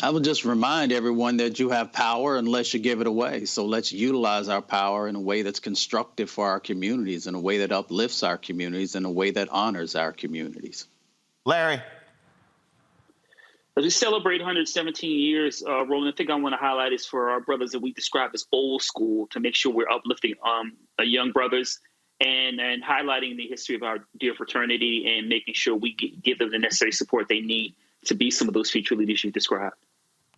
Speaker 20: I would just remind everyone that you have power unless you give it away. So let's utilize our power in a way that's constructive for our communities, in a way that uplifts our communities, in a way that honors our communities.
Speaker 1: Larry.
Speaker 21: As we celebrate 117 years, Roland, I think I want to highlight is for our brothers that we describe as old school, to make sure we're uplifting young brothers and highlighting the history of our dear fraternity and making sure we give them the necessary support they need to be some of those future leaders you described.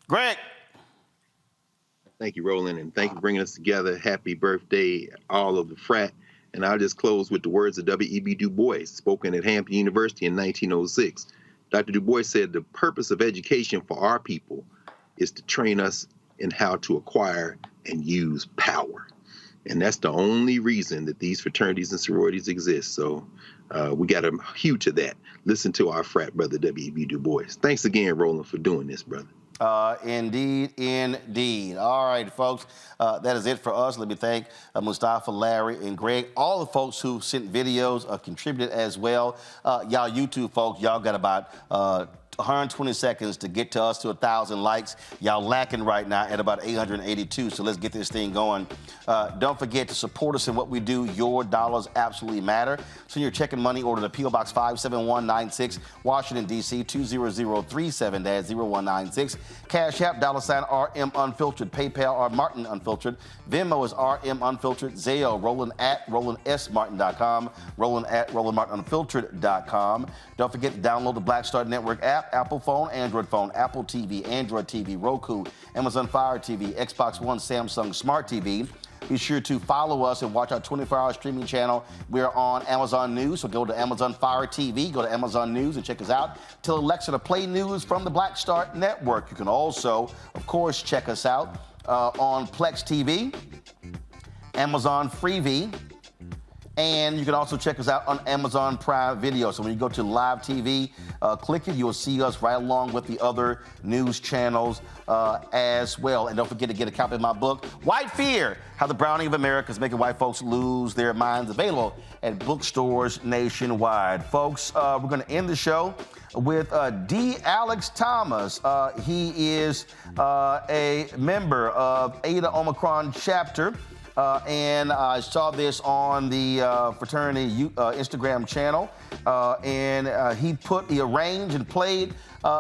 Speaker 1: Greg.
Speaker 10: Thank you, Roland, and thank you for bringing us together. Happy birthday, all of the frat. And I'll just close with the words of W.E.B. Du Bois, spoken at Hampton University in 1906. Dr. Du Bois said, the purpose of education for our people is to train us in how to acquire and use power. And that's the only reason that these fraternities and sororities exist. So we got to hew to that. Listen to our frat brother, W.E.B. Du Bois. Thanks again, Roland, for doing this, brother.
Speaker 1: Indeed, indeed. All right, folks, that is it for us. Let me thank Mustafa, Larry, and Greg, all the folks who sent videos, contributed as well. Y'all YouTube folks, y'all got about 120 seconds to get to us to 1,000 likes. Y'all lacking right now at about 882, so let's get this thing going. Don't forget to support us in what we do. Your dollars absolutely matter. Send your check and money order to P.O. Box 57196, Washington, D.C. 20037-0196. Cash App, $RM Unfiltered. PayPal, R Martin Unfiltered. Venmo is RM Unfiltered. Zayo, Roland at RolandSMartin.com. Roland at RolandMartinUnfiltered.com. Don't forget to download the Black Star Network app, Apple phone, Android phone, Apple TV, Android TV, Roku, Amazon Fire TV, Xbox One, Samsung Smart TV. Be sure to follow us and watch our 24-hour streaming channel. We're on Amazon News, so go to Amazon Fire TV, go to Amazon News and check us out. Tell Alexa to play news from the Black Star Network. You can also, of course, check us out on Plex TV, Amazon Freevee, and you can also check us out on Amazon Prime Video. So when you go to live TV, click it, you'll see us right along with the other news channels as well. And don't forget to get a copy of my book, White Fear, How the Browning of America is Making White Folks Lose Their Minds, available at bookstores nationwide. Folks, we're going to end the show with D. Alex Thomas. He is a member of Eta Omicron chapter. And I saw this on the fraternity Instagram channel, and he arranged and played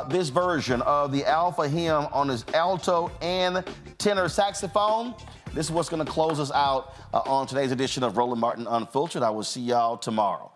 Speaker 1: this version of the Alpha hymn on his alto and tenor saxophone. This is what's going to close us out on today's edition of Roland Martin Unfiltered. I will see y'all tomorrow.